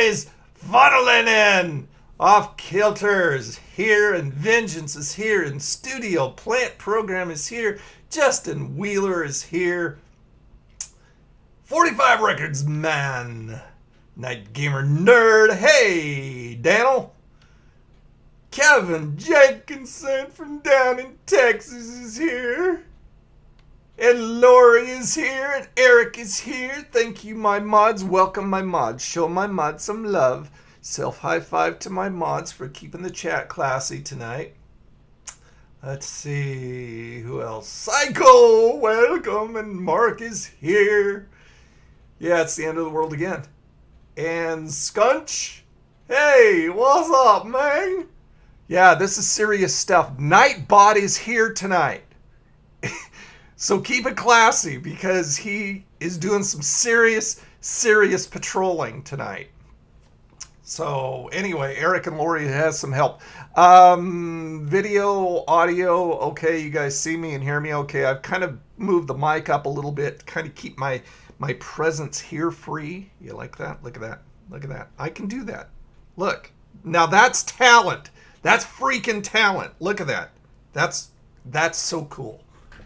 boys funneling in. Off Kilter's here, and Vengeance is here, and Studio Plant Program is here. Justin Wheeler is here. 45 Records Man. Night Gamer Nerd. Hey, Daniel. Kevin Jenkinson from down in Texas is here. And Lori is here, and Eric is here. Thank you, my mods. Welcome, my mods. Show my mods some love. Self high five to my mods for keeping the chat classy tonight. Let's see. Who else? Psycho, welcome. And Mark is here. Yeah, it's the end of the world again. And Scunch. Hey, what's up, man? Yeah, this is serious stuff. Nightbot is here tonight. So keep it classy because he is doing some serious patrolling tonight. So anyway, Eric and Lori has some help. Video, audio, okay, you guys see me and hear me okay. I've kind of moved the mic up a little bit to kind of keep my presence here free. You like that? Look at that. Look at that. I can do that. Look. Now that's talent. That's freaking talent. Look at that. That's so cool.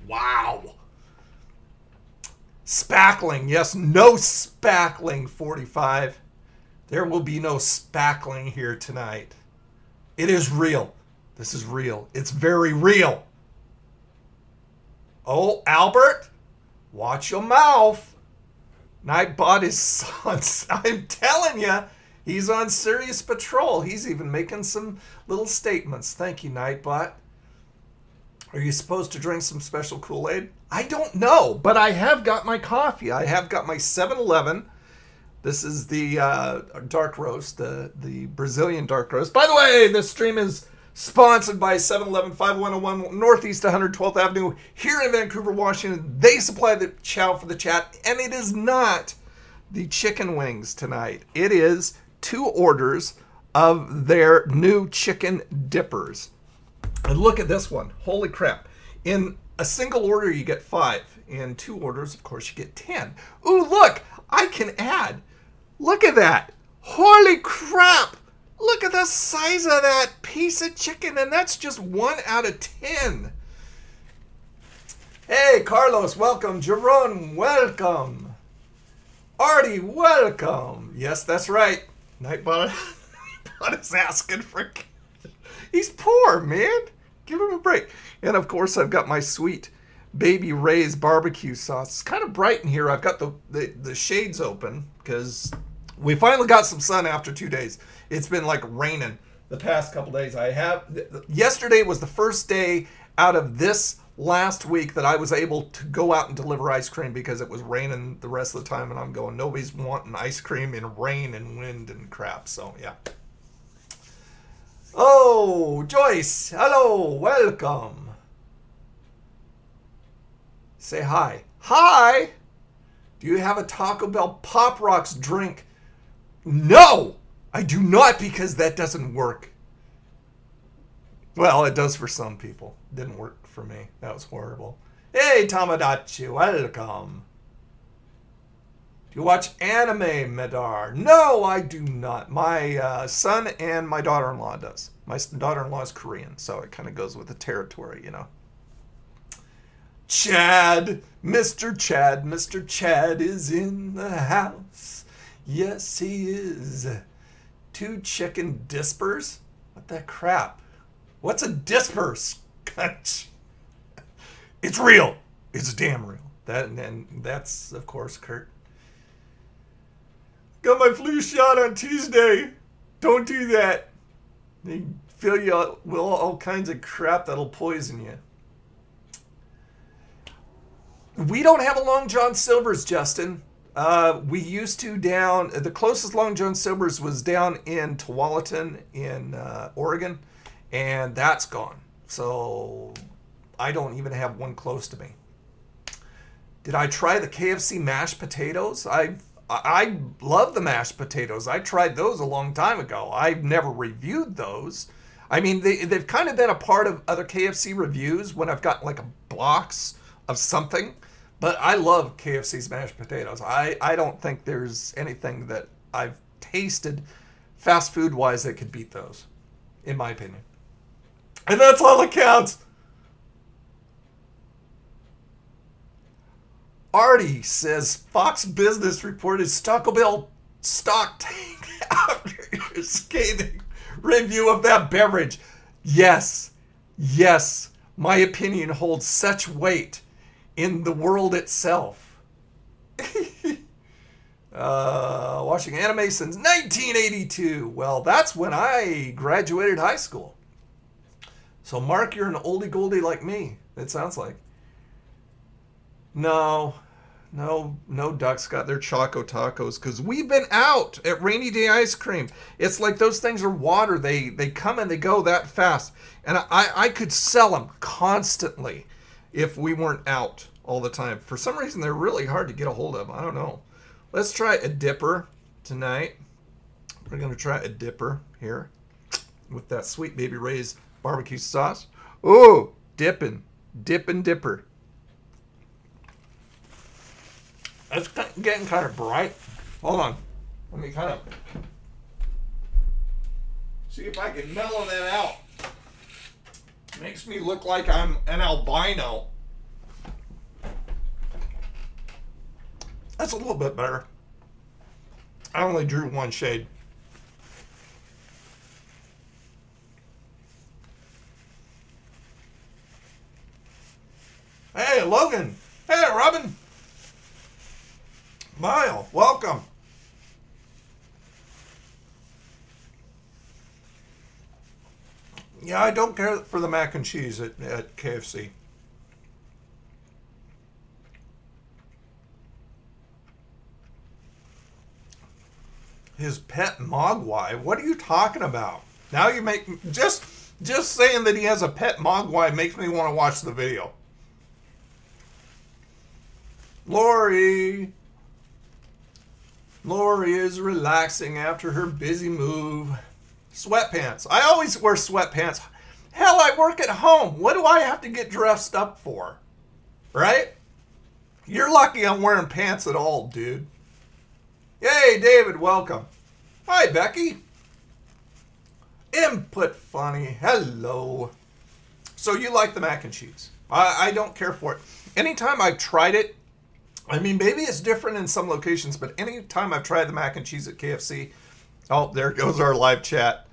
Wow. Spackling. Yes, no spackling, 45. There will be no spackling here tonight. It is real. This is real. It's very real. Oh, Albert, watch your mouth. Nightbot is on, I'm telling you, he's on serious patrol. He's even making some little statements. Thank you, Nightbot. Are you supposed to drink some special Kool-Aid? I don't know, but I have got my coffee. I have got my 7-Eleven. This is the dark roast, the Brazilian dark roast. By the way, this stream is sponsored by 7-Eleven, 5101 Northeast 112th Avenue here in Vancouver, Washington. They supply the chow for the chat, and it is not the chicken wings tonight. It is 2 orders of their new chicken dippers. And look at this one. Holy crap. In a single order, you get 5. In 2 orders, of course, you get 10. Ooh, look! I can add. Look at that. Holy crap. Look at the size of that piece of chicken, and that's just 1 out of 10. Hey, Carlos, welcome. Jerome, welcome. Artie, welcome. Yes, that's right. Nightbot is asking for... He's poor, man. Give him a break. And, of course, I've got my sweet Baby Ray's barbecue sauce. It's kind of bright in here. I've got the shades open because we finally got some sun after 2 days. It's been like raining the past couple days. Yesterday was the first day out of this last week that I was able to go out and deliver ice cream because it was raining the rest of the time, and I'm going, nobody's wanting ice cream in rain and wind and crap. So yeah. Oh, Joyce, hello, welcome. Say hi. Hi! Do you have a Taco Bell Pop Rocks drink? No! I do not, because that doesn't work. Well, it does for some people. It didn't work for me. That was horrible. Hey, Tamadachi, welcome. Do you watch anime, Medar? No, I do not. My son and my daughter-in-law does. My daughter-in-law is Korean, so it kind of goes with the territory, you know. Chad, Mr. Chad is in the house. Yes, he is. 2 chicken dispers? What the crap? What's a disper? It's real. It's damn real. And that's, of course, Kurt. Got my flu shot on Tuesday. Don't do that. They fill you up with all kinds of crap that'll poison you. We don't have a Long John Silver's, Justin. We used to down, the closest Long John Silver's was down in Tualatin in Oregon, and that's gone. So I don't even have one close to me. Did I try the KFC mashed potatoes? I love the mashed potatoes. I tried those a long time ago. I've never reviewed those. I mean, they've kind of been a part of other KFC reviews when I've got like a box of something. But I love KFC's mashed potatoes. I don't think there's anything that I've tasted fast food wise that could beat those, in my opinion. And that's all that counts. Artie says Fox Business reported Taco Bell stock tank after your scathing review of that beverage. Yes, my opinion holds such weight in the world itself. Watching anime since 1982. Well, that's when I graduated high school. So, Mark, you're an oldie goldie like me, it sounds like. No, Ducks got their Choco Tacos because we've been out at Rainy Day Ice Cream. It's like those things are water. They come and they go that fast. And I could sell them constantly if we weren't out all the time. For some reason, they're really hard to get a hold of. I don't know. Let's try a dipper tonight. We're going to try a dipper here with that Sweet Baby Ray's barbecue sauce. Oh, dipper. It's getting kind of bright. Hold on. Let me kind of see if I can mellow that out. Makes me look like I'm an albino. That's a little bit better. I only drew one shade. Hey, Logan. Hey, Robin. Mile, welcome. Yeah, I don't care for the mac and cheese at KFC. His pet Mogwai? What are you talking about? Now you make... Just saying that he has a pet Mogwai makes me want to watch the video. Lori is relaxing after her busy move. Sweatpants. I always wear sweatpants. Hell, I work at home. What do I have to get dressed up for? Right? You're lucky I'm wearing pants at all, dude. Hey, David, welcome. Hi, Becky. Input Funny. Hello. So you like the mac and cheese. I don't care for it. Anytime I've tried it, I mean, maybe it's different in some locations, but anytime I've tried the mac and cheese at KFC, oh, there goes our live chat.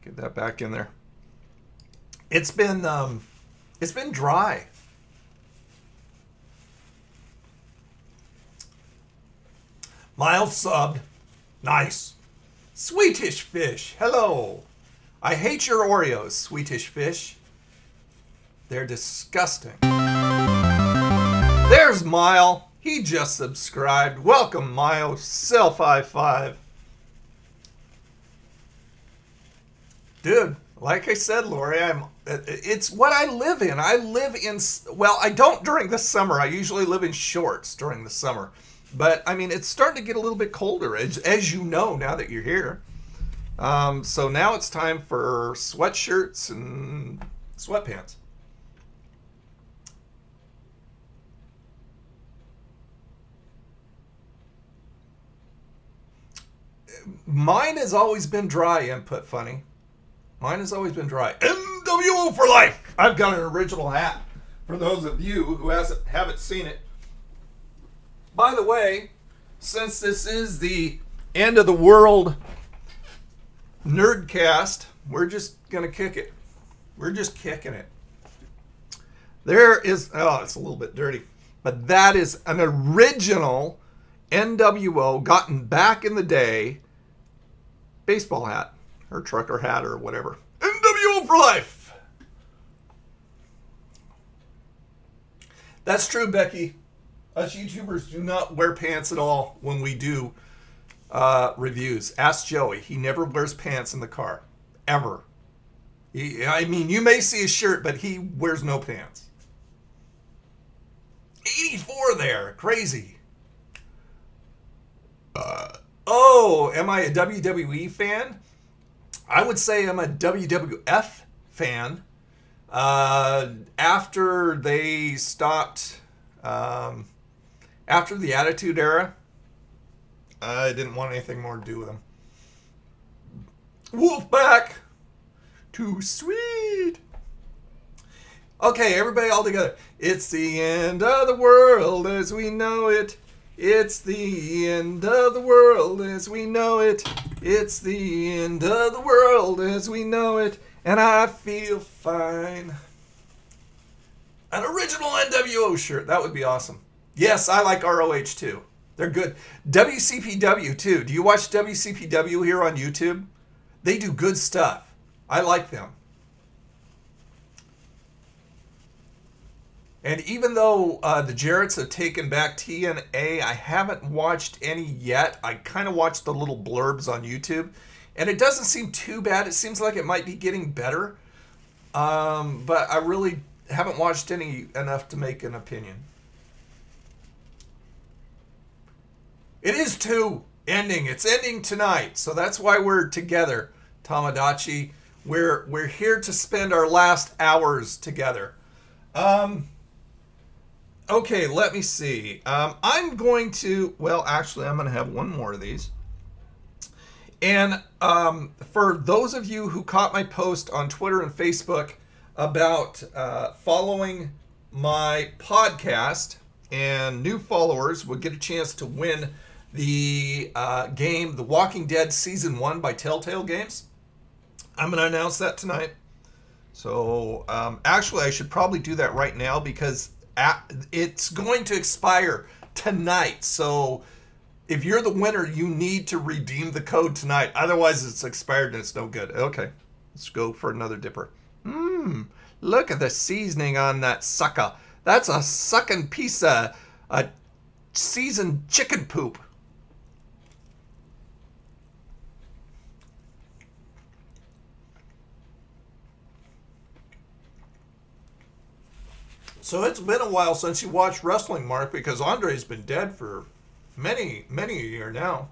Get that back in there. It's been dry. Mild subbed. Nice. Swedish Fish. Hello. I hate your Oreos, Swedish Fish. They're disgusting. There's Mile. He just subscribed. Welcome, Mile. Self high five. Dude, like I said, Lori, it's what I live in. I live in, well, I don't during the summer. I usually live in shorts during the summer. But, I mean, it's starting to get a little bit colder, as you know, now that you're here. So now it's time for sweatshirts and sweatpants. Mine has always been dry, Input Funny. Mine has always been dry. NWO for life! I've got an original hat for those of you who haven't seen it. By the way, since this is the end of the world Nerdcast, we're just going to kick it. We're just kicking it. There is, oh, it's a little bit dirty, but that is an original NWO gotten back in the day baseball hat or trucker hat or whatever. NWO for life. That's true, Becky. Us YouTubers do not wear pants at all when we do reviews. Ask Joey. He never wears pants in the car. Ever. I mean, you may see a shirt, but he wears no pants. 84 there. Crazy. Oh, am I a WWE fan? I would say I'm a WWF fan. After they stopped... after the Attitude Era, I didn't want anything more to do with him. Wolfpack! Too sweet! Okay, everybody all together. It's the end of the world as we know it. It's the end of the world as we know it. It's the end of the world as we know it. And I feel fine. An original NWO shirt. That would be awesome. Yes, I like ROH too. They're good. WCPW too. Do you watch WCPW here on YouTube? They do good stuff. I like them. And even though the Jarretts have taken back TNA, I haven't watched any yet. I kind of watched the little blurbs on YouTube. And it doesn't seem too bad. It seems like it might be getting better. But I really haven't watched any enough to make an opinion. It is ending. It's ending tonight. So that's why we're together, Tamagotchi. We're here to spend our last hours together. Okay, let me see. I'm going to... Well, actually, I'm going to have one more of these. And for those of you who caught my post on Twitter and Facebook about following my podcast, and new followers would get a chance to win the game, The Walking Dead Season 1 by Telltale Games. I'm going to announce that tonight. So, actually, I should probably do that right now because it's going to expire tonight. So, if you're the winner, you need to redeem the code tonight. Otherwise, it's expired and it's no good. Okay, let's go for another dipper. Look at the seasoning on that sucker. That's a sucking piece of seasoned chicken poop. So it's been a while since you watched wrestling, Mark, because Andre's been dead for many a year now.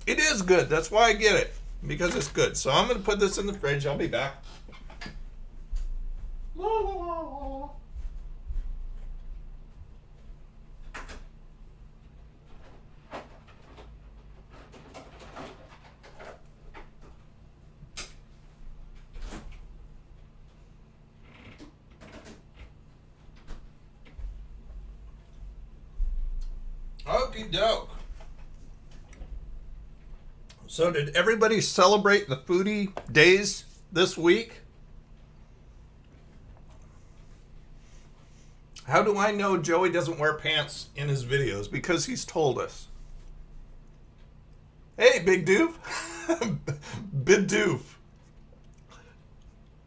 It is good. That's why I get it, because it's good. So I'm going to put this in the fridge. I'll be back. La, la, la, la. Okie doke. So did everybody celebrate the Foodie days this week? How do I know Joey doesn't wear pants in his videos? Because he's told us. Hey, Big Doof. Big Doof.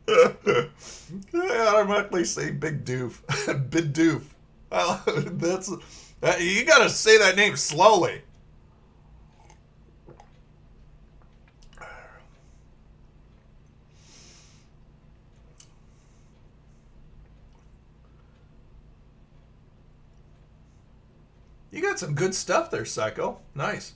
I automatically say Big Doof. Big Doof. You gotta say that name slowly. You got some good stuff there, Psycho. Nice.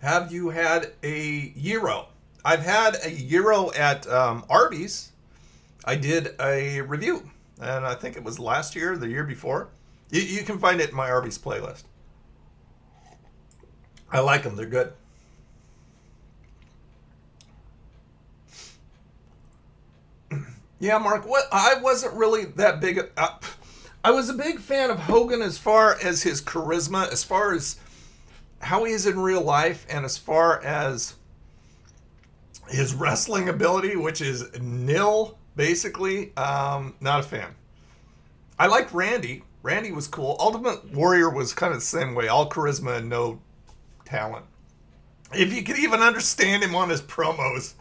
Have you had a gyro? I've had a gyro at Arby's. I did a review, and I think it was last year or the year before. You can find it in my Arby's playlist. I like them. They're good. Yeah, Mark, I wasn't really that big... I was a big fan of Hogan as far as his charisma, as far as how he is in real life, and as far as his wrestling ability, which is nil, basically. Not a fan. I liked Randy. Randy was cool. Ultimate Warrior was kind of the same way. All charisma and no talent. If you could even understand him on his promos.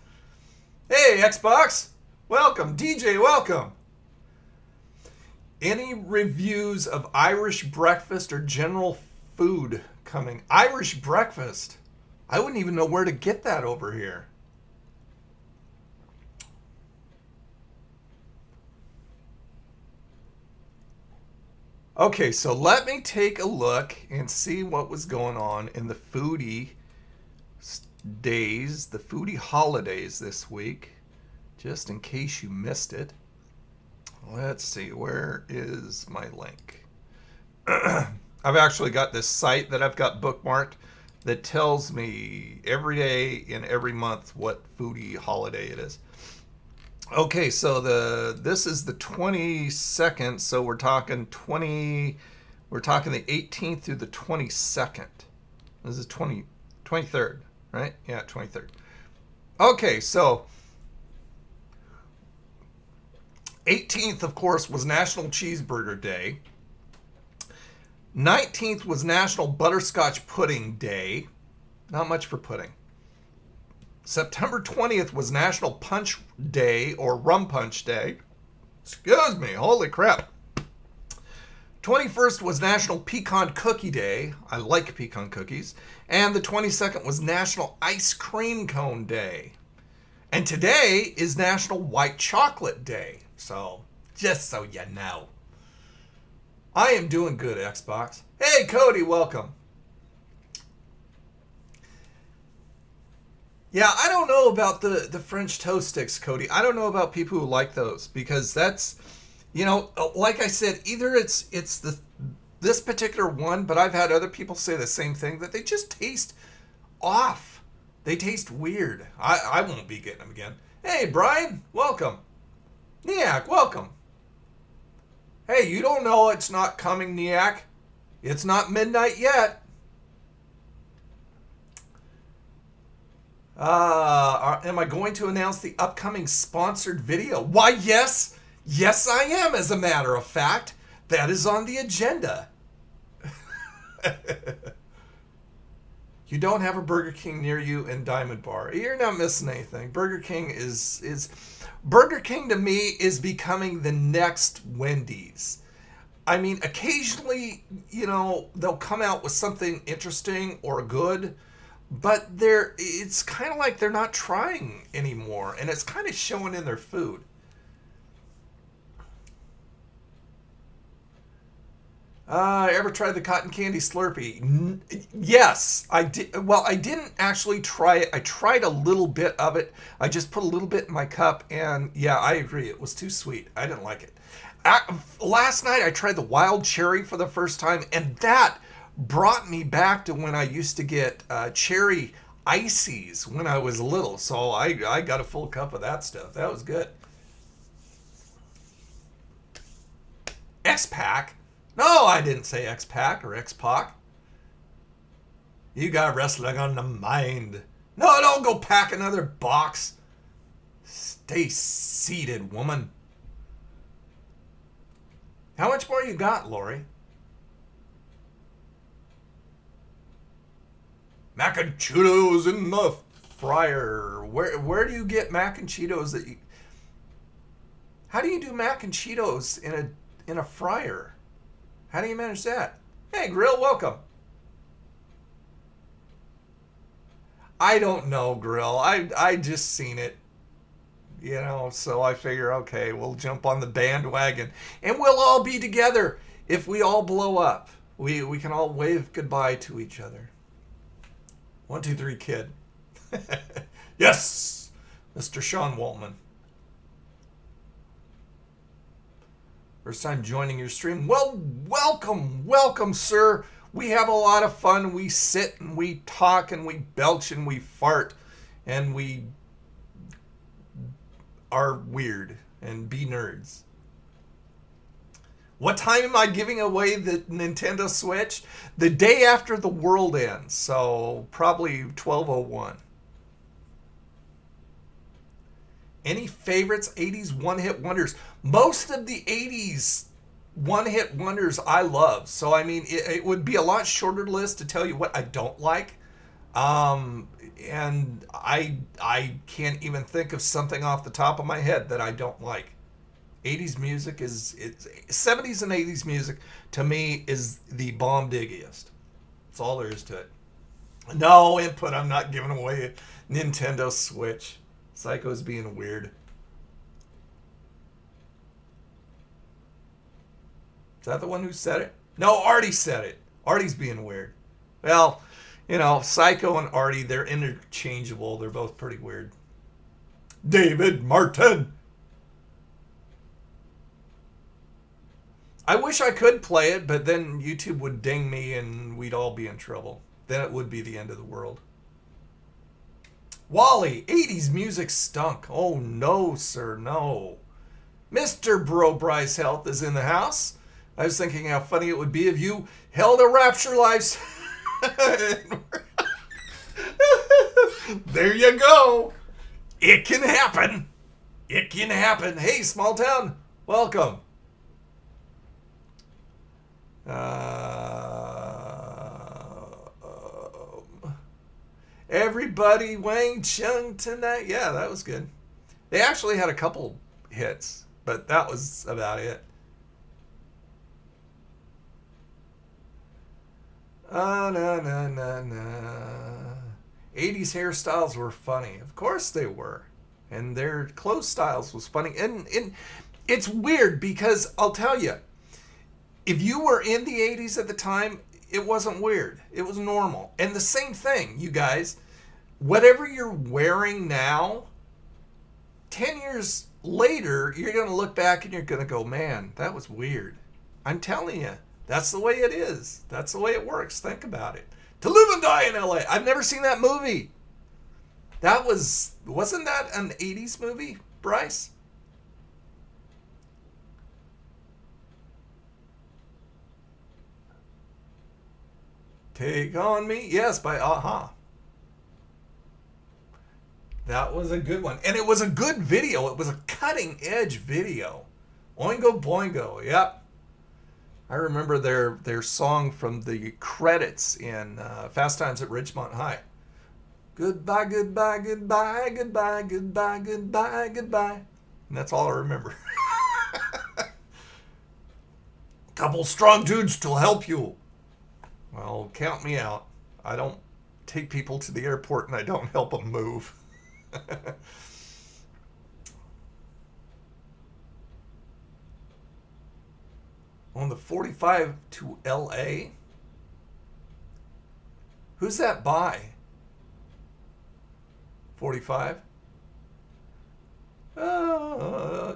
Hey, Xbox. Welcome. DJ, welcome. Any reviews of Irish breakfast or general food coming? Irish breakfast? I wouldn't even know where to get that over here. Okay, so let me take a look and see what was going on in the Foodie days, the Foodie holidays this week, just in case you missed it. Let's see, where is my link? I've actually got this site that I've got bookmarked that tells me every day in every month what Foodie holiday it is. Okay, so this is the 22nd, so we're talking the 18th through the 22nd. This is 23rd, right? Yeah, 23rd. Okay, so 18th, of course, was National Cheeseburger Day. 19th was National Butterscotch Pudding Day. Not much for pudding. September 20th was National Punch Day, or Rum Punch Day. Excuse me, holy crap. 21st was National Pecan Cookie Day. I like pecan cookies. And the 22nd was National Ice Cream Cone Day. And today is National White Chocolate Day. So, just so you know. I am doing good, Xbox. Hey, Cody, welcome. Yeah, I don't know about the French toast sticks, Cody. I don't know about people who like those, because that's, you know, like I said, either it's this particular one, but I've had other people say the same thing, that they just taste off. They taste weird. I won't be getting them again. Hey, Brian, welcome. Niak, welcome. Hey, you don't know it's not coming, Niak. It's not midnight yet. Am I going to announce the upcoming sponsored video? Why, yes. Yes, I am, as a matter of fact. That is on the agenda. You don't have a Burger King near you in Diamond Bar. You're not missing anything. Burger King Burger King to me is becoming the next Wendy's. I mean, occasionally, you know, they'll come out with something interesting or good, but it's kind of like they're not trying anymore, and it's kind of showing in their food. Ever tried the cotton candy Slurpee? Yes, I did. Well, I didn't actually try it. I tried a little bit of it. I just put a little bit in my cup, and yeah, I agree. It was too sweet. I didn't like it. Last night, I tried the wild cherry for the first time, and that brought me back to when I used to get cherry ices when I was little. So I got a full cup of that stuff. That was good. X-Pac? No, I didn't say X-Pac or X-Pac. You got wrestling on the mind. No, don't go pack another box. Stay seated, woman. How much more you got, Lori? Mac and Cheetos in the fryer. Where do you get mac and Cheetos that you... How do you do mac and Cheetos in a fryer? How do you manage that? Hey, Grill, welcome. I don't know, Grill. I just seen it. You know, so I figure, okay, we'll jump on the bandwagon. And we'll all be together if we all blow up. We can all wave goodbye to each other. 1, 2, 3, kid. Yes! Mr. Sean Waltman. First time joining your stream. Well, welcome, sir. We have a lot of fun. We sit and we talk and we belch and we fart and we are weird and be nerds. What time am I giving away the Nintendo Switch? The day after the world ends, so probably 12:01. Any favorites, 80s one-hit wonders? Most of the 80s one-hit wonders I love. So, I mean, it would be a lot shorter list to tell you what I don't like. And I can't even think of something off the top of my head that I don't like. 80s music is... 70s and 80s music, to me, is the bomb diggiest. That's all there is to it. No input. I'm not giving away a Nintendo Switch. Psycho's being weird. Is that the one who said it? No, Artie said it. Artie's being weird. Well, You know, Psycho and Artie, they're interchangeable. They're both pretty weird. David Martin. I wish I could play it, but then YouTube would ding me and we'd all be in trouble. Then it would be the end of the world. Wally, 80s music stunk. Oh, no, sir, no. Mr. Bro Bryce Health is in the house. I was thinking how funny it would be if you held a Rapture Life. There you go. It can happen. It can happen. Hey, small town, welcome. Everybody Wang Chung tonight. Yeah, that was good. They actually had a couple hits, but that was about it. Oh, no, no, no, no. 80s hairstyles were funny. Of course they were. And their clothes styles was funny. And it's weird because I'll tell you, if you were in the 80s at the time, it wasn't weird. It was normal. And the same thing, you guys, whatever you're wearing now, 10 years later, you're going to look back and you're going to go, man, that was weird. I'm telling you, that's the way it is. That's the way it works. Think about it. To Live and Die in LA. I've never seen that movie. That wasn't that an 80s movie, Bryce? Take on Me. Yes, by Aha. That was a good one. And it was a good video. It was a cutting edge video. Oingo Boingo. Yep. I remember their song from the credits in Fast Times at Ridgemont High. Goodbye, goodbye, goodbye, goodbye, goodbye, goodbye, goodbye. And that's all I remember. Couple strong dudes to help you. Well, count me out. I don't take people to the airport and I don't help them move. On the 45 to LA? Who's that by? 45?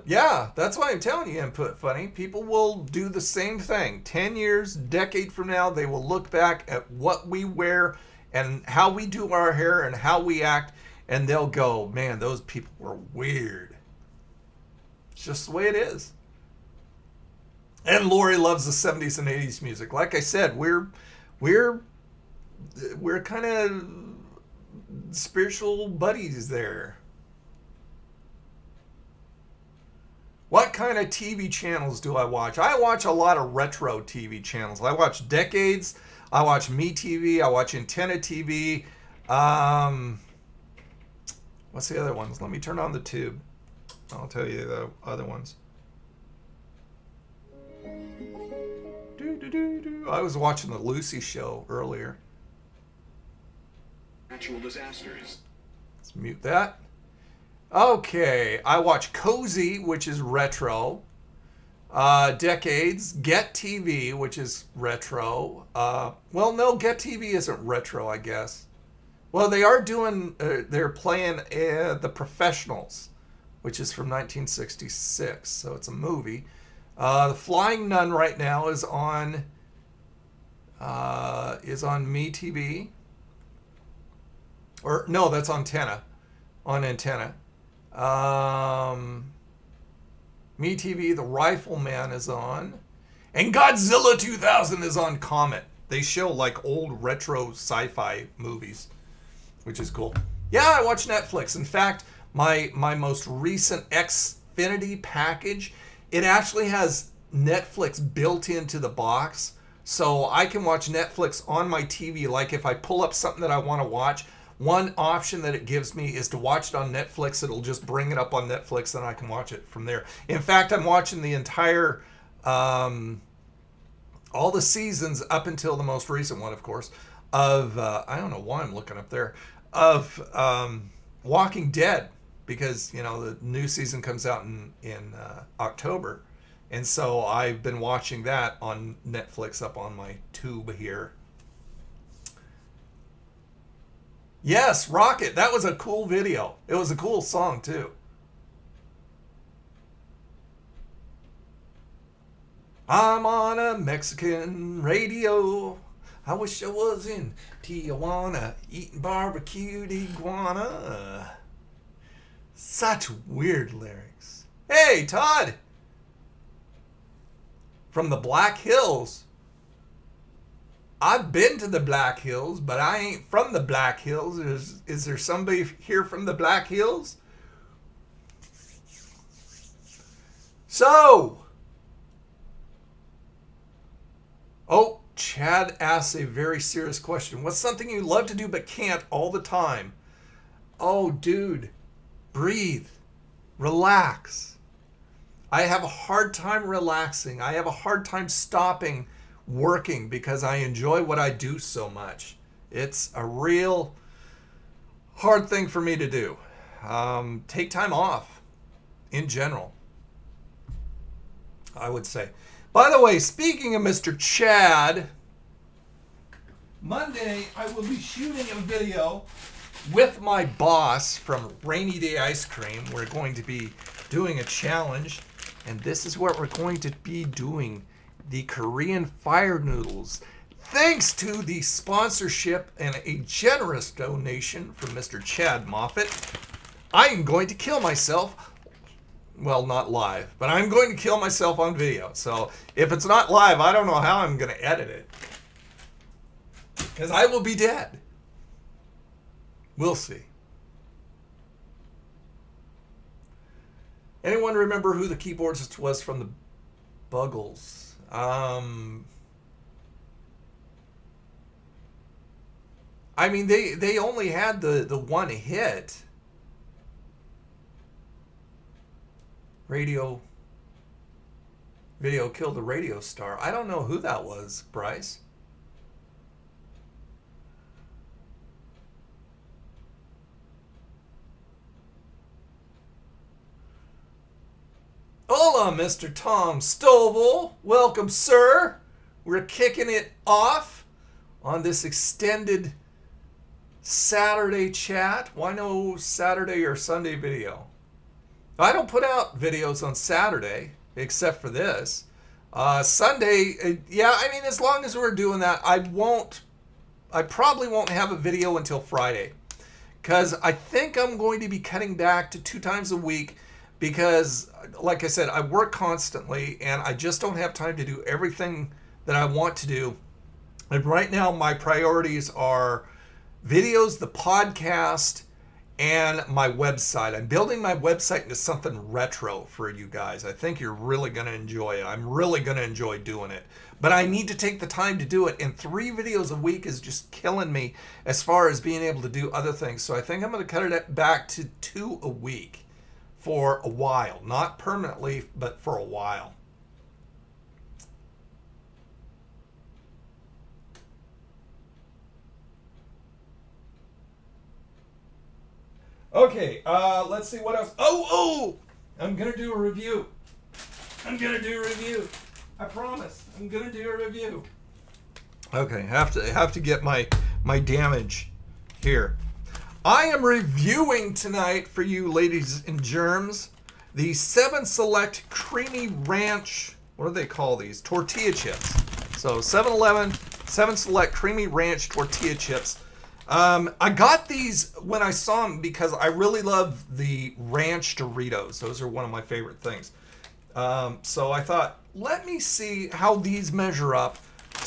Yeah, that's why I'm telling you, Input Funny. People will do the same thing. 10 years, decade from now, they will look back at what we wear and how we do our hair and how we act, and they'll go, man, those people were weird. It's just the way it is. And Lori loves the 70s and 80s music. Like I said, we're kind of spiritual buddies there. What kind of TV channels do I watch? I watch a lot of retro TV channels. I watch Decades. I watch MeTV. I watch Antenna TV. What's the other ones? Let me turn on the tube. I'll tell you the other ones. I was watching the Lucy show earlier. Natural disasters. Let's mute that. Okay, I watch Cozy, which is retro. Decades. Get TV, which is retro. Well, no, Get TV isn't retro, I guess. Well, they are doing, they're playing The Professionals, which is from 1966, so it's a movie. The Flying Nun right now is on MeTV. Or no, that's on Antenna. On Antenna. MeTV, The Rifleman is on. And Godzilla 2000 is on Comet. They show like old retro sci-fi movies, which is cool. Yeah, I watch Netflix. In fact, my most recent Xfinity package, it actually has Netflix built into the box. So I can watch Netflix on my TV. Like if I pull up something that I want to watch, one option that it gives me is to watch it on Netflix. It'll just bring it up on Netflix and I can watch it from there. In fact, I'm watching the entire, all the seasons up until the most recent one, of course, of, I don't know why I'm looking up there, of Walking Dead. Because, you know, the new season comes out in October. And so I've been watching that on Netflix up on my tube here. Yes, Rocket. That was a cool video. It was a cool song, too. I'm on a Mexican radio. I wish I was in Tijuana eating barbecued iguana. Such weird lyrics. Hey, Todd! From the Black Hills. I've been to the Black Hills, but I ain't from the Black Hills. Is there somebody here from the Black Hills? So, oh, Chad asks a very serious question. What's something you love to do but can't all the time? Oh, dude, breathe, relax. I have a hard time relaxing. I have a hard time stopping working because I enjoy what I do so much. It's a real hard thing for me to do. Take time off in general, I would say. By the way, speaking of Mr. Chad, Monday I will be shooting a video with my boss from Rainy Day Ice Cream. We're going to be doing a challenge, and this is what we're going to be doing. The Korean fire noodles. Thanks to the sponsorship and a generous donation from Mr. Chad Moffat, I am going to kill myself. Well, not live, but I'm going to kill myself on video. So if it's not live, I don't know how I'm going to edit it. Because I will be dead. We'll see. Anyone remember who the keyboardist was from the Buggles? I mean, they only had the one hit. Video killed the radio star. I don't know who that was, Bryce. Hola, Mr. Tom Stovall. Welcome, sir. We're kicking it off on this extended Saturday chat. Why no Saturday or Sunday video? I don't put out videos on Saturday, except for this. Sunday, yeah, I mean, as long as we're doing that, I probably won't have a video until Friday. Because I think I'm going to be cutting back to 2 times a week because, like I said, I work constantly and I just don't have time to do everything that I want to do. And right now, my priorities are videos, the podcast, and my website. I'm building my website into something retro for you guys. I think you're really going to enjoy it. I'm really going to enjoy doing it. But I need to take the time to do it. And 3 videos a week is just killing me as far as being able to do other things. So I think I'm going to cut it back to 2 a week for a while. Not permanently, but for a while. Okay, let's see what else. Oh! I'm going to do a review. I promise. I'm going to do a review. Okay, have to get my damage here. I am reviewing tonight for you ladies and germs the 7 Select Creamy Ranch, what do they call these? Tortilla chips. So 7-Eleven, 7 Select Creamy Ranch Tortilla chips. I got these when I saw them because I really love the ranch Doritos. Those are one of my favorite things. So I thought, let me see how these measure up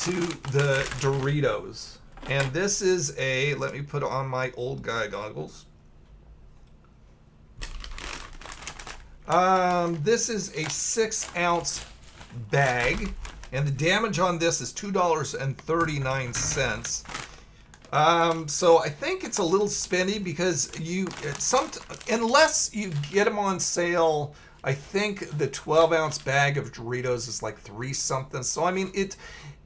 to the Doritos. And this is a, let me put on my old guy goggles. This is a 6-ounce bag. And the damage on this is $2.39. So I think it's a little spendy because unless you get them on sale, I think the 12-ounce bag of Doritos is like $3 something. So I mean,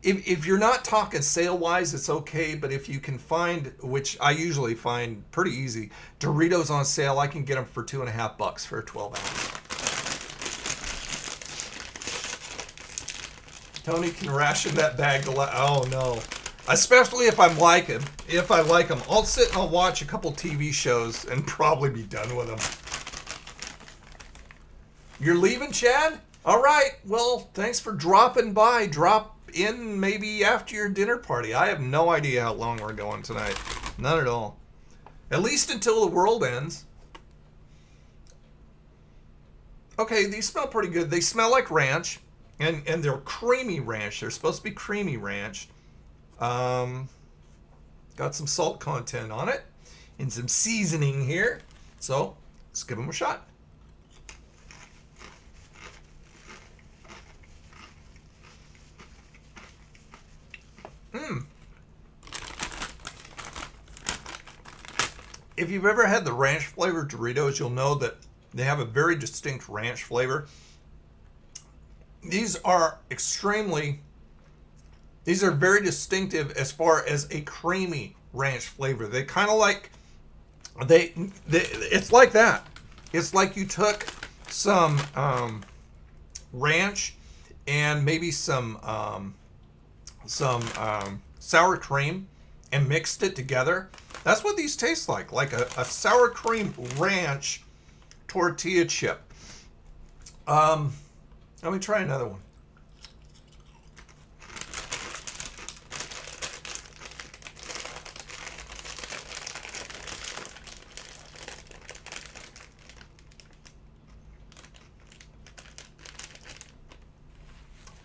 if you're not talking sale-wise, it's okay. But if you can find, which I usually find pretty easy, Doritos on sale, I can get them for $2.50 for a 12-ounce. Tony can ration that bag. Oh no. Especially if I'm like him. If I like them, I'll sit and I'll watch a couple TV shows and probably be done with them. You're leaving, Chad? All right. Well, thanks for dropping by. Drop in maybe after your dinner party. I have no idea how long we're going tonight. None at all. At least until the world ends. Okay, these smell pretty good. They smell like ranch. And they're creamy ranch. They're supposed to be creamy ranch. Got some salt content on it and some seasoning here. So let's give them a shot. If you've ever had the ranch flavored Doritos, you'll know that they have a very distinct ranch flavor. These are very distinctive as far as a creamy ranch flavor. They kind of like, it's like that. It's like you took some ranch and maybe some sour cream and mixed it together. That's what these taste like a sour cream ranch tortilla chip. Let me try another one.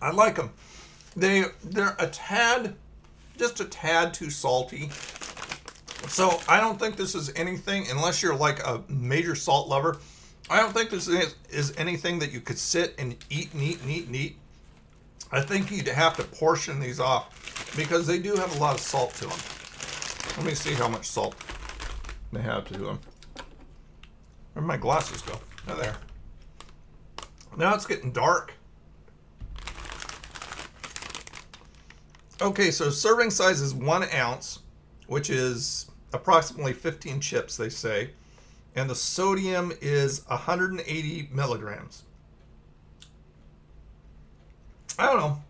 I like them. They're just a tad too salty. So I don't think this is anything, unless you're like a major salt lover, I don't think this is anything that you could sit and eat and eat and eat and eat. I think you'd have to portion these off because they do have a lot of salt to them. Let me see how much salt they have to them. Where'd my glasses go? Oh, there. Now it's getting dark. Okay, so serving size is 1 ounce, which is approximately 15 chips, they say. And the sodium is 180 milligrams. I don't know.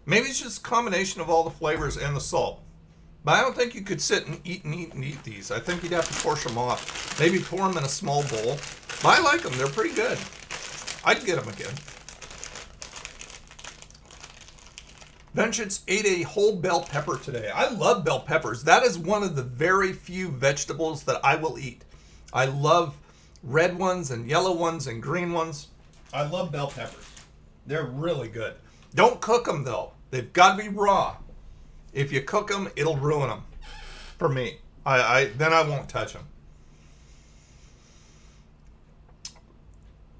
Maybe it's just a combination of all the flavors and the salt. But I don't think you could sit and eat and eat and eat these. I think you'd have to portion them off. Maybe pour them in a small bowl. But I like them. They're pretty good. I'd get them again. Vengeance ate a whole bell pepper today. I love bell peppers. That is one of the very few vegetables that I will eat. I love red ones and yellow ones and green ones. I love bell peppers. They're really good. Don't cook them though. They've got to be raw. If you cook them, it'll ruin them. For me. Then I won't touch them.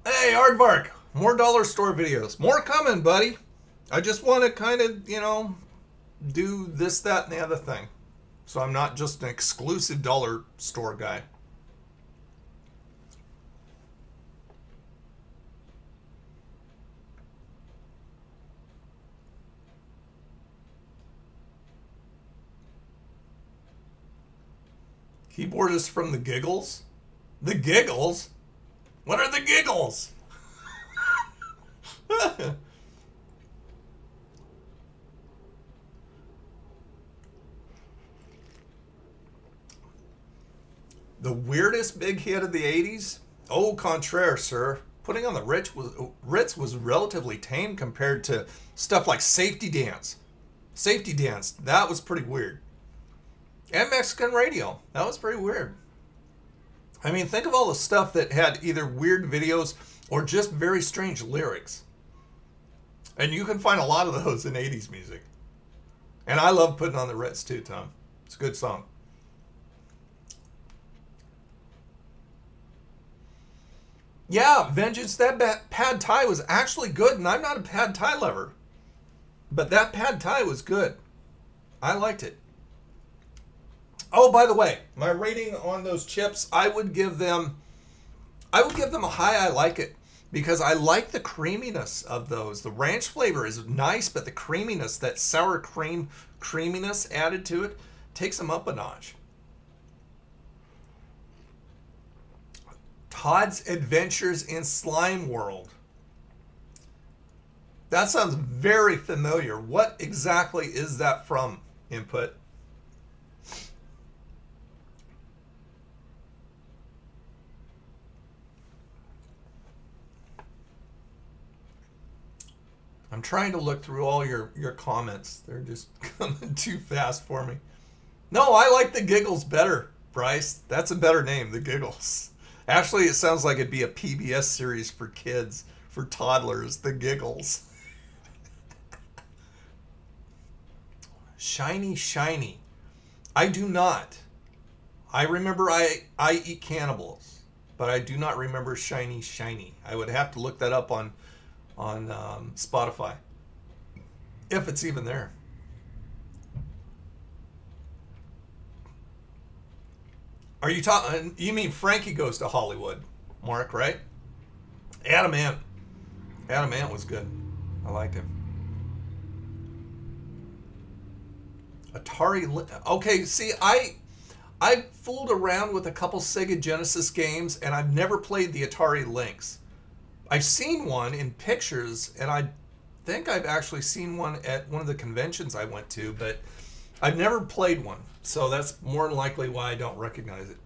Hey, Aardvark. More dollar store videos. More coming, buddy. I just want to kind of, do this, that, and the other thing. So I'm not just an exclusive dollar store guy. Keyboardist from the Giggles? The Giggles? What are the Giggles? The weirdest big hit of the 80s? Au contraire, sir. Putting on the Ritz was relatively tame compared to stuff like Safety Dance. Safety Dance, that was pretty weird. And Mexican Radio, that was pretty weird. I mean, think of all the stuff that had either weird videos or just very strange lyrics. And you can find a lot of those in 80s music. And I love Putting on the Ritz too, Tom. It's a good song. Yeah, Vengeance, that pad thai was actually good, and I'm not a pad thai lover. But that pad thai was good. I liked it. Oh, by the way, my rating on those chips, I would give them a high I like it. Because I like the creaminess of those. The ranch flavor is nice, but the creaminess, that sour cream creaminess added to it, takes them up a notch. Todd's Adventures in Slime World. That sounds very familiar. What exactly is that from? input. I'm trying to look through all your comments. They're just coming too fast for me. No, I like the Giggles better, Bryce. That's a better name, the Giggles. Actually, it sounds like it'd be a PBS series for kids, for toddlers, the Giggles. Shiny, shiny. I do not. I remember I eat cannibals, but I do not remember shiny, shiny. I would have to look that up on Spotify, if it's even there. Are you talking? You mean Frankie Goes to Hollywood, Mark? Right? Adam Ant was good. I liked him. Atari. Okay, see, I fooled around with a couple Sega Genesis games, and I've never played the Atari Lynx. I've seen one in pictures, and I think I've actually seen one at one of the conventions I went to, but I've never played one. So that's more than likely why I don't recognize it.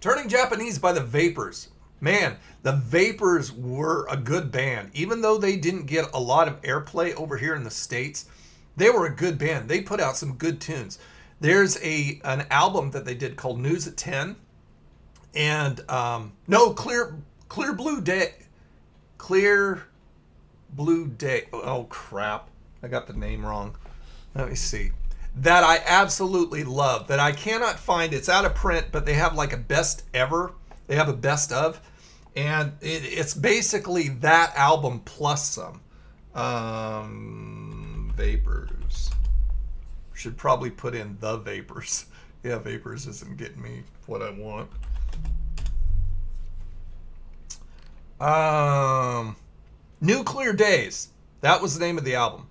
Turning Japanese by the Vapors. Man, the Vapors were a good band. Even though they didn't get a lot of airplay over here in the States, they were a good band. They put out some good tunes. There's an album that they did called News at 10. And, no, Clear Blue Day. Clear Blue Day. Oh, crap. I got the name wrong. Let me see. That I absolutely love. That I cannot find. It's out of print, but they have like a best ever. They have a best of. And it's basically that album plus some. Vapors. Should probably put in the Vapors. Yeah, Vapors isn't getting me what I want. Nuclear Days. That was the name of the album.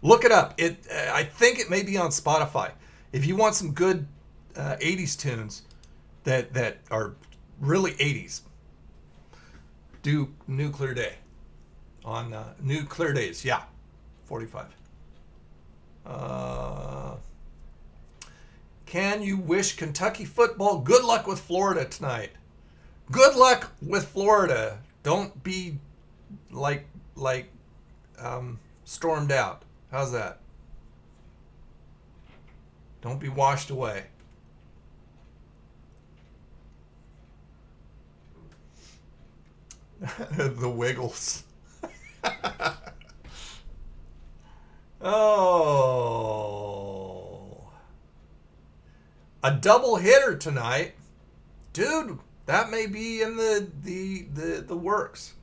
Look it up. I think it may be on Spotify. If you want some good 80s tunes that are really 80s, do Nuclear Day on Nuclear Days. Yeah, 45. Can you wish Kentucky football good luck with Florida tonight? Good luck with Florida. Don't be stormed out. How's that? Don't be washed away. The Wiggles. Oh. A double hitter tonight. Dude, that may be in the works.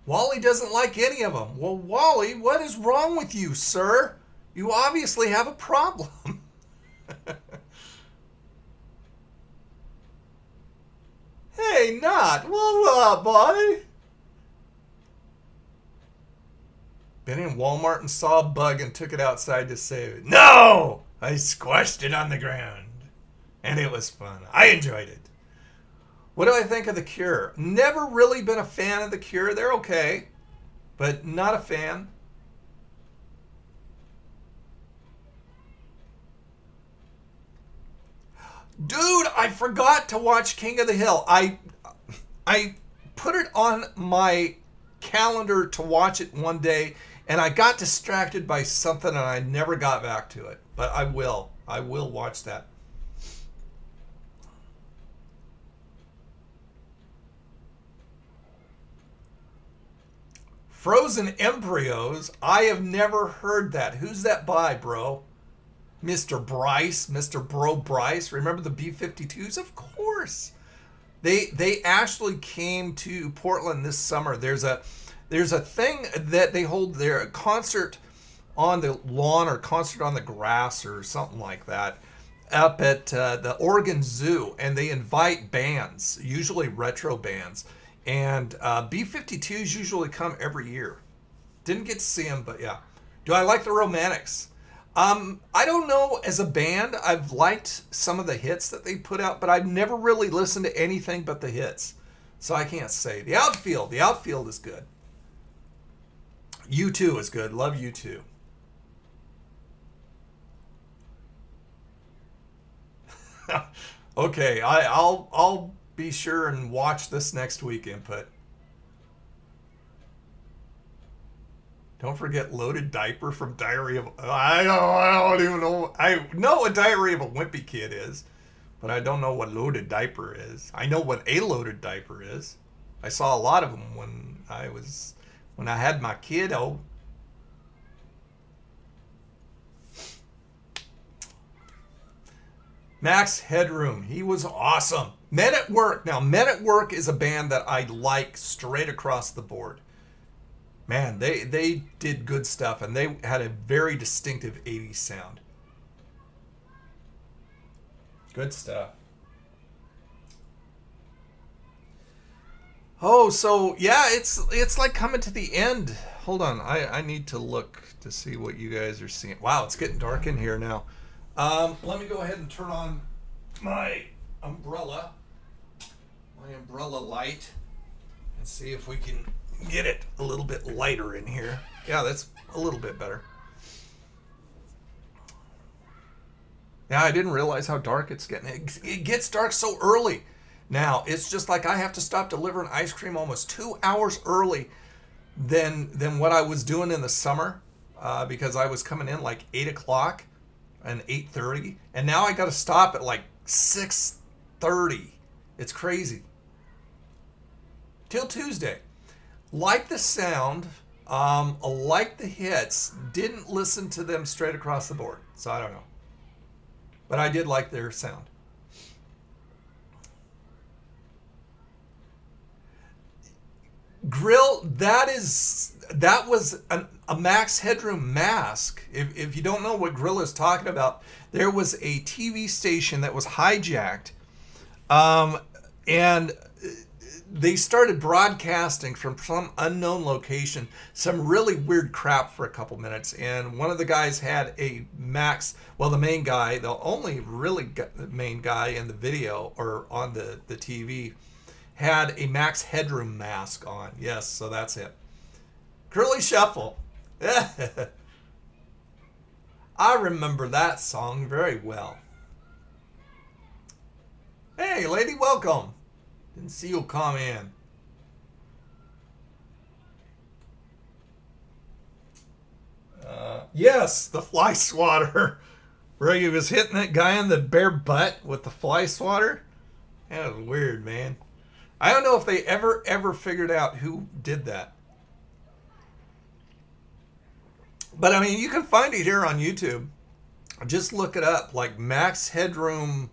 Wally doesn't like any of them. Well, Wally, what is wrong with you, sir? You obviously have a problem. Hey, not. What's up, buddy? Been in Walmart and saw a bug and took it outside to save it. No! I squashed it on the ground. And it was fun. I enjoyed it. What do I think of The Cure? Never really been a fan of The Cure. They're okay, but not a fan. Dude, I forgot to watch King of the Hill. I put it on my calendar to watch it one day, and I got distracted by something, and I never got back to it. But I will. I will watch that. Frozen Embryos. I have never heard that. Who's that by, bro? Mr. Bryce, Mr. Bro Bryce. Remember the B-52s? Of course. They actually came to Portland this summer. There's a thing that they hold there, a concert on the lawn or concert on the grass or something like that, up at the Oregon Zoo, and they invite bands, usually retro bands. And B-52s usually come every year. Didn't get to see them, but yeah. Do I like the Romantics? I don't know. As a band, I've liked some of the hits that they put out, but I've never really listened to anything but the hits. So I can't say. The Outfield is good. U2 is good. Love U2. Okay, I'll be sure and watch this next week, Input. Don't forget Loaded Diaper from Diary of... I don't even know. I know what Diary of a Wimpy Kid is, but I don't know what Loaded Diaper is. I know what a Loaded Diaper is. I saw a lot of them when I had my kiddo. Max Headroom. He was awesome. Men at Work. Now, Men at Work is a band that I like straight across the board. Man, they did good stuff, and they had a very distinctive 80s sound. Good stuff. Oh, so yeah, it's like coming to the end. Hold on, I need to look to see what you guys are seeing. Wow, it's getting dark in here now. Let me go ahead and turn on my umbrella light, and see if we can get it a little bit lighter in here. Yeah, that's a little bit better. Yeah, I didn't realize how dark it's getting. It gets dark so early. Now, it's just like I have to stop delivering ice cream almost 2 hours early than what I was doing in the summer, because I was coming in like 8 o'clock and 8:30, and now I got to stop at like 6:30. It's crazy. Till Tuesday. Like the sound, like the hits, didn't listen to them straight across the board, so I don't know. But I did like their sound. Grill, that was a Max Headroom mask. If you don't know what Grill is talking about, there was a TV station that was hijacked, and they started broadcasting from some unknown location some really weird crap for a couple minutes. And one of the guys had a Max, well, the main guy, the only really main guy in the video or on the TV, had a Max Headroom mask on. Yes, so that's it. Curly Shuffle. I remember that song very well. Hey, lady, welcome. Didn't see you come in. Yes, the fly swatter. Where he was hitting that guy in the bare butt with the fly swatter. That was weird, man. I don't know if they ever figured out who did that. But I mean, you can find it here on YouTube. Just look it up, like Max Headroom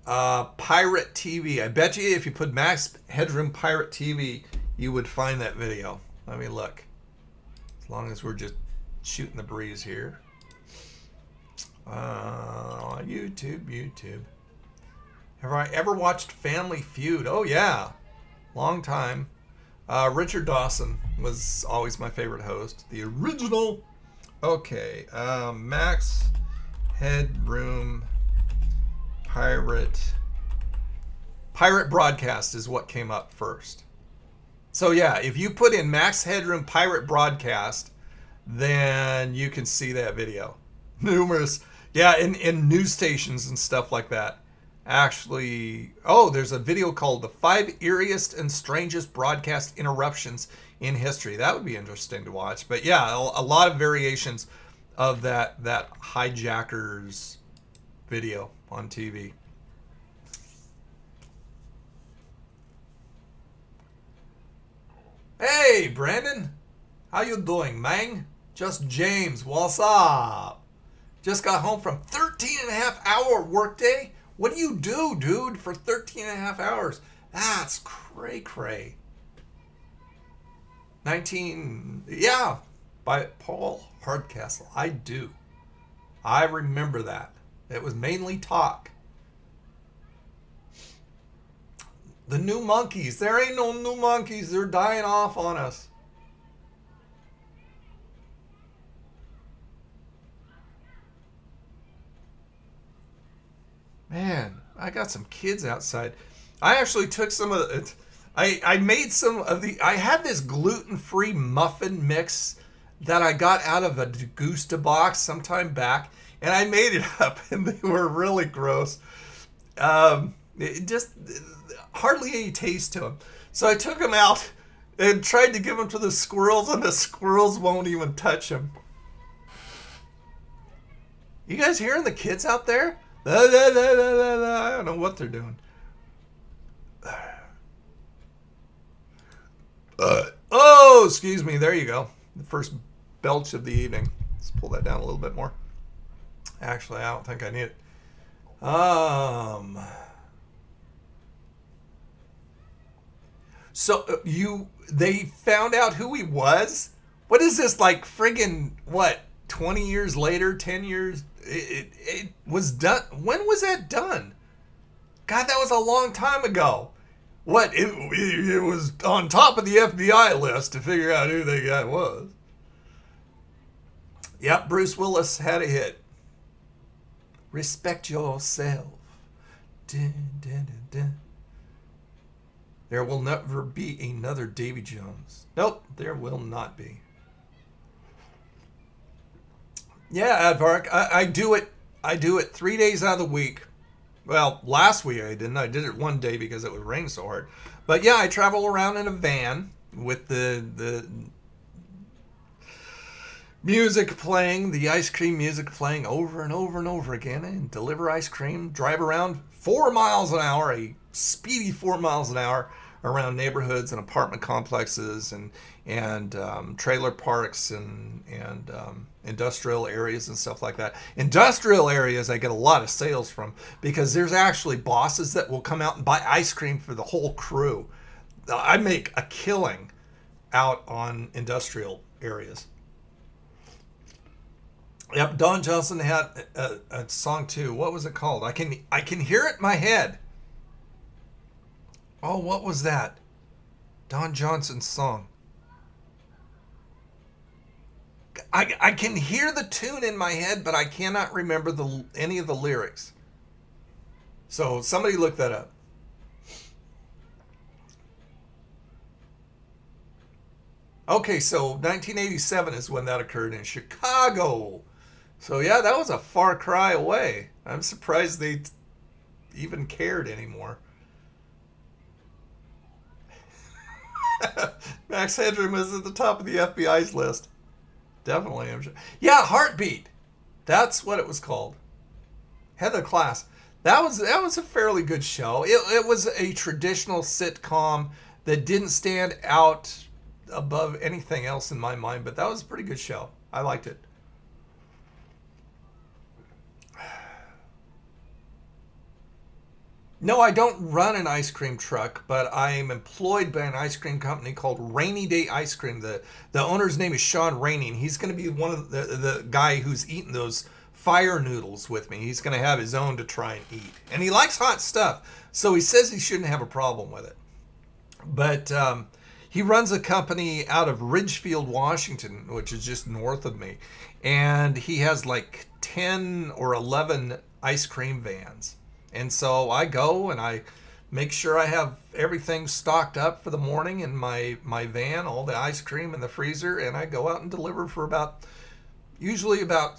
Pirate TV. I bet you if you put Max Headroom Pirate TV, you would find that video. Let me look. As long as we're just shooting the breeze here. YouTube. Have I ever watched Family Feud? Oh yeah, long time. Richard Dawson was always my favorite host. The original. Okay, Max Headroom Pirate Broadcast is what came up first. So yeah, if you put in Max Headroom Pirate Broadcast, then you can see that video. Numerous, yeah, in news stations and stuff like that. Actually, oh, there's a video called The 5 Eeriest and Strangest Broadcast Interruptions in History. That would be interesting to watch. But yeah, a lot of variations of that hijackers video on TV. Hey, Brandon. How you doing, man? Just James. What's up? Just got home from 13.5-hour workday. What do you do, dude, for 13.5 hours? That's cray-cray. 19, yeah, by Paul Hardcastle. I do. I remember that. It was mainly talk. The new monkeys. There ain't no new monkeys. They're dying off on us. Man, I got some kids outside. I actually took some of it. I made some of the... I had this gluten-free muffin mix that I got out of a Degusta box sometime back, and I made it up, and they were really gross. It just hardly any taste to them. So I took them out and tried to give them to the squirrels, and the squirrels won't even touch them. You guys hearing the kids out there? I don't know what they're doing. Oh, excuse me. There you go. The first belch of the evening. Let's pull that down a little bit more. Actually, I don't think I need it. So they found out who he was? What is this, like friggin', what, 20 years later, 10 years? It was done. When was that done? God, that was a long time ago. What, it was on top of the FBI list to figure out who the guy was. Yep, Bruce Willis had a hit. Respect yourself. Dun, dun, dun, dun. There will never be another Davy Jones. Nope, there will not be. Yeah, Advark, I do it. I do it 3 days out of the week. Well, last week I didn't. I did it one day because it would rain so hard. But yeah, I travel around in a van with the music playing, the ice cream music playing over and over and over again, and deliver ice cream, drive around 4 miles an hour, a speedy 4 miles an hour around neighborhoods and apartment complexes and trailer parks and industrial areas and stuff like that. Industrial areas I get a lot of sales from because there's actually bosses that will come out and buy ice cream for the whole crew. I make a killing out on industrial areas. Yep, Don Johnson had a song too. What was it called? I can hear it in my head. Oh, what was that? Don Johnson's song. I can hear the tune in my head, but I cannot remember any of the lyrics. So somebody look that up. Okay, so 1987 is when that occurred in Chicago. So yeah, that was a far cry away. I'm surprised they even cared anymore. Max Headroom is at the top of the FBI's list. Definitely, I'm sure. Yeah, Heartbeat. That's what it was called. Head of the Class. That was a fairly good show. It was a traditional sitcom that didn't stand out above anything else in my mind, but that was a pretty good show. I liked it. No, I don't run an ice cream truck, but I am employed by an ice cream company called Rainy Day Ice Cream. The owner's name is Sean Rainey, and he's going to be one of the guy who's eating those fire noodles with me. He's going to have his own to try and eat. And he likes hot stuff, so he says he shouldn't have a problem with it. But he runs a company out of Ridgefield, Washington, which is just north of me. And he has like 10 or 11 ice cream vans. And so I go and I make sure I have everything stocked up for the morning in my van, all the ice cream in the freezer, and I go out and deliver for usually about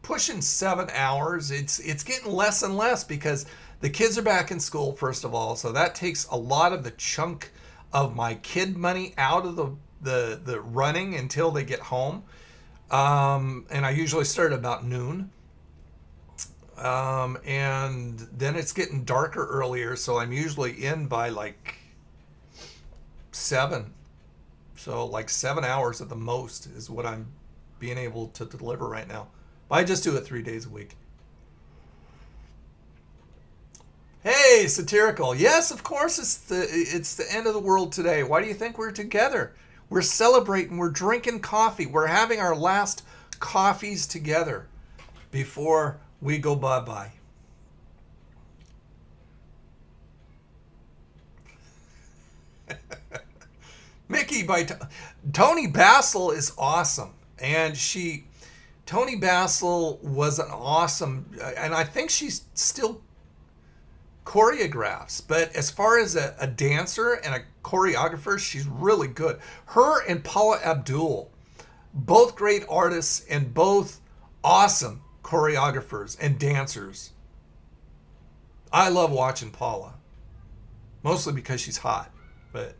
pushing 7 hours. It's getting less and less because the kids are back in school, first of all, so that takes a lot of the chunk of my kid money out of the running until they get home. And I usually start about noon. And then it's getting darker earlier, so I'm usually in by like 7. So like 7 hours at the most is what I'm being able to deliver right now. I just do it 3 days a week. Hey, satirical. Yes, of course it's the end of the world today. Why do you think we're together? We're celebrating, we're drinking coffee, we're having our last coffees together before we go bye-bye. Mickey by Tony Basil is awesome. And Tony Basil was an awesome, and I think she's still choreographs. But as far as a dancer and a choreographer, she's really good. Her and Paula Abdul Both great artists and both awesome choreographers and dancers. I love watching Paula. Mostly because she's hot. But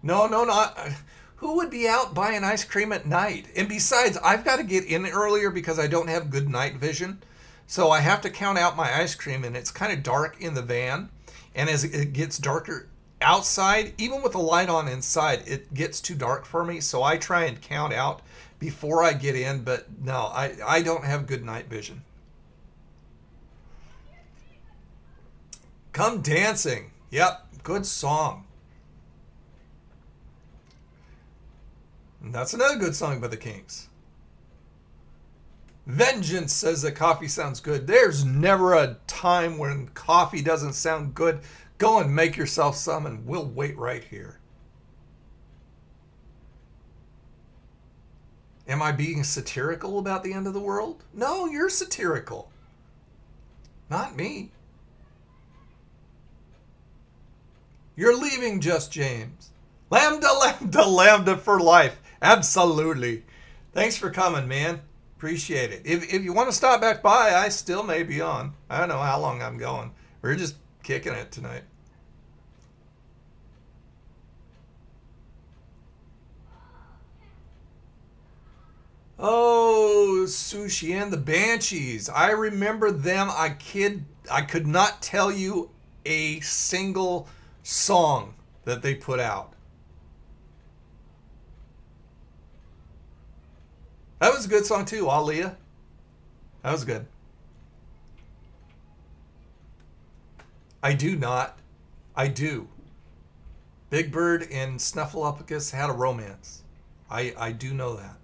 no, not. Who would be out buying ice cream at night? And besides, I've got to get in earlier because I don't have good night vision. So I have to count out my ice cream, and it's kind of dark in the van. And as it gets darker outside, even with the light on inside, it gets too dark for me. So I try and count out before I get in. But no, I don't have good night vision. Come Dancing. Yep, good song. And that's another good song by the Kinks. Vengeance says that coffee sounds good. There's never a time when coffee doesn't sound good. Go and make yourself some, and we'll wait right here. Am I being satirical about the end of the world? No, you're satirical. Not me. You're leaving, Just James. Lambda, lambda, lambda for life. Absolutely. Thanks for coming, man. Appreciate it. If you want to stop back by, I still may be on. I don't know how long I'm going. We're just kicking it tonight. Oh, Sushi and the Banshees. I remember them. I could not tell you a single song that they put out. That was a good song too, Aaliyah. That was good. I do not. I do. Big Bird and Snuffleupagus had a romance. I do know that.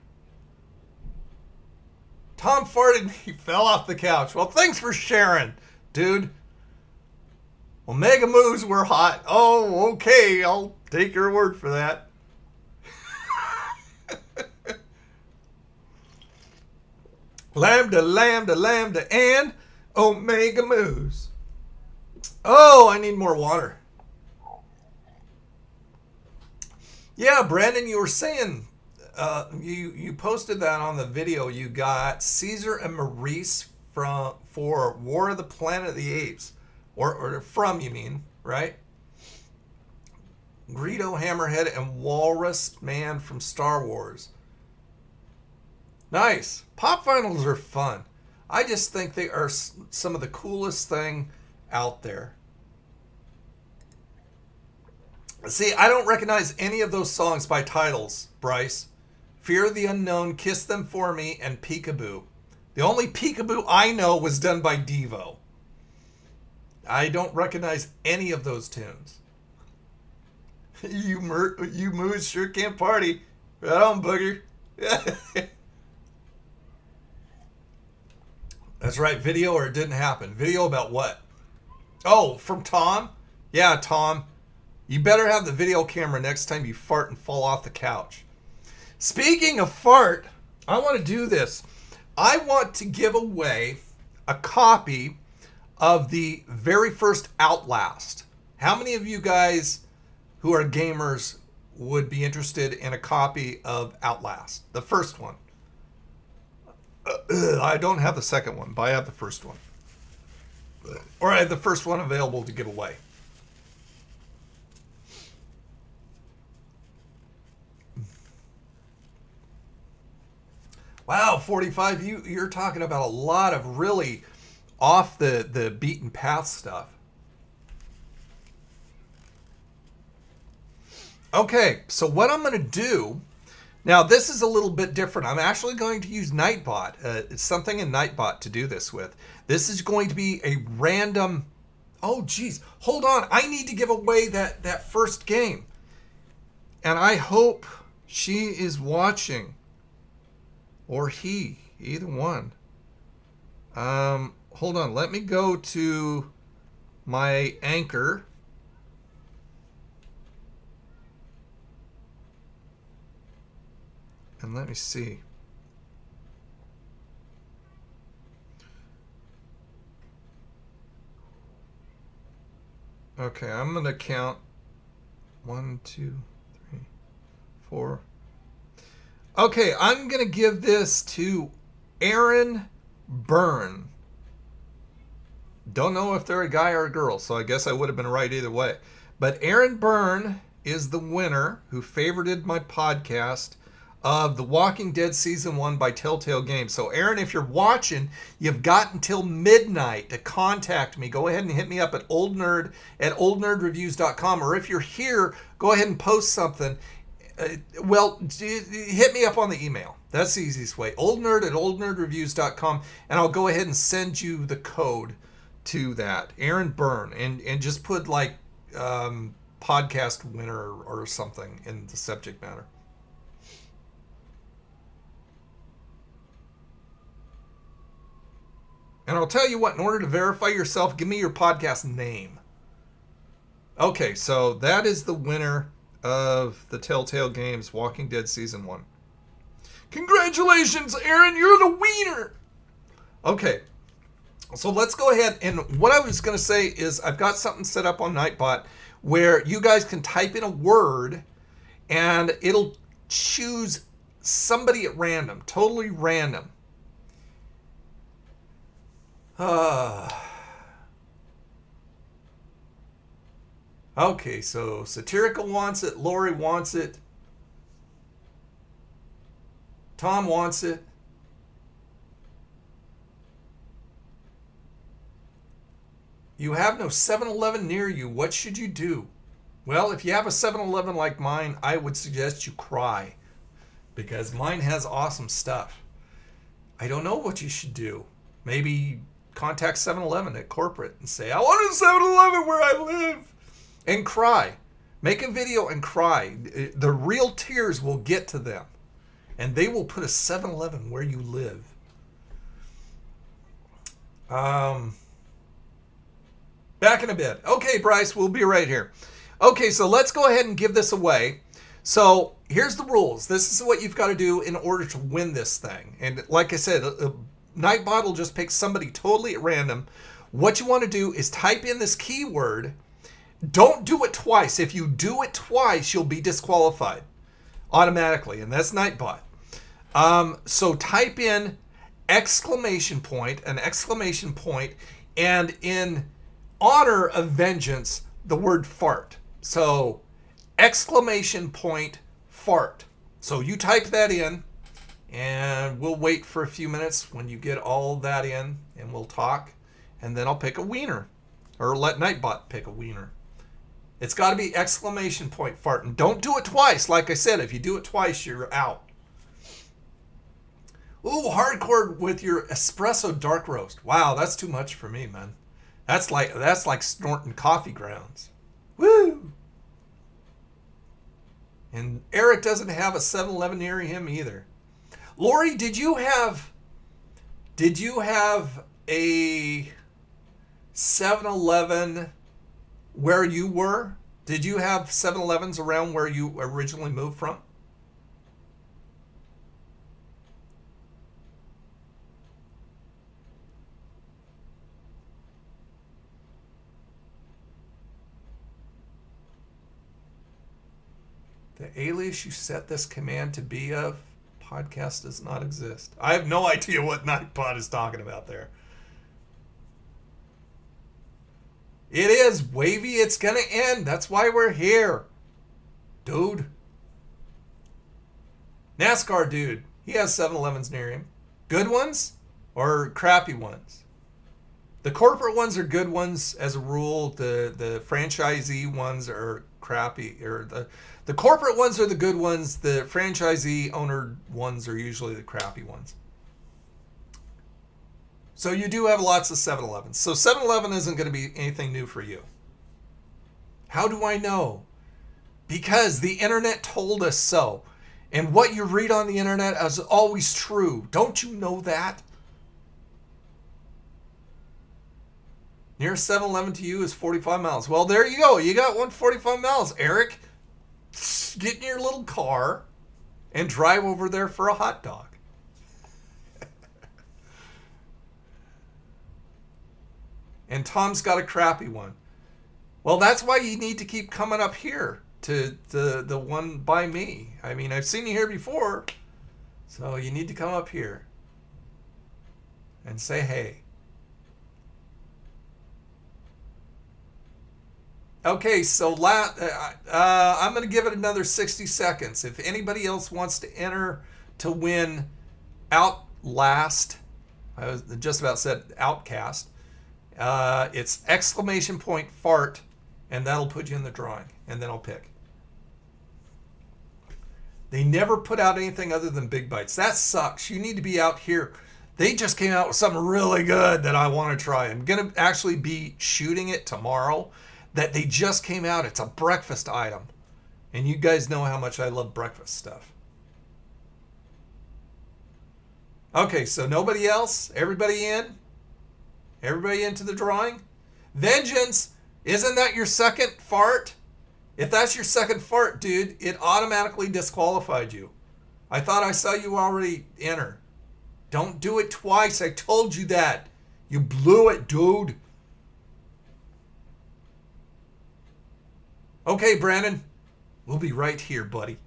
Tom farted and he fell off the couch. Well, thanks for sharing, dude. Well, Mega Moves were hot. Oh, okay. I'll take your word for that. Lambda, lambda, lambda, and Omega Moves. Oh, I need more water. Yeah, Brandon, you were saying, you posted that on the video. You got Caesar and Maurice for War of the Planet of the Apes. Or from, you mean, right? Greedo, Hammerhead, and Walrus Man from Star Wars. Nice. Pop vinyls are fun. I just think they are some of the coolest thing out there. See, I don't recognize any of those songs by titles, Bryce. Fear of the Unknown, Kiss Them For Me, and Peekaboo. The only Peekaboo I know was done by Devo. I don't recognize any of those tunes. You moos sure can't party. Right on, booger. That's right, video or it didn't happen. Video about what? Oh, from Tom? Yeah, Tom. You better have the video camera next time you fart and fall off the couch. Speaking of fart, I want to do this. I want to give away a copy of the very first Outlast. How many of you guys who are gamers would be interested in a copy of Outlast? The first one. I don't have the second one, but I have the first one. Or I have the first one available to give away. Wow, 45, you're talking about a lot of really off the beaten path stuff. Okay, so what I'm going to do, now this is a little bit different. I'm actually going to use Nightbot. It's something in Nightbot to do this with. This is going to be a random, oh geez, hold on. I need to give away that first game. And I hope she is watching. Or he, either one. Hold on, let me go to my Anchor. And let me see. Okay, I'm going to count 1, 2, 3. 4. Okay, I'm going to give this to Aaron Byrne. Don't know if they're a guy or a girl, so I guess I would have been right either way. But Aaron Byrne is the winner who favorited my podcast of The Walking Dead Season 1 by Telltale Games. So, Aaron, if you're watching, you've got until midnight to contact me. Go ahead and hit me up at oldnerdreviews.com. Or if you're here, go ahead and post something. Hit me up on the email. That's the easiest way. oldnerd@oldnerdreviews.com. And I'll go ahead and send you the code to that. Aaron Byrne. And just put, like, podcast winner or something in the subject matter. And I'll tell you what, in order to verify yourself, give me your podcast name. Okay, so that is the winner of the Telltale Games Walking Dead Season 1. Congratulations, Aaron, you're the wiener! Okay, so let's go ahead. And what I was going to say is I've got something set up on Nightbot where you guys can type in a word and it'll choose somebody at random, totally random. Okay, so Satirical wants it, Lori wants it, Tom wants it. You have no 7-Eleven near you. What should you do? Well, if you have a 7-Eleven like mine, I would suggest you cry, because mine has awesome stuff. I don't know what you should do. Maybe contact 7-Eleven at corporate and say, I want a 7-Eleven where I live. And cry. Make a video and cry. The real tears will get to them. And they will put a 7-Eleven where you live. Back in a bit. Okay, Bryce, we'll be right here. Okay, so let's go ahead and give this away. So here's the rules. This is what you've got to do in order to win this thing. And like I said, Nightbot will just pick somebody totally at random. What you want to do is type in this keyword. Don't do it twice. If you do it twice, you'll be disqualified automatically, and that's Nightbot. So type in exclamation point, an exclamation point, and in honor of vengeance, the word fart. So exclamation point fart. So you type that in. And we'll wait for a few minutes when you get all that in, and we'll talk. And then I'll pick a wiener. Or let Nightbot pick a wiener. It's got to be exclamation point fart. And don't do it twice. Like I said, if you do it twice, you're out. Ooh, hardcore with your espresso dark roast. Wow, that's too much for me, man. That's like snorting coffee grounds. Woo! And Eric doesn't have a 7-Eleven near him either. Lori, did you have a 7-Eleven where you were? Did you have 7-Elevens around where you originally moved from? The alias you set this command to be of podcast does not exist. I have no idea what Nightbot is talking about there. It is, Wavy. It's going to end. That's why we're here. Dude. NASCAR dude. He has 7-Elevens near him. Good ones or crappy ones? The corporate ones are good ones as a rule. The franchisee ones are crappy. Or the corporate ones are the good ones. The franchisee owner ones are usually the crappy ones. So you do have lots of 7-Elevens. So 7-Eleven isn't going to be anything new for you. How do I know? Because the internet told us so. And what you read on the internet is always true. Don't you know that? Nearest 7-Eleven to you is 45 miles. Well, there you go. You got 145 miles, Eric. Get in your little car and drive over there for a hot dog. And Tom's got a crappy one. Well, that's why you need to keep coming up here. to the one by me. I mean, I've seen you here before, so you need to come up here and say hey. Okay, so I'm going to give it another 60 seconds. If anybody else wants to enter to win Outlast, I was just about said Outcast, it's !fart, and that'll put you in the drawing, and then I'll pick. They never put out anything other than Big Bites. That sucks. You need to be out here. They just came out with something really good that I want to try. I'm going to actually be shooting it tomorrow. That they just came out. It's a breakfast item. And you guys know how much I love breakfast stuff. Okay, so nobody else? Everybody in? Everybody into the drawing? Vengeance, isn't that your second fart? If that's your second fart, dude, it automatically disqualified you. I thought I saw you already enter. Don't do it twice. I told you that. You blew it, dude. Okay, Brandon. We'll be right here, buddy.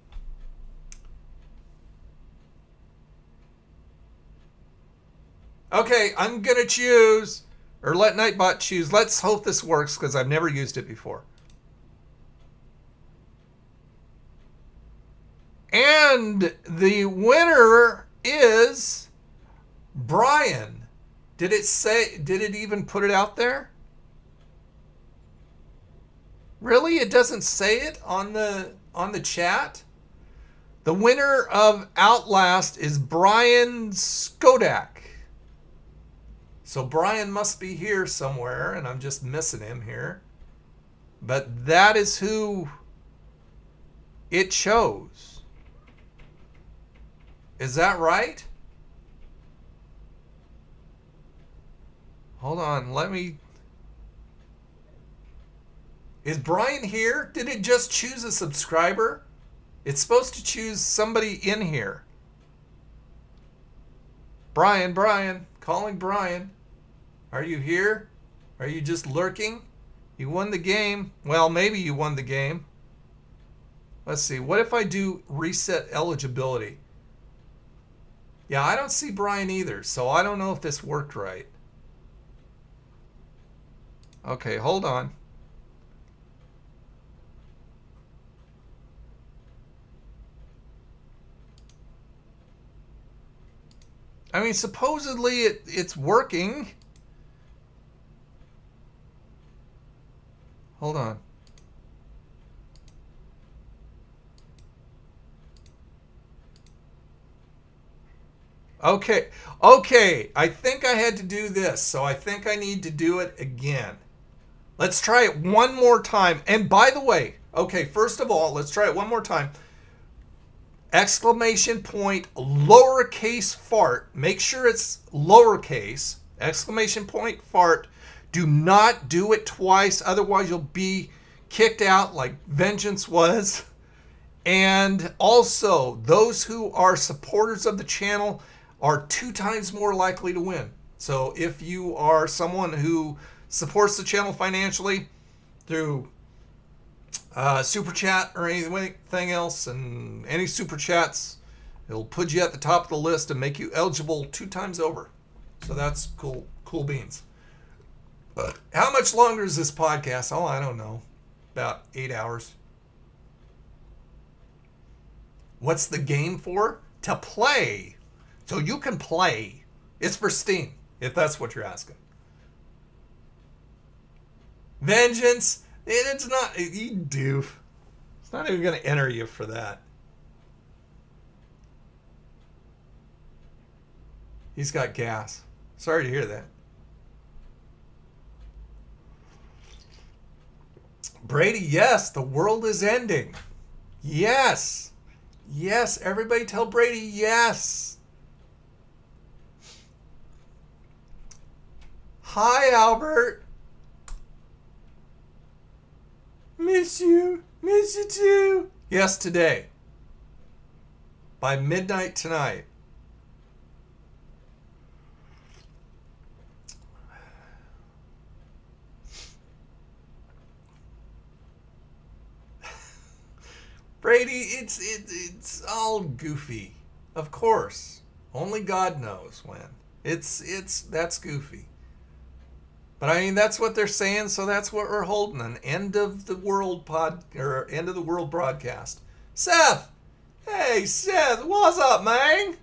Okay, I'm going to choose, or let Nightbot choose. Let's hope this works because I've never used it before. And the winner is Brian. Did it even put it out there? Really? It doesn't say it on the chat? The winner of Outlast is Brian Skodak. So Brian must be here somewhere, and I'm just missing him here. But that is who it chose. Is that right? Hold on, let me... Is Brian here? Did it just choose a subscriber? It's supposed to choose somebody in here. Brian, calling Brian. Are you here? Are you just lurking? You won the game. Well, maybe you won the game. Let's see. What if I do reset eligibility? Yeah, I don't see Brian either, so I don't know if this worked right. Okay, hold on. I mean, supposedly it's working. Hold on. Okay. I think I had to do this, so I think I need to do it again. Let's try it one more time. And by the way, okay, first of all, let's try it one more time. Exclamation point, lowercase fart. Make sure it's lowercase. Exclamation point fart. Do not do it twice. Otherwise, you'll be kicked out like Vengeance was. And also, those who are supporters of the channel are 2 times more likely to win. So if you are someone who supports the channel financially through super chat or anything else, and any super chats, it'll put you at the top of the list and make you eligible 2 times over. So that's cool beans. But how much longer is this podcast? Oh, I don't know. About 8 hours. What's the game for? To play. So you can play. It's for Steam, if that's what you're asking. Vengeance. It's not, you doof. It's not even going to enter you for that. He's got gas. Sorry to hear that. Brady, yes, the world is ending. Yes. Yes, everybody tell Brady yes. Hi, Albert. Miss you. Miss you too. Yes, today. By midnight tonight. it's all goofy. Of course. Only God knows when. That's goofy. But I mean, that's what they're saying, so that's what we're holding. An end of the world end of the world broadcast. Seth! Hey, Seth, what's up, man?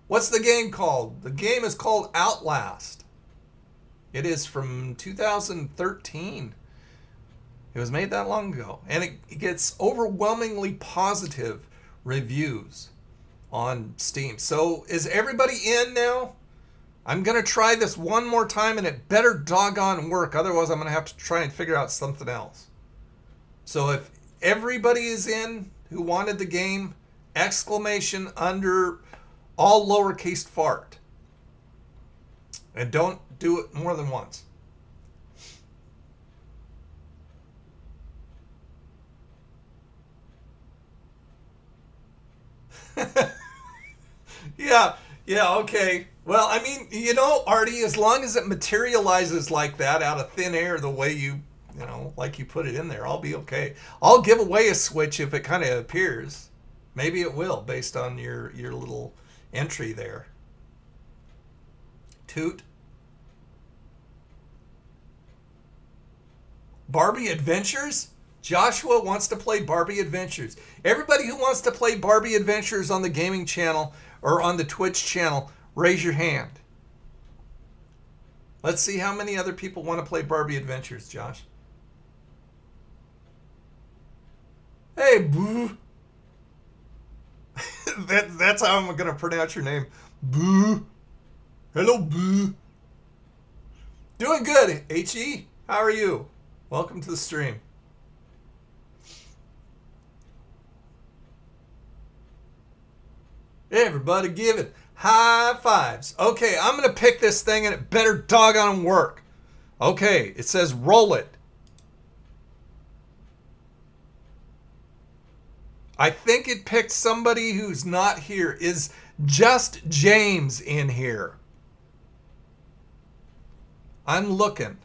What's the game called? The game is called Outlast. It is from 2013. It was made that long ago. And it gets overwhelmingly positive reviews on Steam. So is everybody in now? I'm going to try this one more time, and it better doggone work. Otherwise, I'm going to have to try and figure out something else. So if everybody is in who wanted the game, exclamation under all lowercase fart. And don't do it more than once. Yeah, okay. Well, I mean, you know, Artie, as long as it materializes like that out of thin air the way you know, like you put it in there, I'll be okay. I'll give away a Switch if it kind of appears. Maybe it will, based on your little entry there. Toot. Barbie Adventures? Joshua wants to play Barbie Adventures. Everybody who wants to play Barbie Adventures on the gaming channel or on the Twitch channel, raise your hand. Let's see how many other people want to play Barbie Adventures, Josh. Hey, Boo. That's how I'm going to pronounce your name. Boo. Hello, Boo. Doing good, H.E. How are you? Welcome to the stream. Everybody give it high fives. Okay, I'm going to pick this thing, and it better doggone work. Okay, it says roll it. I think it picked somebody who's not here. Is just James in here? I'm looking.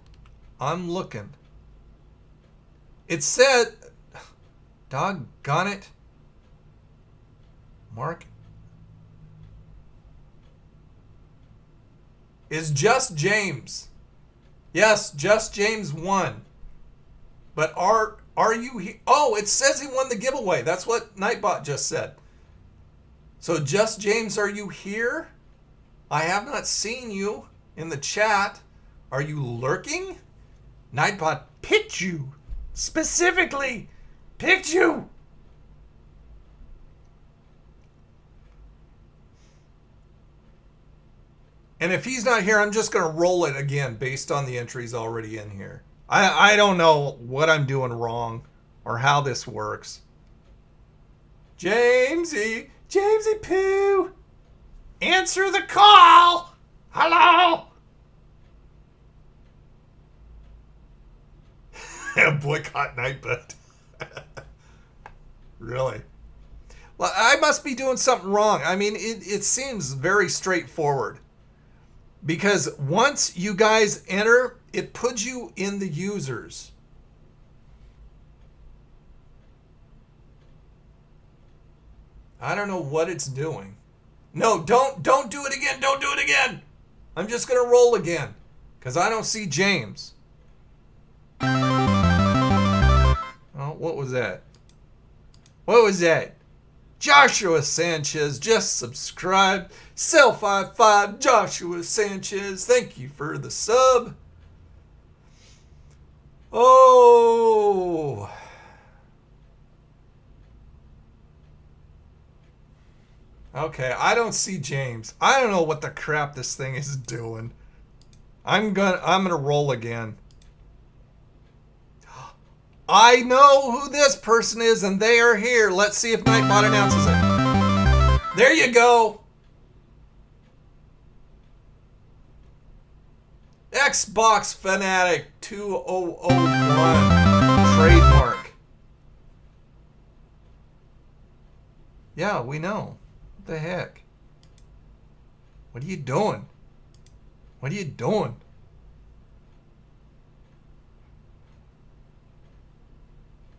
It said, doggone it. Mark. Is just James. Yes, just James won. But are you here? Oh, it says he won the giveaway. That's what Nightbot just said. So just James, are you here? I have not seen you in the chat. Are you lurking? Nightbot picked you. Specifically picked you. And if he's not here, I'm just going to roll it again based on the entries already in here. I don't know what I'm doing wrong or how this works. Jamesy Poo, answer the call. Hello. Boycott Nightbot. Really? Well, I must be doing something wrong. I mean, it seems very straightforward. Because once you guys enter, it puts you in the users. I don't know what it's doing. No, don't do it again. Don't do it again. I'm just going to roll again. Because I don't see James. Oh, what was that? What was that? Joshua Sanchez just subscribed. Cell55 Joshua Sanchez, thank you for the sub. Oh. Okay, I don't see James. I don't know what the crap this thing is doing. I'm gonna roll again. I know who this person is, and they are here. Let's see if Nightbot announces it. There you go. Xbox Fanatic 2001 trademark. Yeah, we know. What the heck? What are you doing? What are you doing?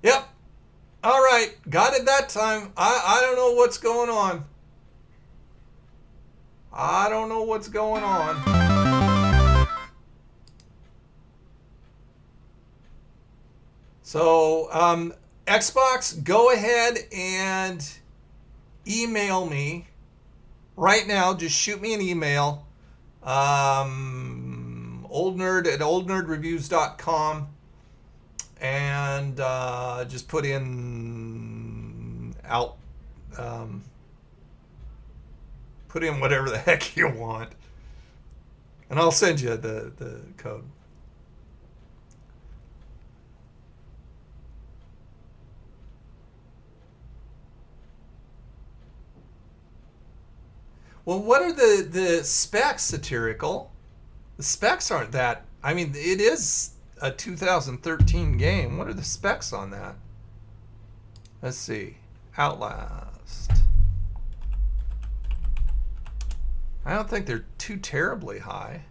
Yep. All right. right. Got it that time. I don't know what's going on. I don't know what's going on. So, Xbox, go ahead and email me right now. Just shoot me an email. oldnerd@oldnerdreviews.com, and just put in put in whatever the heck you want, and I'll send you the code. Well, what are the specs, Satirical? The specs aren't that... I mean, it is a 2013 game. What are the specs on that? Let's see. Outlast. I don't think they're too terribly high.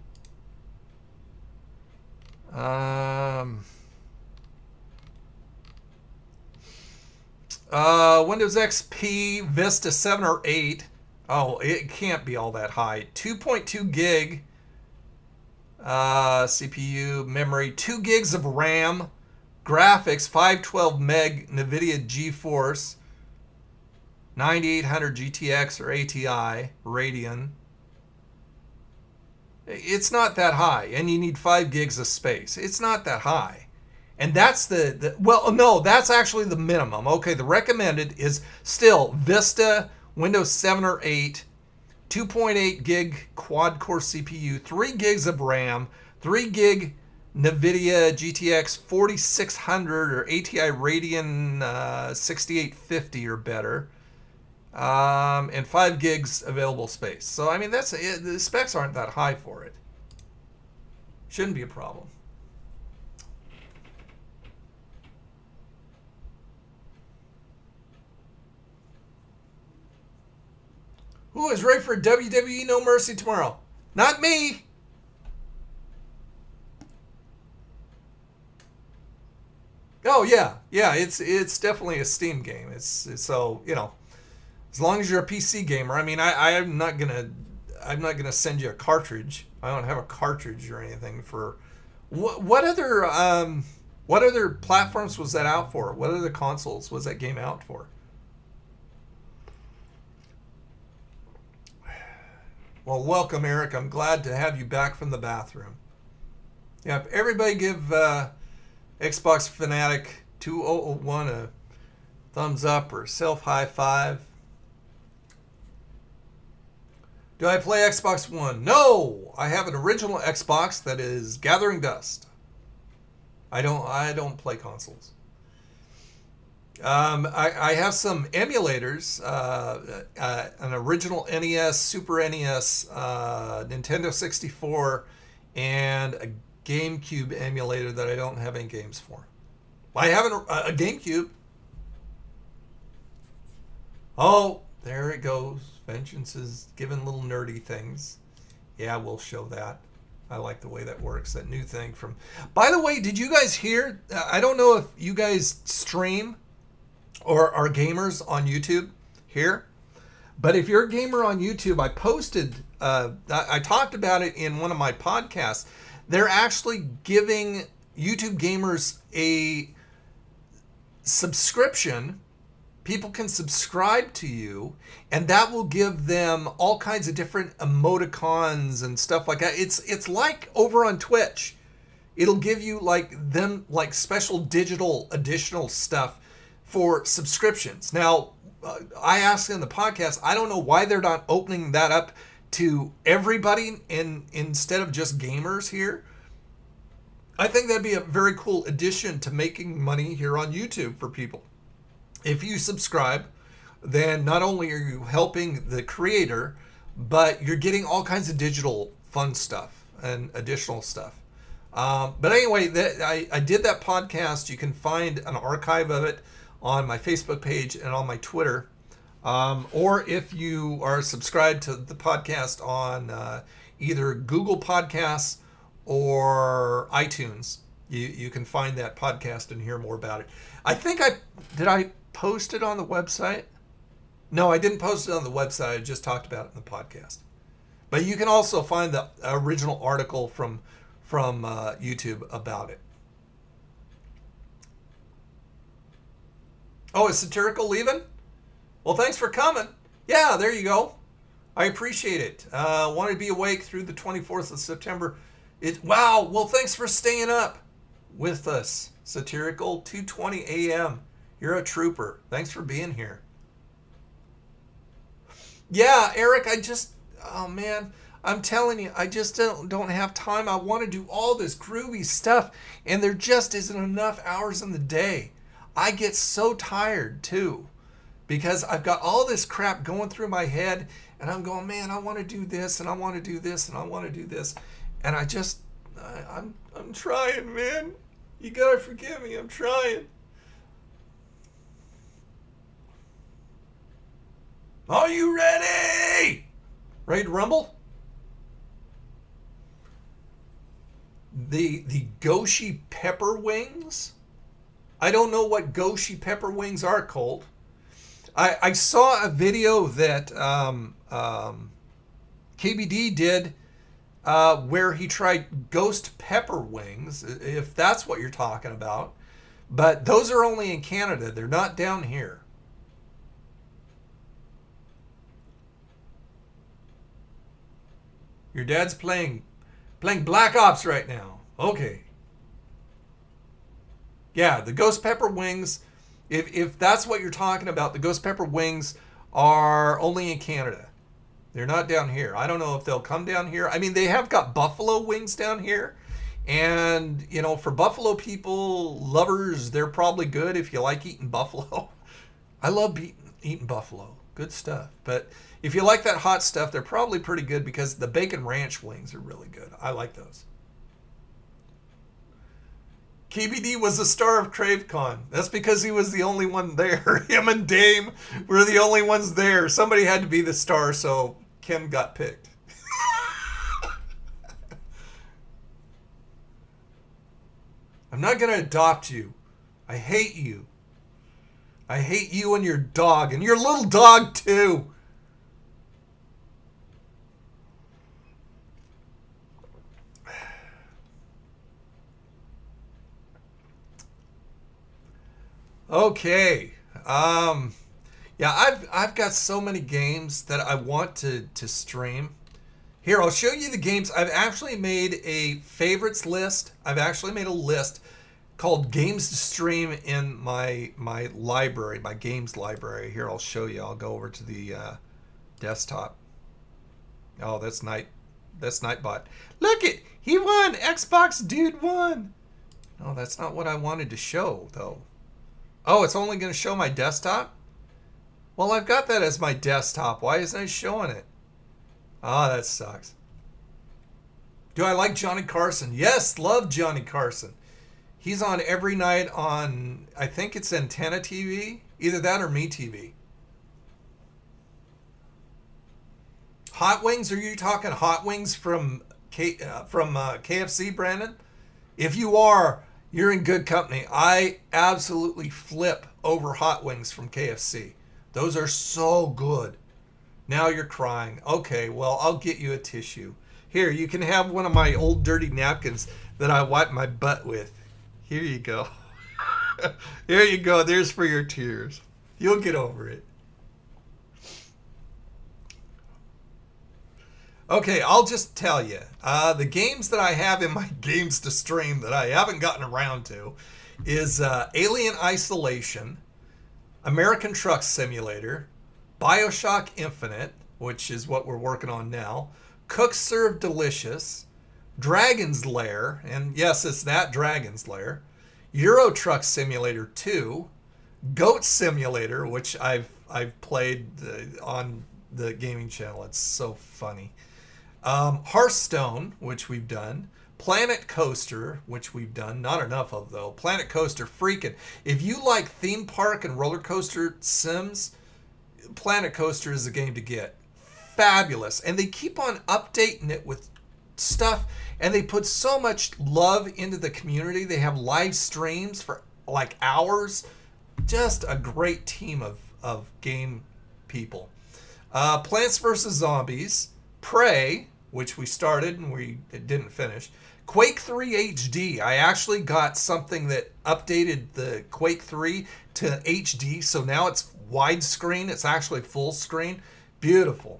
Windows XP, Vista 7 or 8. Oh, it can't be all that high. 2.2 gig CPU memory, 2 gigs of RAM, graphics, 512 meg NVIDIA GeForce, 9800 GTX or ATI Radeon. It's not that high, and you need 5 gigs of space. It's not that high. And that's well, no, that's actually the minimum. Okay, the recommended is still Vista, Windows 7 or 8, 2.8 gig quad-core CPU, 3 gigs of RAM, 3 gig NVIDIA GTX 4600 or ATI Radeon 6850 or better, and 5 gigs available space. So, I mean, the specs aren't that high for it. Shouldn't be a problem. Who is ready for WWE No Mercy tomorrow? Not me. Oh yeah, it's definitely a Steam game. It's so, you know, as long as you're a PC gamer. I mean, I'm not gonna send you a cartridge. I don't have a cartridge or anything for. What other platforms was that out for? What other consoles was that game out for? Well, welcome, Eric. I'm glad to have you back from the bathroom. Yep, everybody give Xbox Fanatic 2001 a thumbs up or self high five. Do I play Xbox One? No! I have an original Xbox that is gathering dust. I don't play consoles. I have some emulators, an original NES, Super NES, Nintendo 64, and a GameCube emulator that I don't have any games for. I have a GameCube. Oh, there it goes. Vengeance is giving little nerdy things. Yeah, we'll show that. I like the way that works, that new thing from... By the way, did you guys hear... I don't know if you guys stream or are gamers on YouTube here, but if you're a gamer on YouTube, I posted, I talked about it in one of my podcasts. They're actually giving YouTube gamers a subscription. People can subscribe to you, and that will give them all kinds of different emoticons and stuff like that. It's like over on Twitch. It'll give you like special digital additional stuff for subscriptions. Now, I asked in the podcast, I don't know why they're not opening that up to everybody instead of just gamers here. I think that'd be a very cool addition to making money here on YouTube for people. If you subscribe, then not only are you helping the creator, but you're getting all kinds of digital fun stuff and additional stuff. But anyway, I did that podcast. You can find an archive of it on my Facebook page and on my Twitter. Or if you are subscribed to the podcast on either Google Podcasts or iTunes, you can find that podcast and hear more about it. I think did I post it on the website? No, I didn't post it on the website. I just talked about it in the podcast. But you can also find the original article from YouTube about it. Oh, is Satirical leaving? Well, thanks for coming. Yeah, there you go. I appreciate it. Wanted to be awake through the 24th of September. Wow. Well, thanks for staying up with us, Satirical. 2:20 a.m. You're a trooper. Thanks for being here. Yeah, Eric, oh man, I'm telling you, I just don't have time. I want to do all this groovy stuff, and there just isn't enough hours in the day. I get so tired too, because I've got all this crap going through my head, and I'm going, man, I want to do this, and I want to do this, and I want to do this, and I'm trying, man. You gotta forgive me. I'm trying. Are you ready? Ready to rumble? The Goshi pepper wings. I don't know what Goshi pepper wings are called. I saw a video that KBD did where he tried ghost pepper wings, if that's what you're talking about. But those are only in Canada. They're not down here. Your dad's playing Black Ops right now. Okay. Yeah, the ghost pepper wings, if that's what you're talking about, the ghost pepper wings are only in Canada. They're not down here. I don't know if they'll come down here. I mean, they have got buffalo wings down here. And, you know, for buffalo people, lovers, they're probably good if you like eating buffalo. I love eating buffalo. Good stuff. But if you like that hot stuff, they're probably pretty good because the bacon ranch wings are really good. I like those. KBD was the star of CraveCon. That's because he was the only one there. Him and Dame were the only ones there. Somebody had to be the star, so Kim got picked. I'm not going to adopt you. I hate you. I hate you and your dog, and your little dog too. Okay. Yeah, I've got so many games that I want to stream. Here, I'll show you the games. I've actually made a favorites list. I've actually made a list called Games to Stream in my library, my games library. Here, I'll show you. I'll go over to the desktop. Oh, that's Nightbot. Look it, he won. Xbox dude won. No, that's not what I wanted to show though. Oh, it's only going to show my desktop? Well, I've got that as my desktop. Why isn't it showing it? Ah, that sucks. Do I like Johnny Carson? Yes, love Johnny Carson. He's on every night on, I think it's Antenna TV. Either that or MeTV. Hot Wings? Are you talking Hot Wings from KFC, Brandon? If you are, you're in good company. I absolutely flip over Hot Wings from KFC. Those are so good. Now you're crying. Okay, well, I'll get you a tissue. Here, you can have one of my old dirty napkins that I wipe my butt with. Here you go. Here you go. There's for your tears. You'll get over it. Okay, I'll just tell you. The games that I have in my games to stream that I haven't gotten around to is Alien Isolation, American Truck Simulator, BioShock Infinite, which is what we're working on now, Cook Serve Delicious, Dragon's Lair, and yes, it's that Dragon's Lair, Euro Truck Simulator 2, Goat Simulator, which I've played on the gaming channel. It's so funny. Hearthstone, which we've done. Planet Coaster, which we've done. Not enough of, though. Planet Coaster, freaking. If you like theme park and roller coaster sims, Planet Coaster is the game to get. Fabulous. And they keep on updating it with stuff, and they put so much love into the community. They have live streams for like hours. Just a great team of game people. Plants vs. Zombies, Prey, which we started and we didn't finish. Quake 3 HD. I actually got something that updated the Quake 3 to HD, so now it's widescreen. It's actually full screen. Beautiful.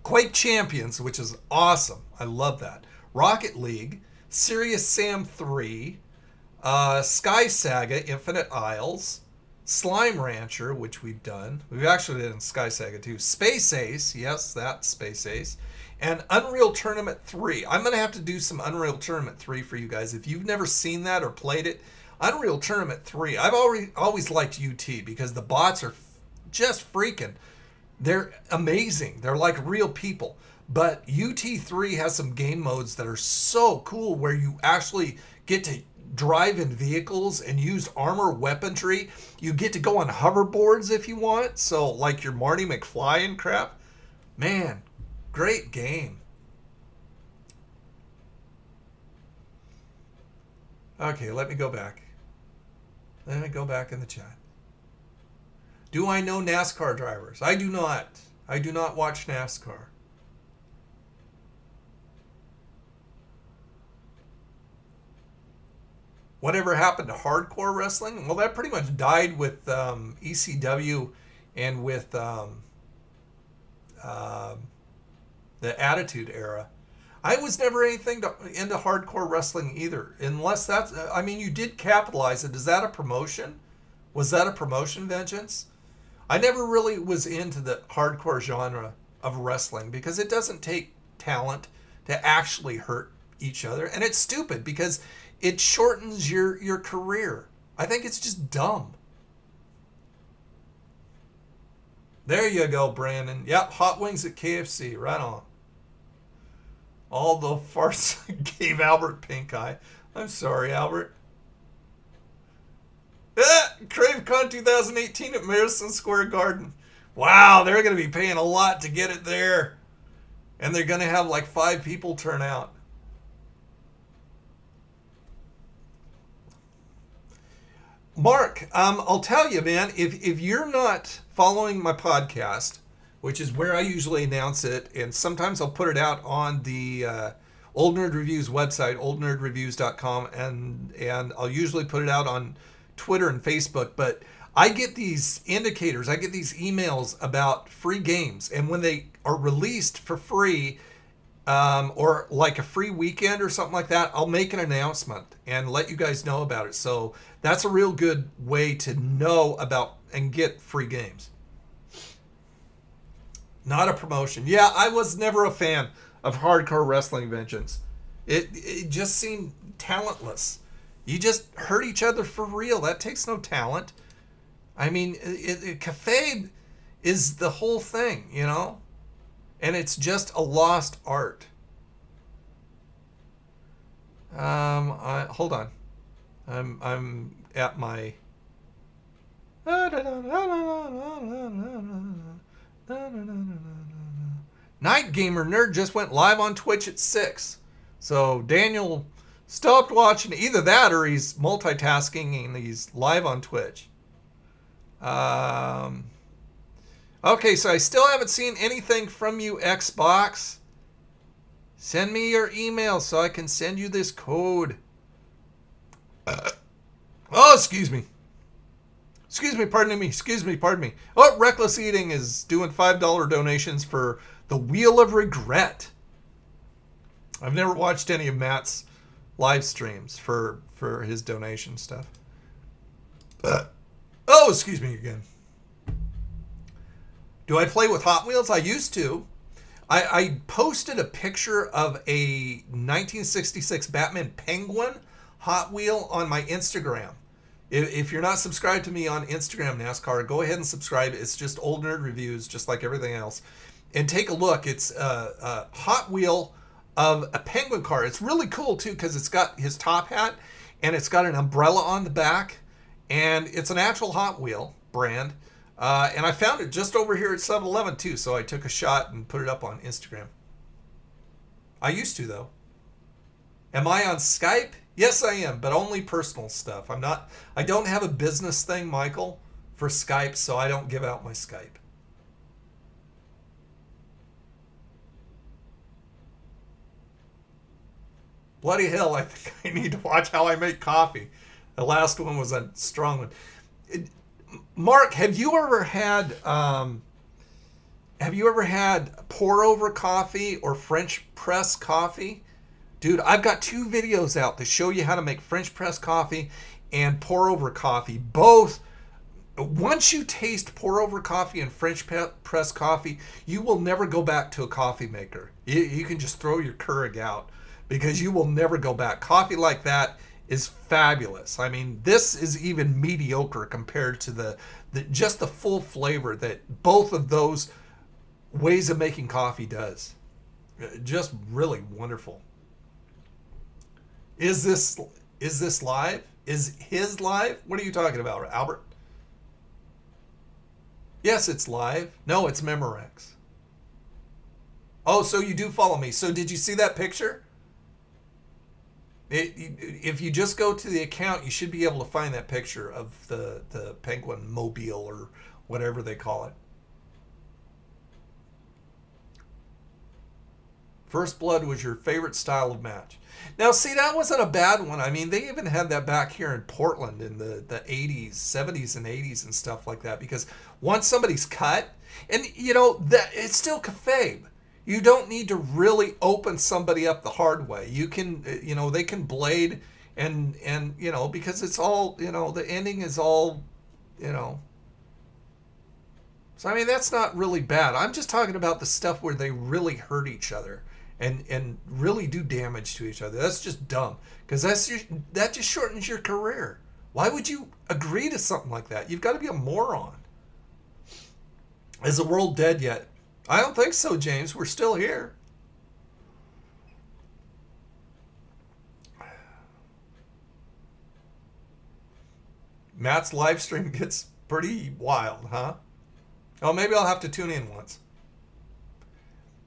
Quake Champions, which is awesome. I love that. Rocket League, Serious Sam 3, Sky Saga, Infinite Isles, Slime Rancher, which we've done. We've actually done Sky Saga too. Space Ace, yes, that's Space Ace. And Unreal Tournament 3. I'm going to have to do some Unreal Tournament 3 for you guys. If you've never seen that or played it, Unreal Tournament 3, I've always liked UT because the bots are just freaking. They're amazing. They're like real people. But UT3 has some game modes that are so cool where you actually get to drive in vehicles and use armor weaponry. You get to go on hoverboards if you want. So like your Marty McFly and crap. Man, great game. Okay, let me go back. Let me go back in the chat. Do I know NASCAR drivers? I do not. I do not watch NASCAR. Whatever happened to hardcore wrestling? Well, that pretty much died with ECW and with the Attitude Era. I was never anything into hardcore wrestling either, unless that's, I mean, you did capitalize it. Is that a promotion? Was that a promotion, Vengeance? I never really was into the hardcore genre of wrestling because it doesn't take talent to actually hurt each other. And it's stupid because it shortens your career. I think it's just dumb. There you go, Brandon. Yep, hot wings at KFC. Right on. All the farce gave Albert pink eye. I'm sorry, Albert. CraveCon 2018 at Madison Square Garden. Wow, they're going to be paying a lot to get it there. And they're going to have like 5 people turn out. Mark, I'll tell you, man, if you're not following my podcast, which is where I usually announce it, and sometimes I'll put it out on the Old Nerd Reviews website, oldnerdreviews.com, and I'll usually put it out on Twitter and Facebook, but I get these indicators, I get these emails about free games, and when they are released for free, or like a free weekend or something like that, I'll make an announcement and let you guys know about it. So that's a real good way to know about and get free games. Not a promotion. Yeah, I was never a fan of hardcore wrestling, Vengeance. It just seemed talentless. You just hurt each other for real. That takes no talent. I mean, kayfabe is the whole thing, you know? And it's just a lost art. Hold on. I'm at my... Night Gamer Nerd just went live on Twitch at 6. So Daniel stopped watching. Either that or he's multitasking and he's live on Twitch. Okay, so I still haven't seen anything from you, Xbox. Send me your email so I can send you this code. Oh, excuse me. Excuse me, pardon me. Excuse me, pardon me. Oh, Reckless Eating is doing $5 donations for the Wheel of Regret. I've never watched any of Matt's live streams for his donation stuff. Oh, excuse me again. Do I play with Hot Wheels? I used to. I posted a picture of a 1966 Batman Penguin Hot Wheel on my Instagram. If you're not subscribed to me on Instagram, NASCAR, go ahead and subscribe. It's just Old Nerd Reviews, just like everything else. And take a look. It's a Hot Wheel of a penguin car. It's really cool, too, because it's got his top hat, and it's got an umbrella on the back, and it's an actual Hot Wheel brand. And I found it just over here at 7-Eleven, too, so I took a shot and put it up on Instagram. I used to, though. Am I on Skype? Yes, I am, but only personal stuff. I don't have a business thing, Michael, for Skype, so I don't give out my Skype. Bloody hell, I think I need to watch How I Make Coffee. The last one was a strong one. Mark, have you ever had pour over coffee or French press coffee? Dude, I've got 2 videos out to show you how to make French press coffee and pour over coffee. Both, once you taste pour over coffee and French press coffee, you will never go back to a coffee maker. You can just throw your Keurig out because you will never go back. Coffee like that is fabulous. I mean, this is even mediocre compared to the just the full flavor that both of those ways of making coffee does. Just really wonderful. Is this live? Is his live? What are you talking about, Albert? Yes, it's live. No, it's Memorex. Oh, so you do follow me. So did you see that picture? If you just go to the account, you should be able to find that picture of the Penguin Mobile or whatever they call it. First Blood was your favorite style of match. Now, see, that wasn't a bad one. I mean, they even had that back here in Portland in the 80s, 70s and 80s and stuff like that. Because once somebody's cut, and, you know, that it's still kayfabe. You don't need to really open somebody up the hard way. You can, you know, they can blade and you know, because it's all, you know, the ending is all, you know. So, I mean, that's not really bad. I'm just talking about the stuff where they really hurt each other and really do damage to each other. That's just dumb because that just shortens your career. Why would you agree to something like that? You've got to be a moron. Is the world dead yet? I don't think so, James. We're still here. Matt's live stream gets pretty wild, huh? Oh, maybe I'll have to tune in once.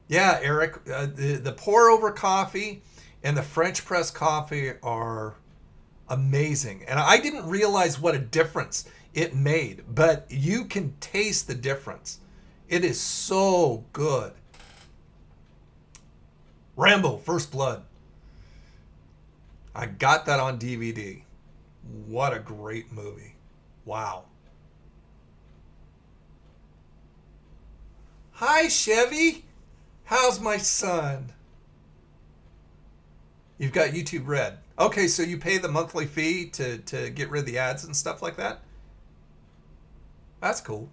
Yeah, Eric, the pour over coffee and the French press coffee are amazing. And I didn't realize what a difference it made, but you can taste the difference. It is so good. Rambo, First Blood. I got that on DVD. What a great movie. Wow. Hi, Chevy. How's my son? You've got YouTube Red. Okay, so you pay the monthly fee to get rid of the ads and stuff like that? That's cool.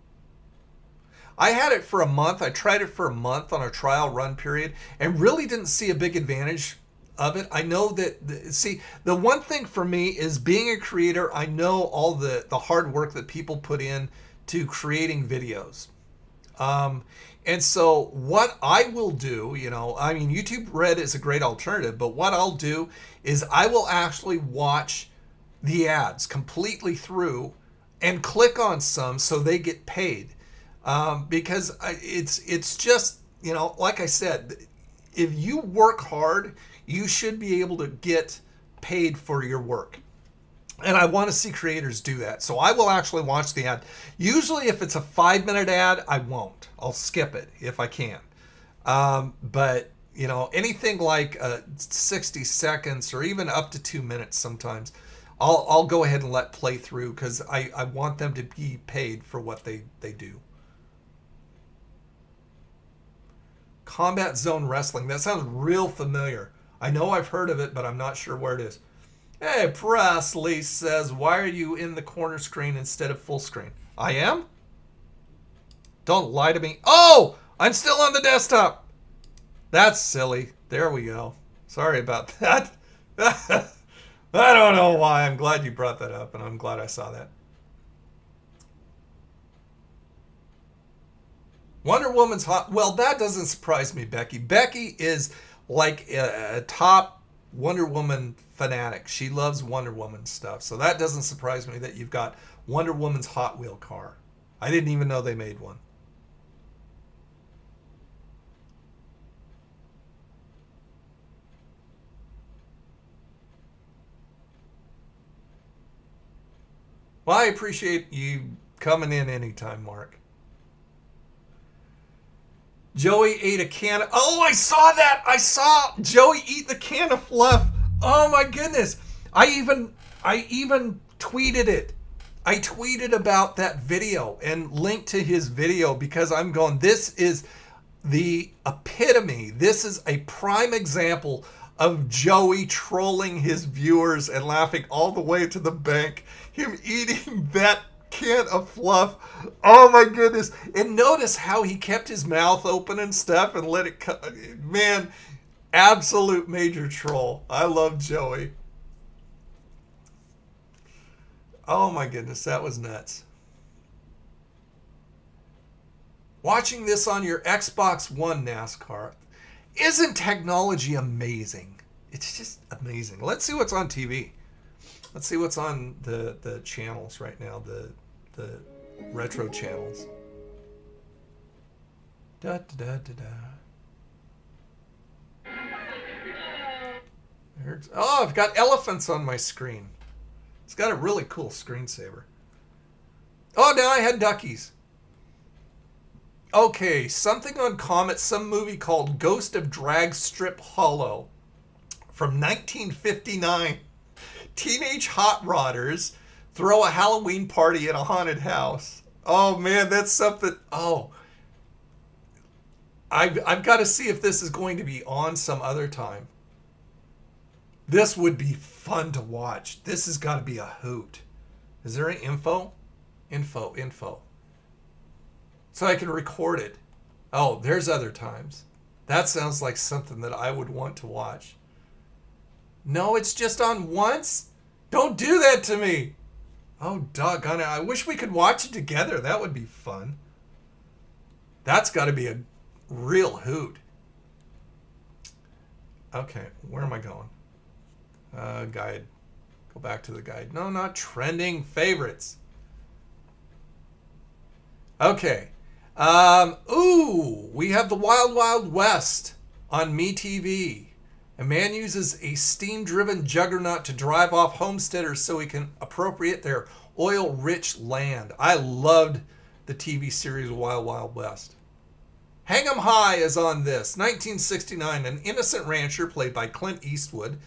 I had it for a month. I tried it for a month on a trial run period and really didn't see a big advantage of it. I know that, see, the one thing for me is being a creator, I know all the hard work that people put in to creating videos. And so what I will do, you know, I mean, YouTube Red is a great alternative, but what I'll do is I will actually watch the ads completely through and click on some so they get paid. Because it's just, you know, like I said, if you work hard, you should be able to get paid for your work. And I want to see creators do that. So I will actually watch the ad. Usually if it's a 5-minute ad, I won't. I'll skip it if I can. But, you know, anything like 60 seconds or even up to 2 minutes sometimes, I'll go ahead and let play through because I want them to be paid for what they do. Combat Zone Wrestling. That sounds real familiar. I know I've heard of it, but I'm not sure where it is. Hey, Presley says, why are you in the corner screen instead of full screen? I am? Don't lie to me. Oh, I'm still on the desktop. That's silly. There we go. Sorry about that. I don't know why. I'm glad you brought that up, and I'm glad I saw that. Wonder Woman's hot. Well, that doesn't surprise me, Becky. Becky is like a top Wonder Woman fanatic. She loves Wonder Woman stuff. So that doesn't surprise me that you've got Wonder Woman's Hot Wheel car. I didn't even know they made one. Well, I appreciate you coming in anytime, Mark. Joey ate a can of... Oh, I saw that! I saw Joey eat the can of fluff. Oh, my goodness. I even tweeted it. I tweeted about that video and linked to his video because I'm going, this is the epitome. This is a prime example of Joey trolling his viewers and laughing all the way to the bank. Him eating that can of fluff. Oh my goodness. And notice how he kept his mouth open and stuff and let it come. Man, absolute major troll. I love Joey. Oh my goodness, that was nuts. Watching this on your Xbox One, NASCAR. Isn't technology amazing? It's just amazing. Let's see what's on TV. Let's see what's on the channels right now, the retro channels. Da, da, da, da, da. Oh, I've got elephants on my screen. It's got a really cool screensaver. Oh, now I had duckies. Okay, something on Comet, some movie called Ghost of Drag Strip Hollow from 1959. Teenage hot rodders throw a Halloween party at a haunted house. Oh man, that's something. Oh, I've got to see if this is going to be on some other time. This would be fun to watch. This has got to be a hoot. Is there any info? Info. So I can record it. Oh, there's other times. That sounds like something that I would want to watch. No, it's just on once? Don't do that to me. Oh, doggone it. I wish we could watch it together. That would be fun. That's got to be a real hoot. Okay, where am I going? Guide. Go back to the guide. No, not trending favorites. Okay. Ooh, we have the Wild Wild West on MeTV. A man uses a steam-driven juggernaut to drive off homesteaders so he can appropriate their oil-rich land. I loved the TV series Wild Wild West. Hang 'em High is on this. 1969, an innocent rancher played by Clint Eastwood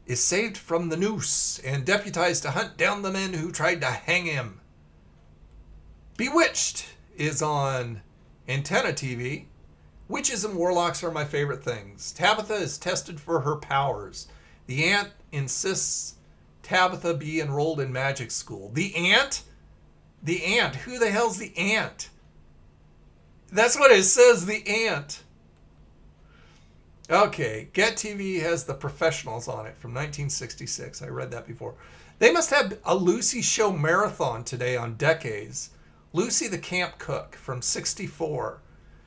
is saved from the noose and deputized to hunt down the men who tried to hang him. Bewitched is on Antenna TV. Witches and warlocks are my favorite things. Tabitha is tested for her powers. The aunt insists Tabitha be enrolled in magic school. The aunt? The aunt. Who the hell's the aunt? That's what it says, the aunt. Okay, Get TV has The Professionals on it from 1966. I read that before. They must have a Lucy Show marathon today on Decades. Lucy the Camp Cook from 64.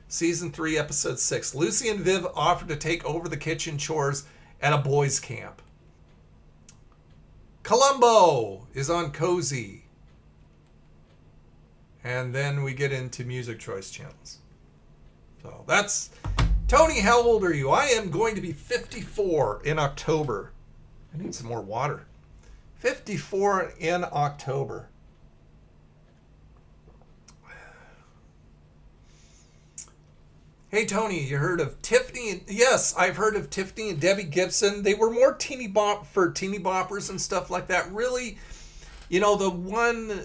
Season 3, Episode 6. Lucy and Viv offer to take over the kitchen chores at a boys' camp. Columbo is on Cozy. And then we get into music choice channels. So that's... Tony, how old are you? I am going to be 54 in October. I need some more water. 54 in October. Hey, Tony, you heard of Tiffany? And, yes, I've heard of Tiffany and Debbie Gibson. They were more teeny boppers and stuff like that. Really, you know, the one...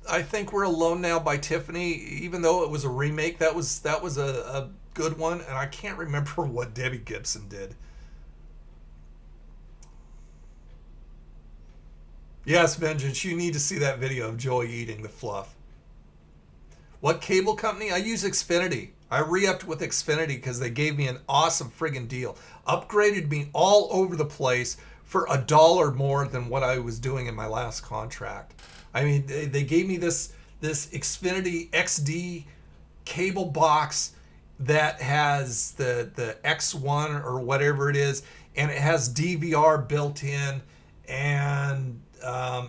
I think We're Alone Now by Tiffany, even though it was a remake, that was a good one, and I can't remember what Debbie Gibson did. Yes, Vengeance, you need to see that video of Joey eating the fluff. What cable company? I use Xfinity. I re-upped with Xfinity because they gave me an awesome friggin' deal. Upgraded me all over the place for $1 more than what I was doing in my last contract. I mean, they gave me this Xfinity XD cable box that has the X1 or whatever it is, and it has DVR built in, and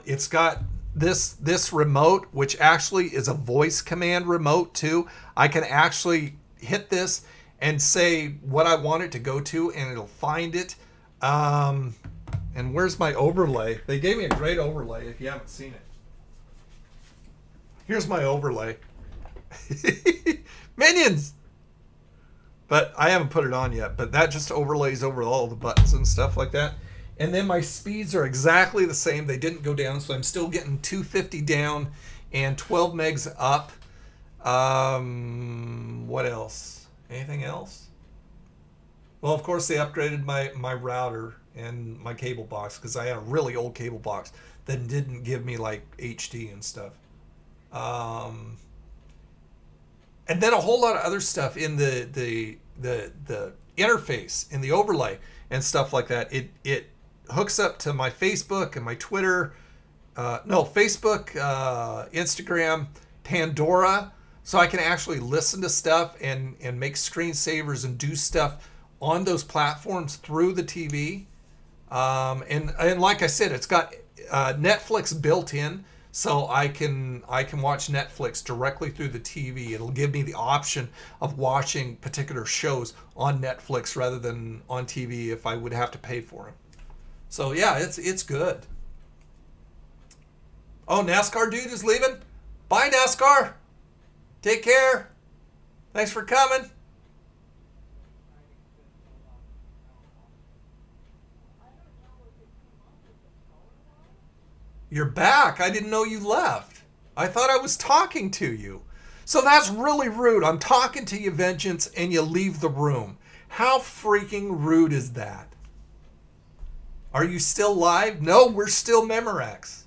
it's got this remote, which actually is a voice command remote too. I can actually hit this and say what I want it to go to, and it'll find it. And where's my overlay? They gave me a great overlay if you haven't seen it. Here's my overlay. Minions! But I haven't put it on yet. But that just overlays over all the buttons and stuff like that. And then my speeds are exactly the same. They didn't go down, so I'm still getting 250 down and 12 megs up. What else? Anything else? Well, of course, they upgraded my router and my cable box because I had a really old cable box that didn't give me like HD and stuff. And then a whole lot of other stuff in the interface, in the overlay and stuff like that. It hooks up to my Facebook and my Twitter. Facebook, Instagram, Pandora, so I can actually listen to stuff and make screensavers and do stuff on those platforms through the TV. And like I said, it's got Netflix built in, so I can watch Netflix directly through the TV. It'll give me the option of watching particular shows on Netflix rather than on TV if I would have to pay for them. So yeah, it's good. Oh, NASCAR dude is leaving? Bye, NASCAR. Take care. Thanks for coming. You're back. I didn't know you left. I thought I was talking to you. So that's really rude. I'm talking to you, Vengeance, and you leave the room. How freaking rude is that? Are you still live? No, we're still Memorex.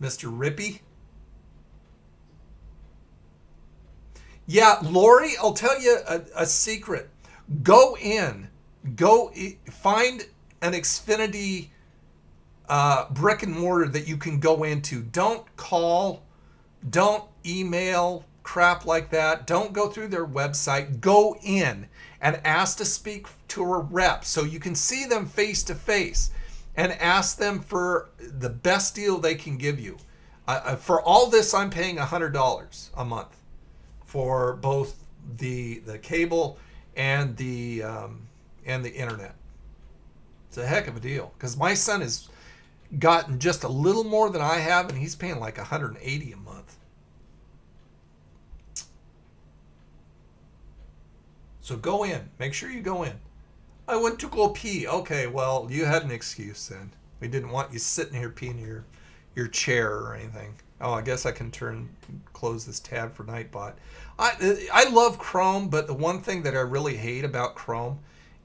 Mr. Rippy. Yeah, Lori, I'll tell you a secret. Go find an Xfinity brick and mortar that you can go into. Don't call, don't email crap like that. Don't go through their website. Go in and ask to speak to a rep so you can see them face to face and ask them for the best deal they can give you. For all this, I'm paying $100 a month for both the cable and the internet. It's a heck of a deal because my son has gotten just a little more than I have, and he's paying like $180 a month. So go in. Make sure you go in. I went to go pee. Okay, well, you had an excuse then. We didn't want you sitting here peeing your chair or anything. Oh, I guess I can close this tab for Nightbot. I love Chrome, but the one thing that I really hate about Chrome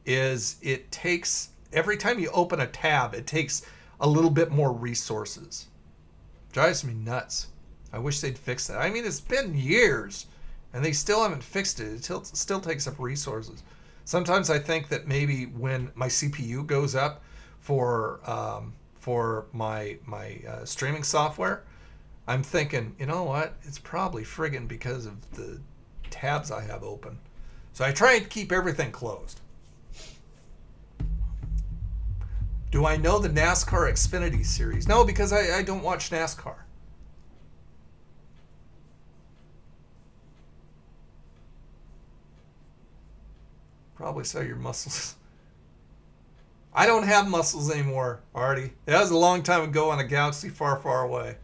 is it takes, every time you open a tab, it takes a little bit more resources. Drives me nuts. I wish they'd fix that. I mean, it's been years, and they still haven't fixed it. It still takes up resources. Sometimes I think that maybe when my CPU goes up for my streaming software, I'm thinking, you know what? It's probably friggin' because of the tabs I have open. So I try and keep everything closed. Do I know the NASCAR Xfinity series? No, because I don't watch NASCAR. Probably saw your muscles. I don't have muscles anymore, Artie. That was a long time ago on a galaxy far, far away.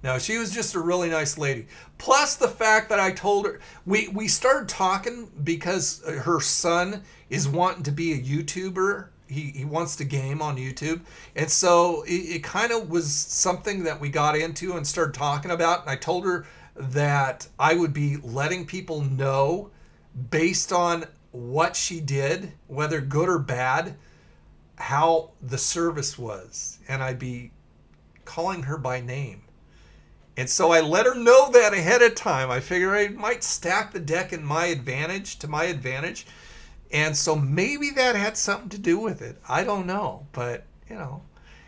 No, she was just a really nice lady. Plus the fact that I told her, we started talking because her son is wanting to be a YouTuber. He wants to game on YouTube. And so it kind of was something that we got into and started talking about. And I told her that I would be letting people know based on what she did, whether good or bad, how the service was. And I'd be calling her by name. And so I let her know that ahead of time. I figure I might stack the deck to my advantage. And so maybe that had something to do with it. I don't know. But, you know,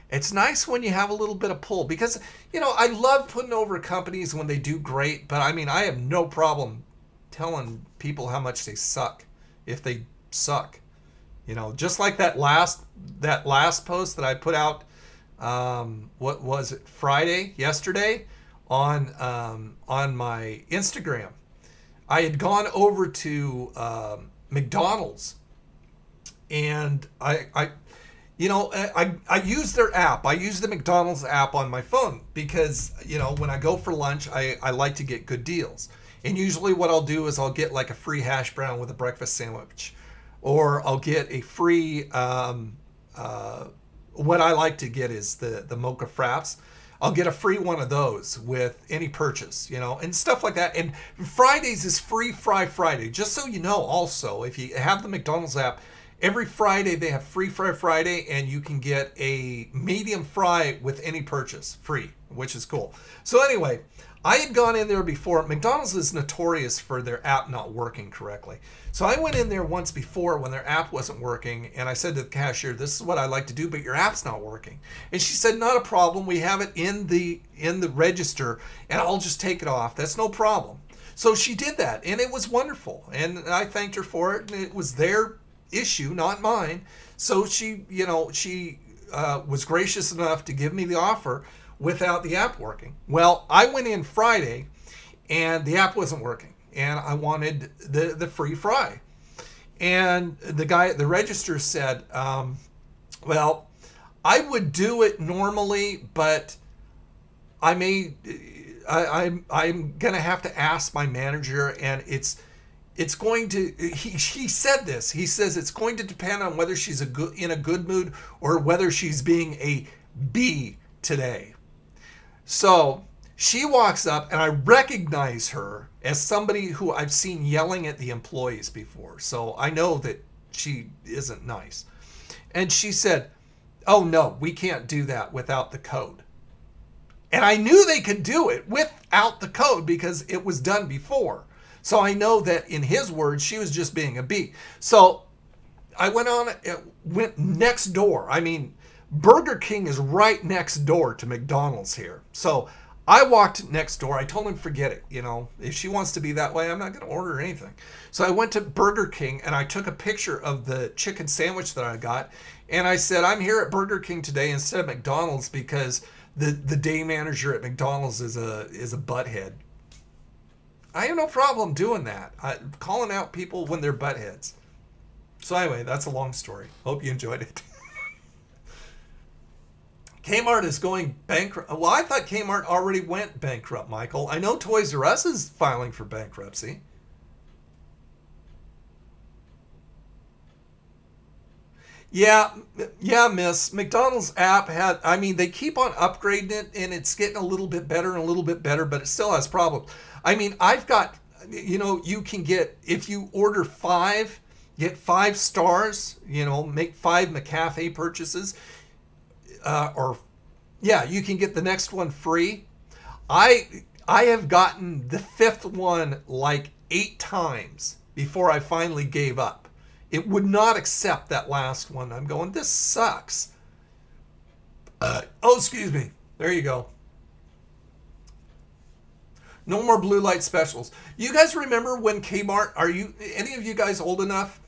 it's nice when you have a little bit of pull. Because, you know, I love putting over companies when they do great. But, I mean, I have no problem telling people how much they suck if they suck. You know, just like that last post that I put out, what was it, yesterday? On my Instagram. I had gone over to McDonald's And I use their app. I use the McDonald's app on my phone because, when I go for lunch, I like to get good deals. And usually what I'll do is I'll get like a free hash brown with a breakfast sandwich. Or I'll get a free, what I like to get is the mocha fraps. I'll get a free one of those with any purchase, and stuff like that. And Fridays is Free Fry Friday. Just so you know, also, if you have the McDonald's app, every Friday they have Free Fry Friday, and you can get a medium fry with any purchase, free, which is cool. So anyway, I had gone in there before. McDonald's is notorious for their app not working correctly. So I went in there once before when their app wasn't working, and I said to the cashier, "This is what I like to do, but your app's not working." And she said, "Not a problem. We have it in the register, and I'll just take it off. That's no problem." So she did that, and it was wonderful. And I thanked her for it, and it was their issue, not mine. So she was gracious enough to give me the offer without the app working. Well, I went in Friday, and the app wasn't working. And I wanted the free fry. And the guy at the register said, well, I would do it normally, but I'm going to have to ask my manager, and it's going to, he said this, he says it's going to depend on whether she's in a good mood or whether she's being a B today. So she walks up, and I recognize her as somebody who I've seen yelling at the employees before. So I know that she isn't nice. And she said, "Oh, no, we can't do that without the code." And I knew they could do it without the code because it was done before. So I know that in his words, she was just being a B. So I went next door. I mean, Burger King is right next door to McDonald's here. So I walked next door. I told him, forget it. If she wants to be that way, I'm not going to order anything. So I went to Burger King, and I took a picture of the chicken sandwich that I got. And I said, "I'm here at Burger King today instead of McDonald's because the day manager at McDonald's is a butthead." I have no problem doing that. Calling out people when they're buttheads. So anyway, that's a long story. Hope you enjoyed it. Kmart is going bankrupt. Well, I thought Kmart already went bankrupt, Michael. I know Toys R Us is filing for bankruptcy. Yeah, miss. McDonald's app they keep on upgrading it, and it's getting a little bit better and a little bit better, but it still has problems. I've got, you can get, if you order 5, get 5 stars, make 5 McCafe purchases. You can get the next one free. I have gotten the 5th one like 8 times before I finally gave up. It would not accept that last one. I'm going, this sucks. Excuse me. There you go. No more blue light specials. You guys remember when Kmart, any of you guys old enough?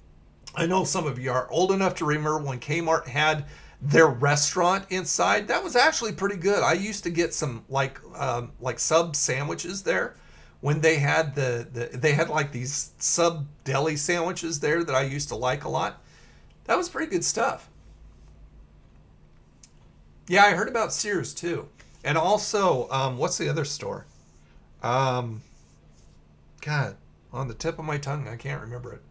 I know some of you are old enough to remember when Kmart had their restaurant inside. That was actually pretty good. I used to get some like sub sandwiches there when they had they had like these sub deli sandwiches there that I used to like a lot. That was pretty good stuff. Yeah, I heard about Sears too. And also, what's the other store? God, on the tip of my tongue, I can't remember it.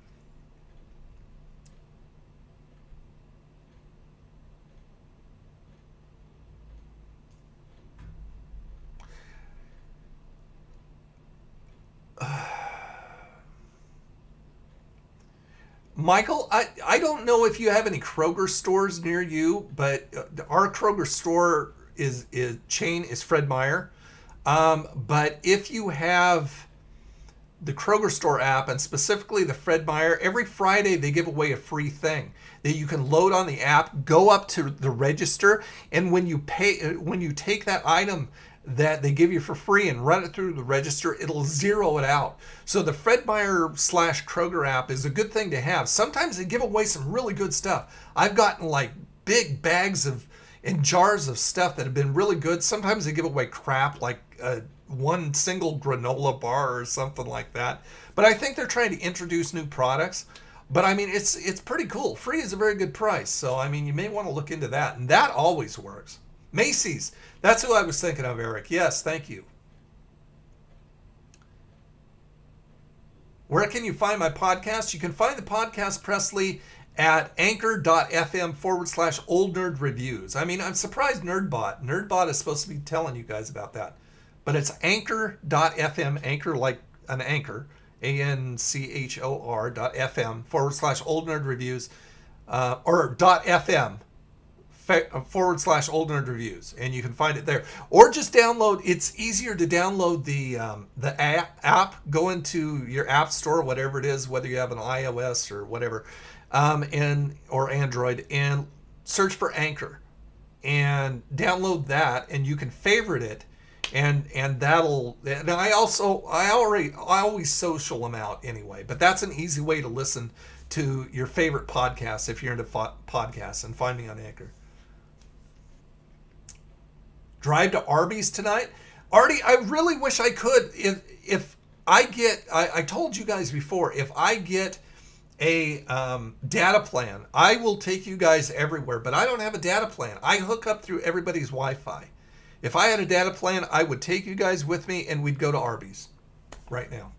Michael, I don't know if you have any Kroger stores near you, but our Kroger store chain is Fred Meyer. But if you have the Kroger store app, and specifically the Fred Meyer, every Friday they give away a free thing that you can load on the app, go up to the register, and when you take that item that they give you for free and run it through the register, it'll zero it out. So the Fred Meyer / Kroger app is a good thing to have. Sometimes they give away some really good stuff. I've gotten like big bags and jars of stuff that have been really good. Sometimes they give away crap like one single granola bar or something like that. But I think they're trying to introduce new products. But I mean, it's pretty cool. Free is a very good price. So I mean, you may want to look into that. And that always works. Macy's. That's who I was thinking of, Eric. Yes, thank you. Where can you find my podcast? You can find the podcast, Presley, at anchor.fm/Old Nerd Reviews. I mean, I'm surprised Nerdbot is supposed to be telling you guys about that. But it's anchor.fm, anchor like an anchor, ANCHOR.FM/Old Nerd Reviews, or .fm /Old Nerd Reviews, and you can find it there, or just download. It's easier to download the app. Go into your app store, whatever it is, whether you have an iOS or whatever, or Android, and search for Anchor, and download that, and you can favorite it, and that'll. And I always social them out anyway, but that's an easy way to listen to your favorite podcasts if you're into podcasts, and find me on Anchor. Drive to Arby's tonight. Artie, I really wish I could. If I get, I told you guys before, if I get a data plan, I will take you guys everywhere, but I don't have a data plan. I hook up through everybody's Wi-Fi. If I had a data plan, I would take you guys with me and we'd go to Arby's right now.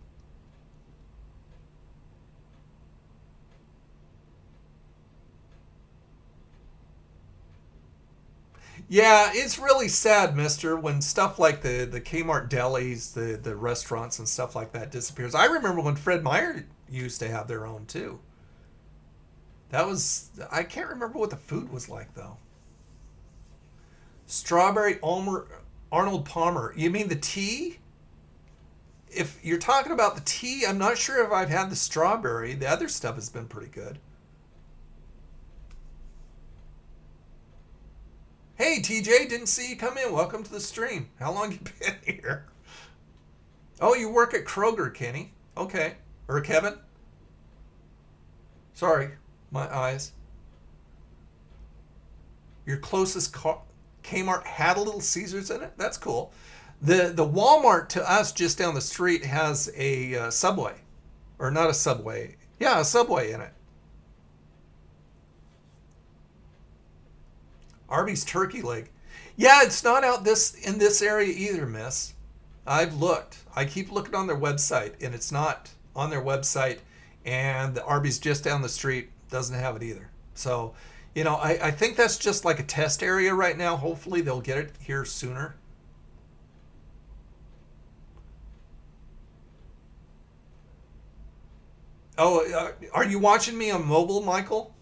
Yeah, it's really sad, mister, when stuff like the Kmart delis, the restaurants and stuff like that disappears. I remember when Fred Meyer used to have their own, too. I can't remember what the food was like, though. Strawberry Arnold Palmer. You mean the tea? If you're talking about the tea, I'm not sure if I've had the strawberry. The other stuff has been pretty good. Hey, TJ, didn't see you come in. Welcome to the stream. How long you been here? Oh, you work at Kroger, Kenny. Okay. Or Kevin? Sorry, my eyes. Your closest Kmart had a Little Caesars in it? That's cool. The Walmart to us just down the street has a Subway. Or not a Subway. Yeah, a Subway in it. Arby's turkey leg. Yeah, it's not out in this area either, miss. I've looked. I keep looking on their website, and it's not on their website. And the Arby's just down the street doesn't have it either. So, I think that's just like a test area right now. Hopefully they'll get it here sooner. Oh, are you watching me on mobile, Michael?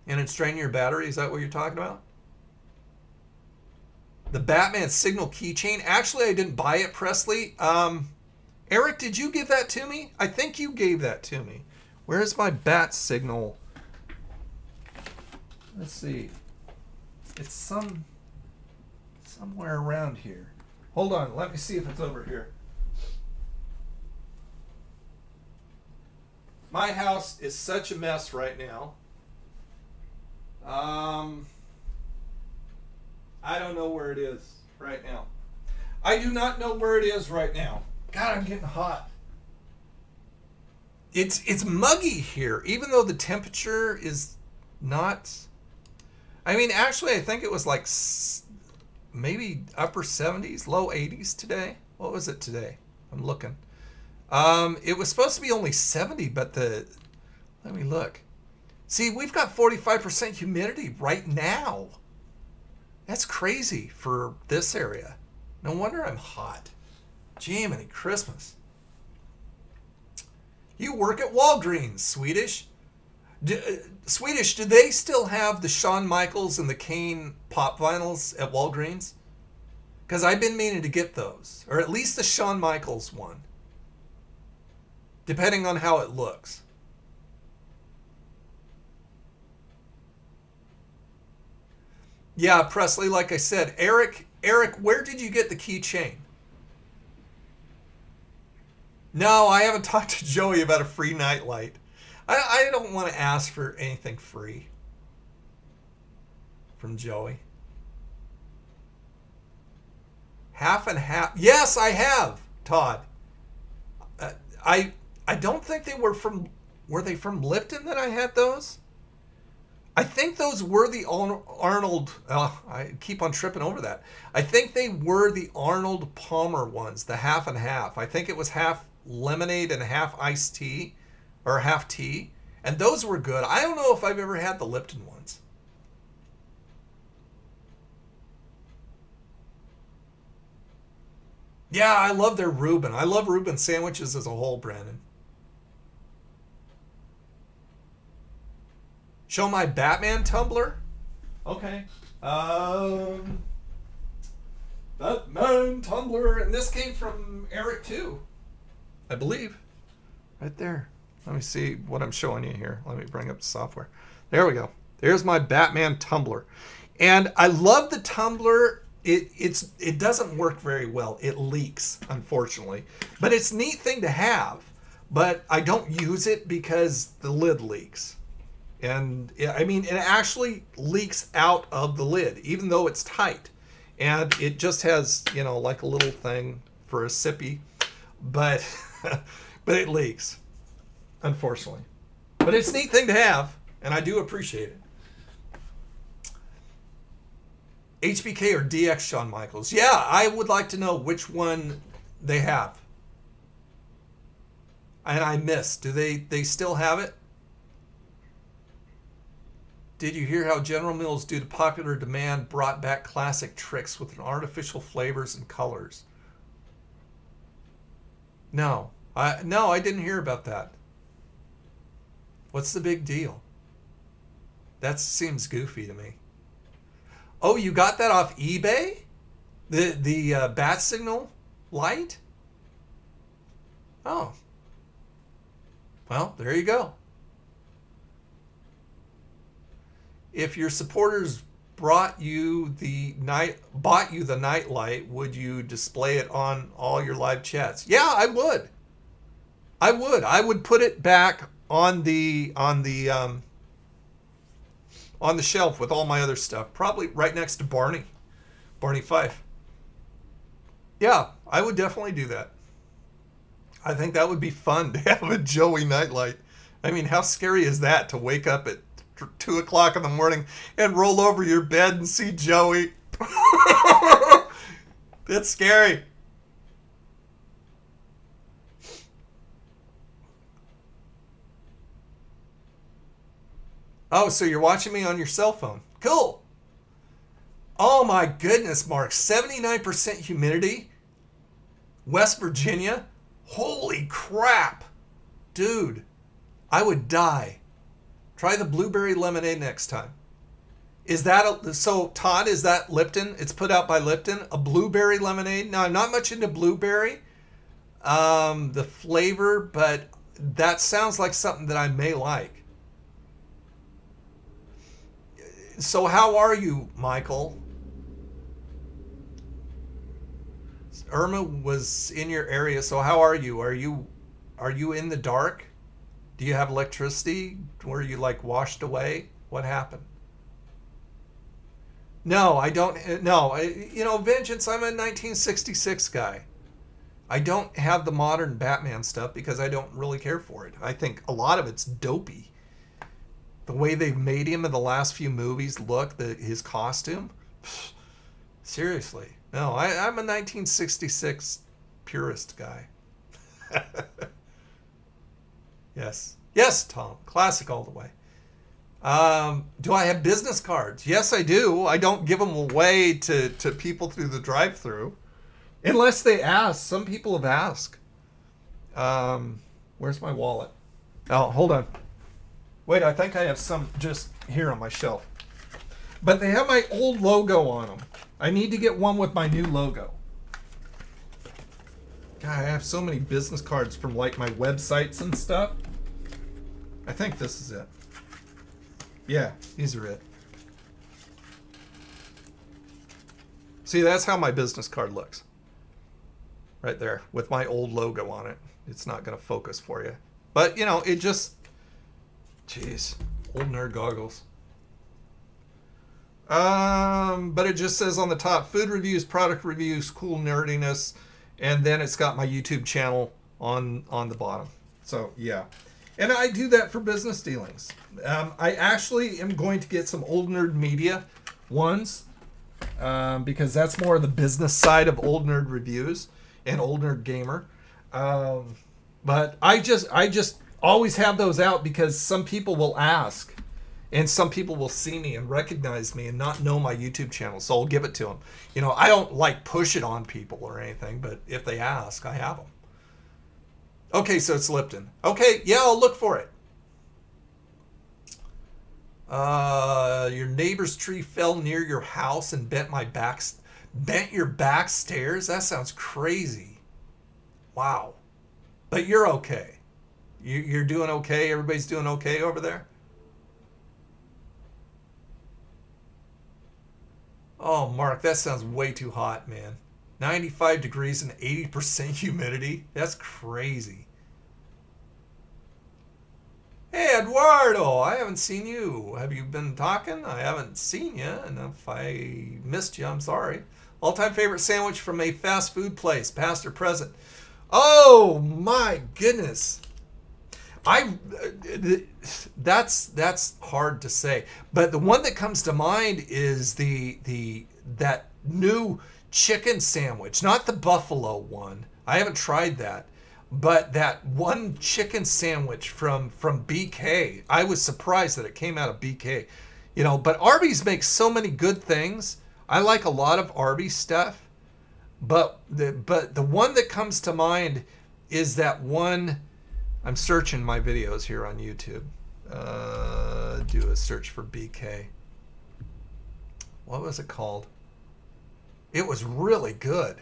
And it's draining your battery? Is that what you're talking about? The Batman Signal keychain. Actually, I didn't buy it, Presley. Eric, did you give that to me? I think you gave that to me. Where's my Bat Signal? Let's see. It's somewhere around here. Hold on. Let me see if it's over here. My house is such a mess right now. I don't know where it is right now. I do not know where it is right now. God, I'm getting hot. It's muggy here, even though the temperature is not. I mean, actually, I think it was like maybe upper 70s, low 80s today. What was it today? I'm looking. It was supposed to be only 70, but let me look. See, we've got 45% humidity right now. That's crazy for this area. No wonder I'm hot. Jiminy Christmas. You work at Walgreens, Swedish. Swedish, do they still have the Shawn Michaels and the Kane pop vinyls at Walgreens? Because I've been meaning to get those. Or at least the Shawn Michaels one. Depending on how it looks. Yeah, Presley, like I said, Eric, where did you get the keychain? No, I haven't talked to Joey about a free nightlight. I don't want to ask for anything free from Joey. Half and half. Yes, I have, Todd. I don't think they were from Were they from Lipton that I had those? I think those were the Arnold. I keep on tripping over that. I think they were the Arnold Palmer ones, the half and half. I think it was half lemonade and half iced tea, or half tea. And those were good. I don't know if I've ever had the Lipton ones. Yeah, I love their Reuben. I love Reuben sandwiches as a whole, Brandon. Show my Batman tumbler? Okay. Batman tumbler. And this came from Eric, too. I believe. Right there. Let me see what I'm showing you here. Let me bring up the software. There we go. There's my Batman tumbler. And I love the tumbler. It doesn't work very well. It leaks, unfortunately. But it's a neat thing to have. But I don't use it because the lid leaks. And I mean, it actually leaks out of the lid, even though it's tight. And it just has, you know, like a little thing for a sippy. But, but it leaks, unfortunately. But it's a neat thing to have, and I do appreciate it. HBK or DX Shawn Michaels? Yeah, I would like to know which one they have. And I missed. Do they still have it? Did you hear how General Mills, due to popular demand, brought back classic tricks with artificial flavors and colors? No, I didn't hear about that. What's the big deal? That seems goofy to me. Oh, you got that off eBay? The bat signal light? Oh. Well, there you go. If your supporters bought you the night light, would you display it on all your live chats? Yeah, I would. I would put it back on the shelf with all my other stuff, probably right next to Barney Fife. Yeah, I would definitely do that. I think that would be fun to have a Joey nightlight. I mean, how scary is that to wake up at 2 o'clock in the morning and roll over your bed and see Joey? That's scary. Oh, so you're watching me on your cell phone. Cool. Oh my goodness, Mark. 79% humidity. West Virginia. Holy crap. Dude, I would die. Try the blueberry lemonade next time. Is that so Todd, is that Lipton? It's put out by Lipton, a blueberry lemonade. Now, I'm not much into blueberry, the flavor, but that sounds like something that I may like. So how are you, Michael? Irma was in your area, so how are you? Are you in the dark? Do you have electricity? Were you like washed away? What happened? No, I don't. No, you know, Vengeance, I'm a 1966 guy. I don't have the modern Batman stuff because I don't really care for it. I think a lot of it's dopey. The way they've made him in the last few movies look, his costume. Seriously. No, I'm a 1966 purist guy. Yes. Yes, Tom. Classic all the way. Do I have business cards? Yes, I do. I don't give them away to people through the drive-thru. Unless they ask. Some people have asked. Where's my wallet? Oh, hold on. Wait, I think I have some just here on my shelf. But they have my old logo on them. I need to get one with my new logo. God, I have so many business cards from like my websites and stuff. I think this is it. Yeah, these are it. See, that's how my business card looks. Right there, with my old logo on it. It's not going to focus for you. But, you know, it just... Jeez, old nerd goggles. But it just says on the top, food reviews, product reviews, cool nerdiness, and then it's got my YouTube channel on the bottom. So, yeah. And I do that for business dealings. I actually am going to get some Old Nerd Media ones because that's more of the business side of Old Nerd Reviews and Old Nerd Gamer. But I just always have those out because some people will ask, and some people will see me and recognize me and not know my YouTube channel, so I'll give it to them. You know, I don't like push it on people or anything, but if they ask, I have them. Okay, so it's Lipton. Okay, yeah, I'll look for it. Your neighbor's tree fell near your house and bent your back stairs? That sounds crazy. Wow. But you're okay. You're doing okay? Everybody's doing okay over there? Oh, Mark, that sounds way too hot, man. 95 degrees and 80% humidity? That's crazy. Hey, Eduardo, I haven't seen you. Have you been talking? I haven't seen you, and if I missed you, I'm sorry. All-time favorite sandwich from a fast food place, past or present? Oh, my goodness. That's hard to say. But the one that comes to mind is that new chicken sandwich, not the buffalo one. I haven't tried that, but that one chicken sandwich from BK. I was surprised that it came out of BK, you know. But Arby's makes so many good things. I like a lot of Arby's stuff, but the one that comes to mind is that one. I'm searching my videos here on YouTube. Do a search for BK. What was it called? It was really good.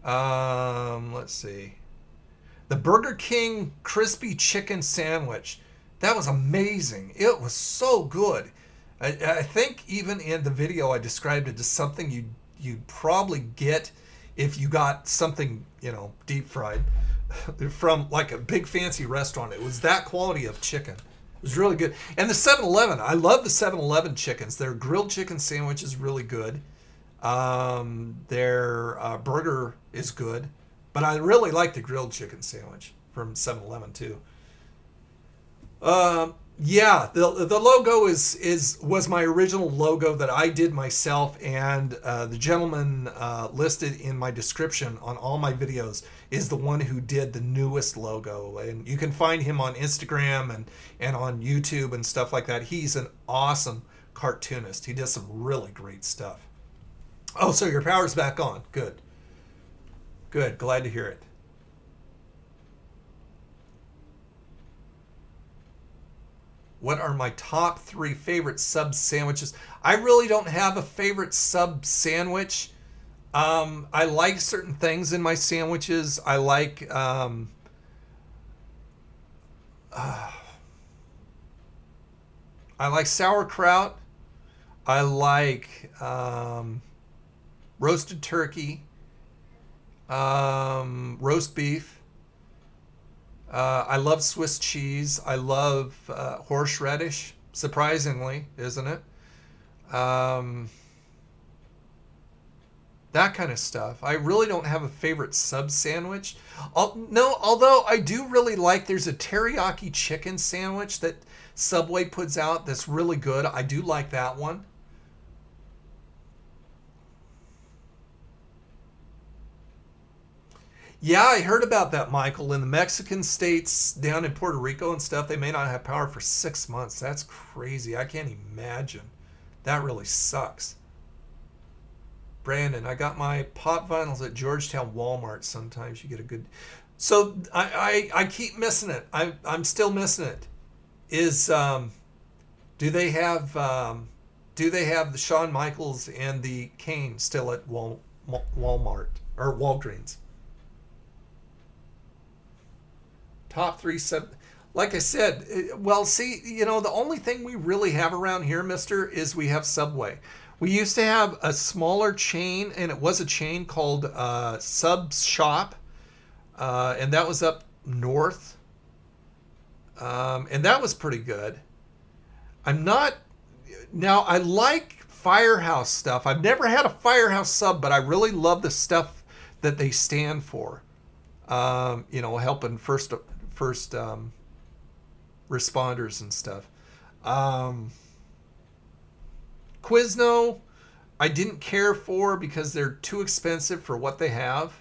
Let's see. The Burger King crispy chicken sandwich. That was amazing. It was so good. I think even in the video I described it as something you'd probably get if you got something, you know, deep fried from like a big fancy restaurant. It was that quality of chicken. It was really good. And the 7-Eleven, I love the 7-Eleven chickens. Their grilled chicken sandwich is really good. Their burger is good, but I really like the grilled chicken sandwich from 7-Eleven too. Yeah, the logo was my original logo that I did myself, and the gentleman listed in my description on all my videos is the one who did the newest logo, and you can find him on Instagram and on YouTube and stuff like that. He's an awesome cartoonist. He does some really great stuff. Oh, so your power's back on. Good. Good. Glad to hear it. What are my top 3 favorite sub sandwiches? I really don't have a favorite sub sandwich. I like certain things in my sandwiches. I like sauerkraut. I like roasted turkey, roast beef. I love Swiss cheese. I love horseradish, surprisingly, isn't it? That kind of stuff. I really don't have a favorite sub sandwich. No, although I do really like, there's a teriyaki chicken sandwich that Subway puts out that's really good. I do like that one. Yeah, I heard about that, Michael. In the Mexican states down in Puerto Rico and stuff, they may not have power for 6 months. That's crazy. I can't imagine. That really sucks. Brandon, I got my pop vinyls at Georgetown Walmart. Sometimes you get a good... So I keep missing it. I'm still missing it. Do they have the Shawn Michaels and the Kane still at Walmart or Walgreens? Top 3 sub, like I said, well, see, you know, the only thing we really have around here, mister, is we have Subway. We used to have a smaller chain, and it was a chain called Subs Shop, and that was up north, and that was pretty good. Now I like Firehouse stuff. I've never had a Firehouse sub, but I really love the stuff that they stand for. You know, helping first responders and stuff. Quizno, I didn't care for because they're too expensive for what they have.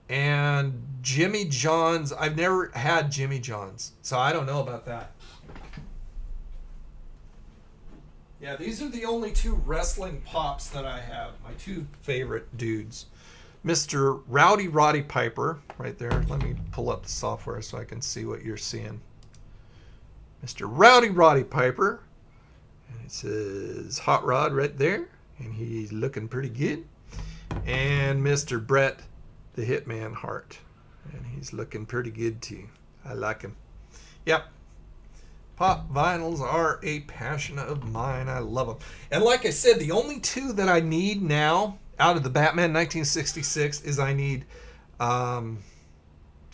And Jimmy John's, I've never had Jimmy John's, so I don't know about that. Yeah, these are the only two wrestling pops that I have. My two favorite dudes. Mr. Rowdy Roddy Piper, right there. Let me pull up the software so I can see what you're seeing. Mr. Rowdy Roddy Piper. And it says Hot Rod right there. And he's looking pretty good. And Mr. Brett the Hitman Hart. And he's looking pretty good too. I like him. Yep. Pop vinyls are a passion of mine. I love them. And like I said, the only two that I need now out of the Batman 1966 is I need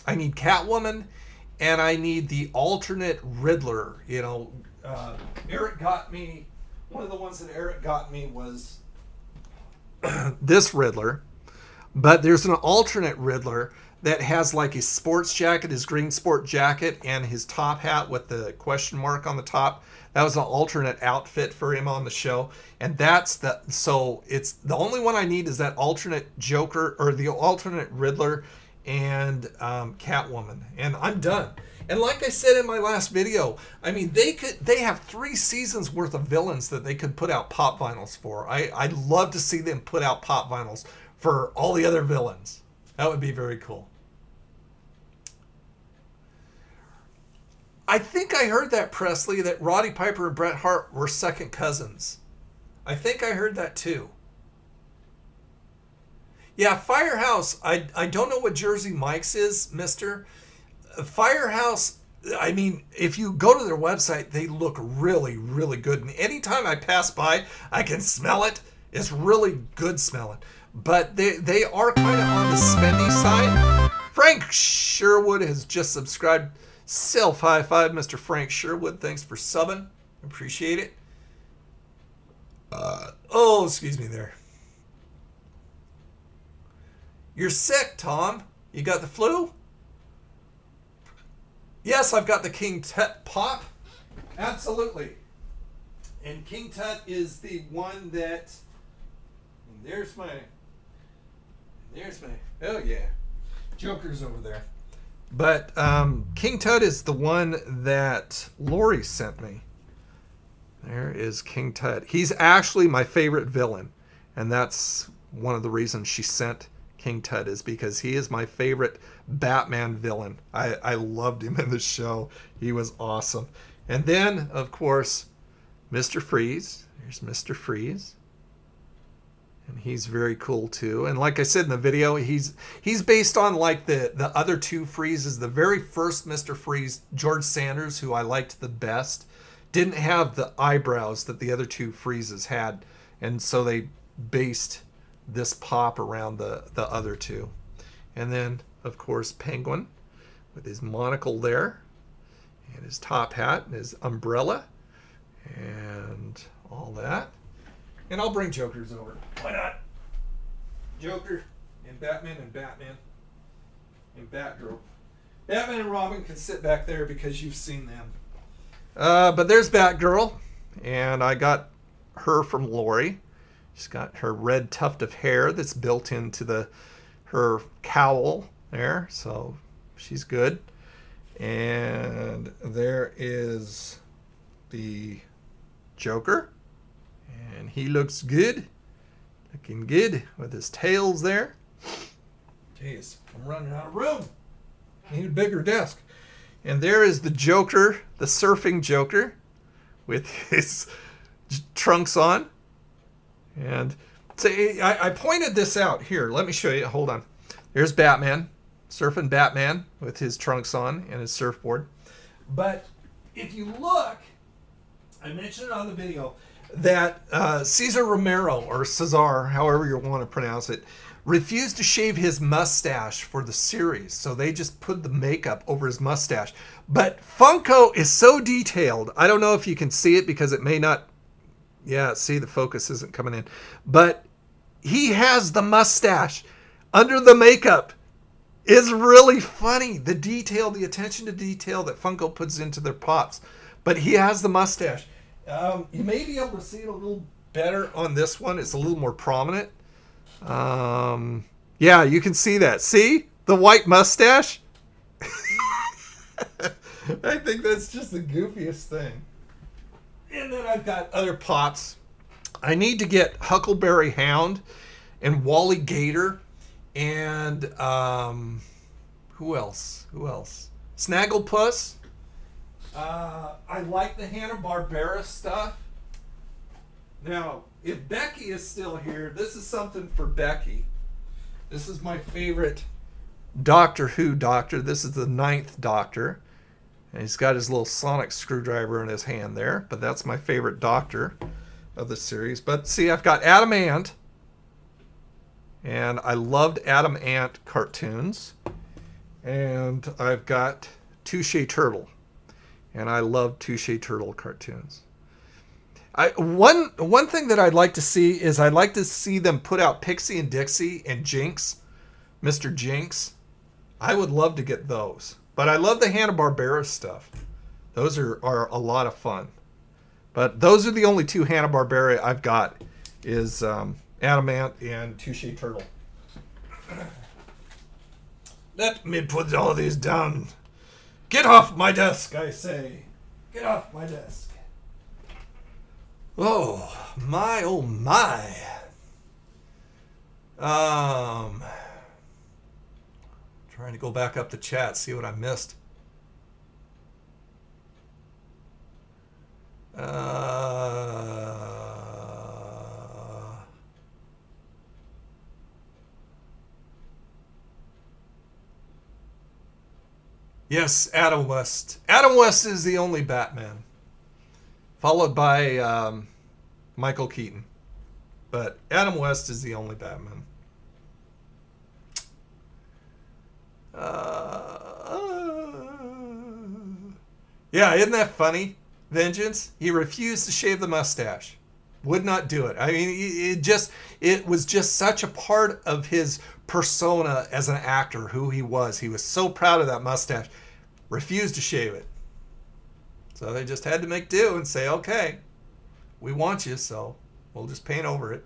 Catwoman and I need the alternate Riddler. You know, Eric got me, one of the ones that Eric got me was this Riddler. But there's an alternate Riddler that has like his sports jacket, his green sport jacket, and his top hat with the question mark on the top. That was an alternate outfit for him on the show. And that's the, so it's the only one I need is that alternate Joker or the alternate Riddler and Catwoman. And I'm done. And like I said in my last video, I mean, they have 3 seasons worth of villains that they could put out pop vinyls for. I'd love to see them put out pop vinyls for all the other villains. That would be very cool. I think I heard that, Presley, that Roddy Piper and Bret Hart were second cousins. I think I heard that too. Yeah, Firehouse, I don't know what Jersey Mike's is, mister. Firehouse, I mean, if you go to their website, they look really, really good. And anytime I pass by, I can smell it. It's really good smelling. But they are kind of on the spendy side. Frank Sherwood has just subscribed. Self high five, Mr. Frank Sherwood. Thanks for subbing. Appreciate it. Oh, excuse me there. You're sick, Tom. You got the flu? Yes, I've got the King Tut pop. Absolutely. And King Tut is the one that... There's my... Oh, yeah. Joker's over there. But King Tut is the one that Lori sent me. There is King Tut. He's actually my favorite villain. And that's one of the reasons she sent King Tut, is because he is my favorite Batman villain. I loved him in the show. He was awesome. And then, of course, Mr. Freeze. Here's Mr. Freeze. And he's very cool too. And like I said in the video, he's based on like the other two Freezes. The very first Mr. Freeze, George Sanders, who I liked the best, didn't have the eyebrows that the other two Freezes had. And so they based this pop around the other two. And then, of course, Penguin with his monocle there. And his top hat and his umbrella. And all that. And I'll bring Jokers over. Why not? Joker and Batman and Batgirl. Batman and Robin can sit back there because you've seen them. But there's Batgirl. And I got her from Lori. She's got her red tuft of hair that's built into her cowl there. So she's good. And there is the Joker. And he looks good. Looking good with his tails there. Jeez, I'm running out of room. I need a bigger desk. And there is the Joker, the surfing Joker, with his trunks on. And so I pointed this out here. Let me show you. Hold on. There's Batman, surfing Batman with his trunks on and his surfboard. But if you look, I mentioned on the video that Cesar Romero, or Cesar, however you want to pronounce it, refused to shave his mustache for the series. So they just put the makeup over his mustache. But Funko is so detailed. I don't know if you can see it because it may not... Yeah, see, the focus isn't coming in. But he has the mustache under the makeup. is really funny. The detail, the attention to detail that Funko puts into their Pops. But he has the mustache. You may be able to see it a little better on this one. It's a little more prominent. Yeah, you can see that. See? The white mustache? I think that's just the goofiest thing. And then I've got other Pops. I need to get Huckleberry Hound and Wally Gator and who else? Snagglepuss. I like the Hanna-Barbera stuff. Now, if Becky is still here, this is something for Becky. This is my favorite Doctor Who Doctor. This is the 9th Doctor. And he's got his little sonic screwdriver in his hand there. But that's my favorite Doctor of the series. But see, I've got Adam Ant. And I loved Adam Ant cartoons. And I've got Touche Turtle. And I love Touche Turtle cartoons. One thing that I'd like to see is I'd like to see them put out Pixie and Dixie and Jinx. Mr. Jinx. I would love to get those. But I love the Hanna-Barbera stuff. Those are a lot of fun. But those are the only two Hanna-Barbera I've got. Is Adam Ant and Touche Turtle. Let me put all these down. Get off my desk, I say. Get off my desk. Oh my, oh my. Trying to go back up the chat, see what I missed. Yes, Adam West. Adam West is the only Batman. Followed by Michael Keaton. But Adam West is the only Batman. Yeah, isn't that funny? Vengeance. He refused to shave the mustache. Would not do it. I mean, it was just such a part of his persona as an actor, who he was. He was so proud of that mustache. Refused to shave it. So they just had to make do and say, okay, we want you, so we'll just paint over it.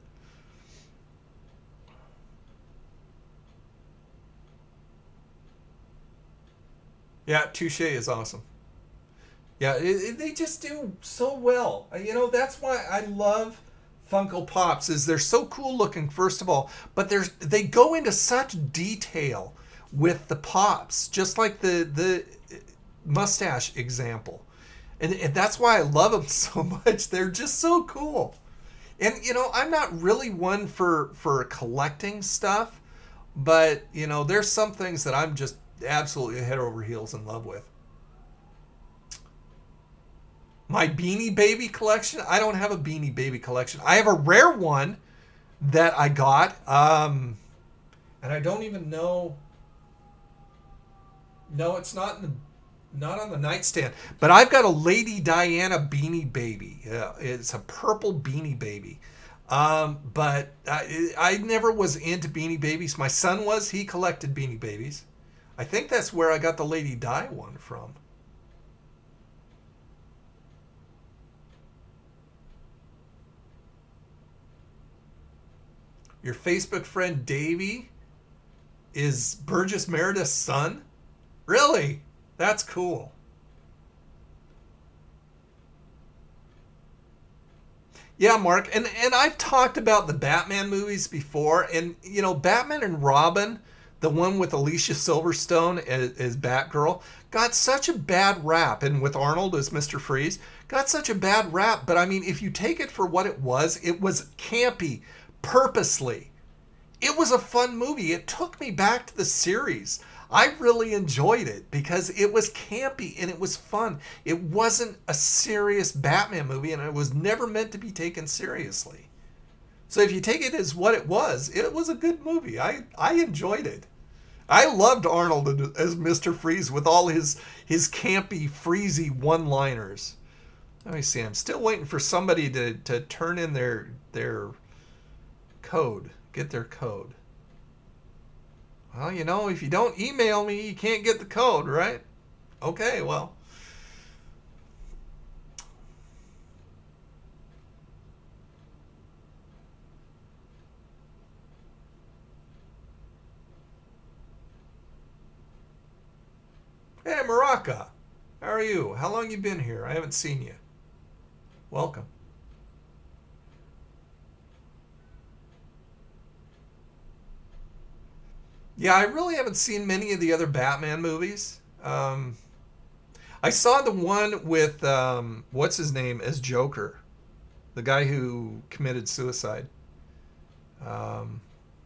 Yeah, Touche is awesome. Yeah, they just do so well. You know, that's why I love Funko Pops, is they're so cool looking, first of all, but they go into such detail with the Pops, just like the mustache example. And that's why I love them so much. They're just so cool. And, you know, I'm not really one for collecting stuff, but, you know, there's some things that I'm just absolutely head over heels in love with. My Beanie Baby collection? I don't have a Beanie Baby collection. I have a rare one that I got, and I don't even know. No, it's not on the nightstand. But I've got a Lady Diana Beanie Baby. It's a purple Beanie Baby. But I never was into Beanie Babies. My son was. He collected Beanie Babies. I think that's where I got the Lady Di one from. Your Facebook friend Davey is Burgess Meredith's son? Really? That's cool. Yeah, Mark, and I've talked about the Batman movies before, and, you know, Batman and Robin, the one with Alicia Silverstone as Batgirl, got such a bad rap, and with Arnold as Mr. Freeze, got such a bad rap, but I mean, if you take it for what it was campy, purposely. It was a fun movie. It took me back to the series. I really enjoyed it because it was campy and it was fun. It wasn't a serious Batman movie, and it was never meant to be taken seriously. So if you take it as what it was a good movie. I enjoyed it. I loved Arnold as Mr. Freeze with all his campy, freezy one-liners. Let me see. I'm still waiting for somebody to turn in their code. Get their code. Well, you know, if you don't email me, you can't get the code, right? Okay, well. Hey, Maraca. How are you? How long you been here? I haven't seen you. Welcome. Yeah, I really haven't seen many of the other Batman movies. I saw the one with what's his name as Joker, the guy who committed suicide. Um,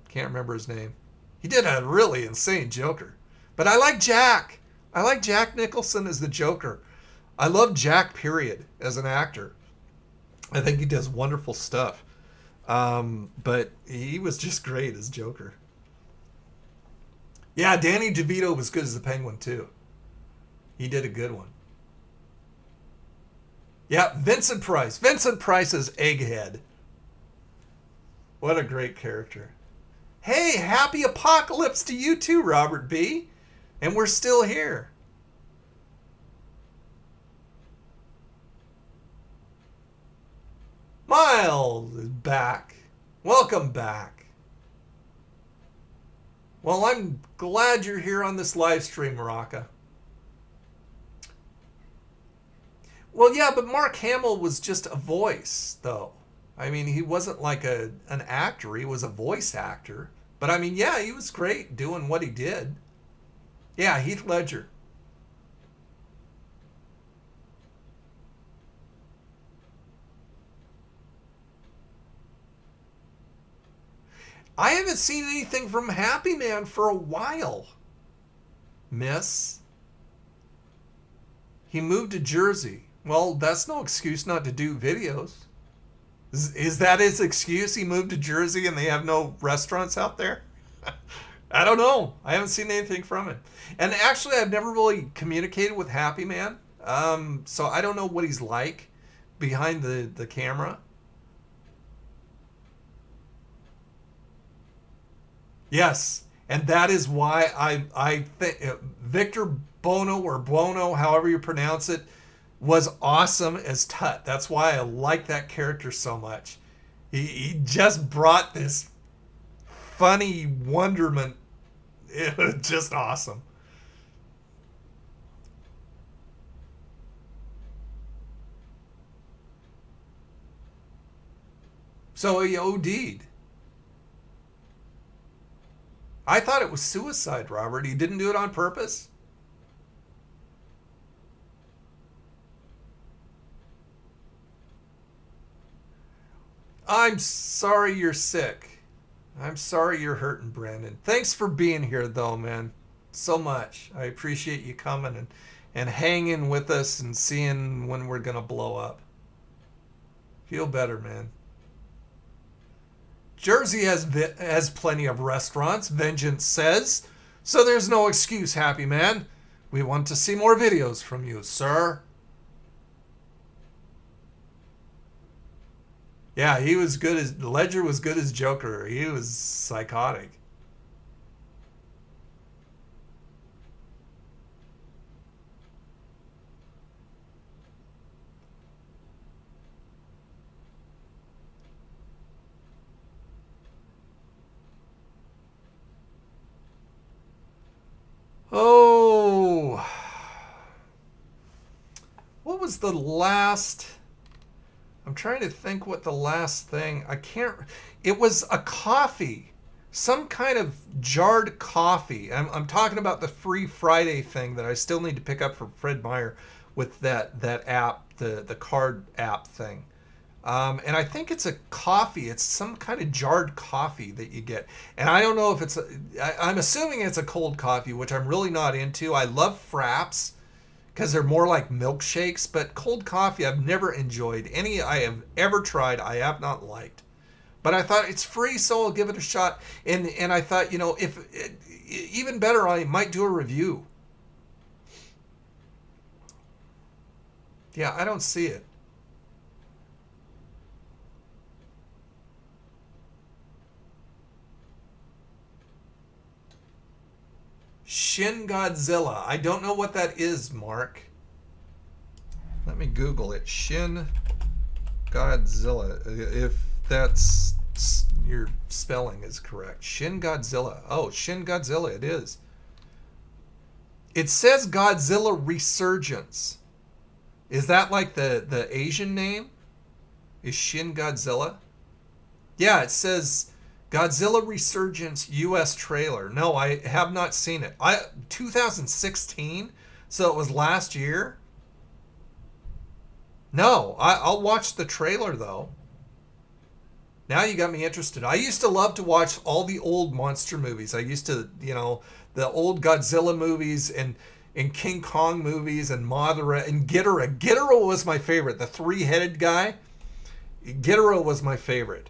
can't remember his name. He did a really insane Joker, but I like Jack. I like Jack Nicholson as the Joker. I love Jack. Period as an actor. I think he does wonderful stuff. But he was just great as Joker. Yeah, Danny DeVito was good as the Penguin too. He did a good one. Yeah, Vincent Price. Vincent Price as Egghead. What a great character. Hey, happy apocalypse to you too, Robert B. And we're still here. Miles is back. Welcome back. Well, I'm glad you're here on this live stream, Maraka. Well, yeah, but Mark Hamill was just a voice, though. I mean, he wasn't like an actor. He was a voice actor. But I mean, yeah, he was great doing what he did. Yeah, Heath Ledger. I haven't seen anything from Happy Man for a while, miss. He moved to Jersey. Well, that's no excuse not to do videos. Is that his excuse? He moved to Jersey and they have no restaurants out there? I don't know. I haven't seen anything from it. And actually, I've never really communicated with Happy Man. So I don't know what he's like behind the camera. Yes. And that is why I think Victor Bono or Buono, however you pronounce it, was awesome as Tut. That's why I like that character so much. He just brought this funny wonderment. It was just awesome. So he OD'd. I thought it was suicide, Robert. He didn't do it on purpose. I'm sorry you're sick. I'm sorry you're hurting, Brandon. Thanks for being here, though, man. So much. I appreciate you coming and hanging with us and seeing when we're going to blow up. Feel better, man. Jersey has plenty of restaurants, Vengeance says. So there's no excuse, Happy Man. We want to see more videos from you, sir. Yeah, he was good as Ledger was good as Joker. He was psychotic. Oh, what was the last? I'm trying to think what the last thing. I can't. It was a coffee, some kind of jarred coffee. I'm talking about the Free Friday thing that I still need to pick up from Fred Meyer with that app, the card app thing. And I think it's a coffee. It's some kind of jarred coffee that you get. And I don't know if it's I'm assuming it's a cold coffee, which I'm really not into. I love fraps because they're more like milkshakes, but cold coffee I've never enjoyed. Any I have ever tried, I have not liked. But I thought it's free, so I'll give it a shot. And I thought, if even better, I might do a review. Yeah, I don't see it. Shin Godzilla. I don't know what that is, Mark. Let me Google it. Shin Godzilla. If that's your spelling is correct. Shin Godzilla. Oh, Shin Godzilla. It is. It says Godzilla Resurgence. Is that like the Asian name? Is Shin Godzilla? Yeah, it says Godzilla Resurgence US trailer. No, I have not seen it. 2016? So it was last year? No, I'll watch the trailer though. Now you got me interested. I used to love to watch all the old monster movies. I used to, the old Godzilla movies and King Kong movies and Mothra and Ghidorah. Ghidorah was my favorite. The three-headed guy. Ghidorah was my favorite.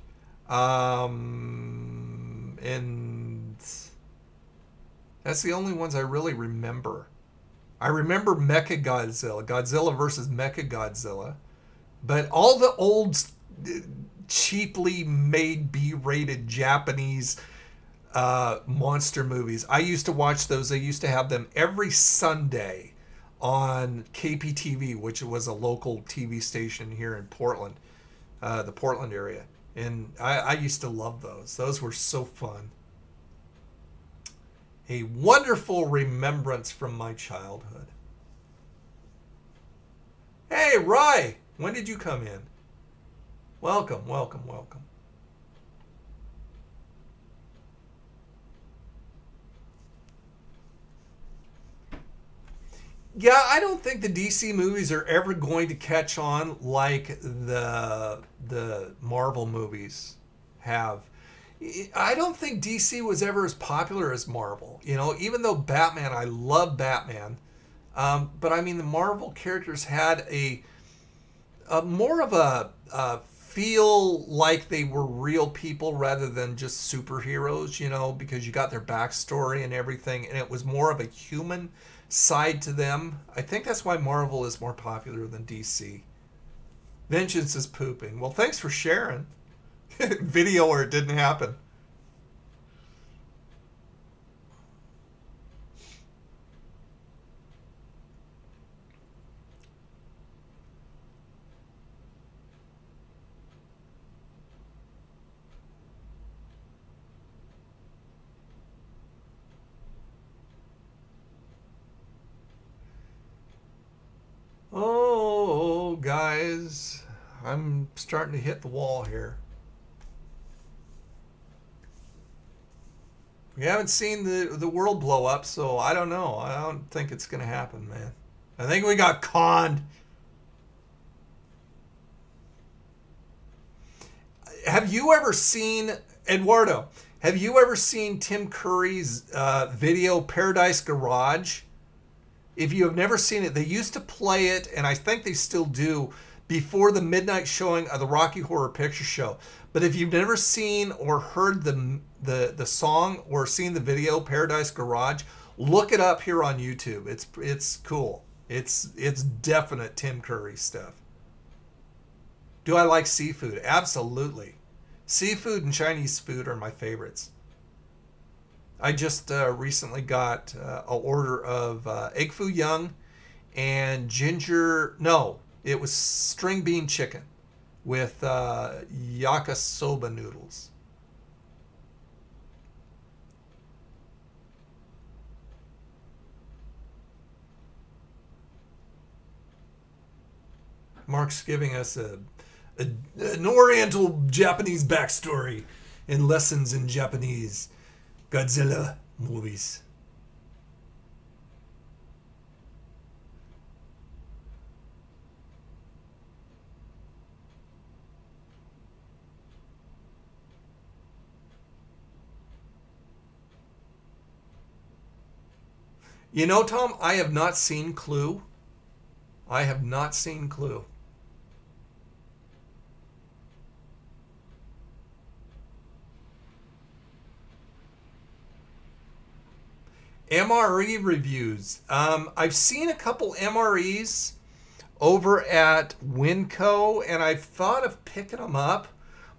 And that's the only ones I really remember. I remember Mechagodzilla, Godzilla versus Mechagodzilla, but all the old cheaply made B-rated Japanese monster movies, I used to watch those. I used to have them every Sunday on KPTV, which was a local TV station here in Portland, the Portland area. And I used to love those. Those were so fun. A wonderful remembrance from my childhood. Hey, Rye! When did you come in? Welcome, welcome, welcome. Yeah, I don't think the DC movies are ever going to catch on like the Marvel movies have. I don't think DC was ever as popular as Marvel. Even though Batman, I love Batman, but I mean the Marvel characters had a more of a feel like they were real people rather than just superheroes. Because you got their backstory and everything, and it was more of a human side to them. I think that's why Marvel is more popular than DC. Vengeance is pooping. Well, thanks for sharing. Video or it didn't happen. Oh, guys, I'm starting to hit the wall here. We haven't seen the world blow up, so I don't know. I don't think it's going to happen, man. I think we got conned. Have you ever seen, Eduardo, have you ever seen Tim Curry's video Paradise Garage? If you have never seen it, they used to play it, and I think they still do, before the midnight showing of the Rocky Horror Picture Show. But if you've never seen or heard the song or seen the video Paradise Garage, look it up here on YouTube. It's cool. It's definite Tim Curry stuff. Do I like seafood? Absolutely. Seafood and Chinese food are my favorites. I just recently got an order of egg foo young and it was string bean chicken with yakisoba noodles. Mark's giving us an Oriental Japanese backstory and lessons in Japanese Godzilla movies. Tom, I have not seen Clue. I have not seen Clue. MRE reviews. I've seen a couple MREs over at Winco, and I've thought of picking them up,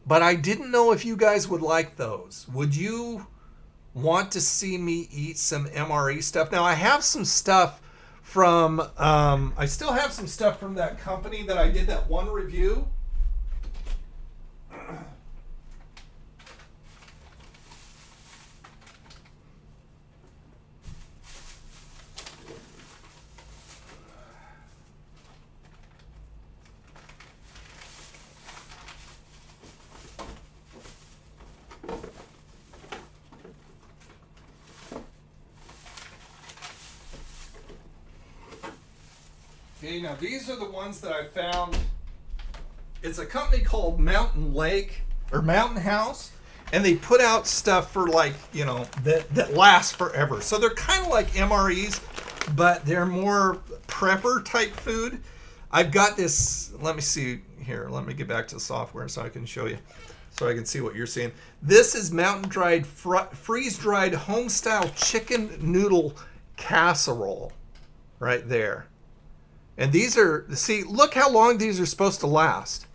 but I didn't know if you guys would like those. Would you want to see me eat some MRE stuff. Now, I have some stuff from, I still have some stuff from that company that I did that one review. Okay, now these are the ones that I found. It's a company called Mountain Lake or Mountain House, and they put out stuff for like, you know, that lasts forever. So they're kind of like MREs, but they're more prepper type food. I've got this, let me see here. Let me get back to the software so I can show you, so I can see what you're seeing. This is mountain dried, freeze dried home style chicken noodle casserole right there. And these are, see, look how long these are supposed to last.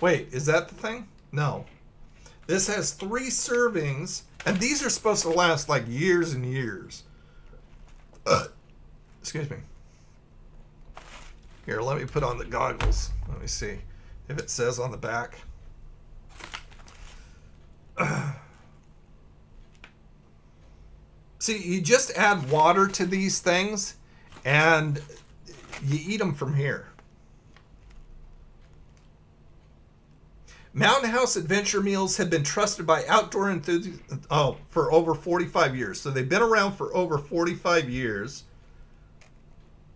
Wait, is that the thing? No. This has 3 servings, and these are supposed to last like years and years. Excuse me. Here, let me put on the goggles. Let me see if it says on the back. See, you just add water to these things, and you eat them from here. Mountain House Adventure Meals have been trusted by outdoor enthusiasts for over 45 years. So they've been around for over 45 years.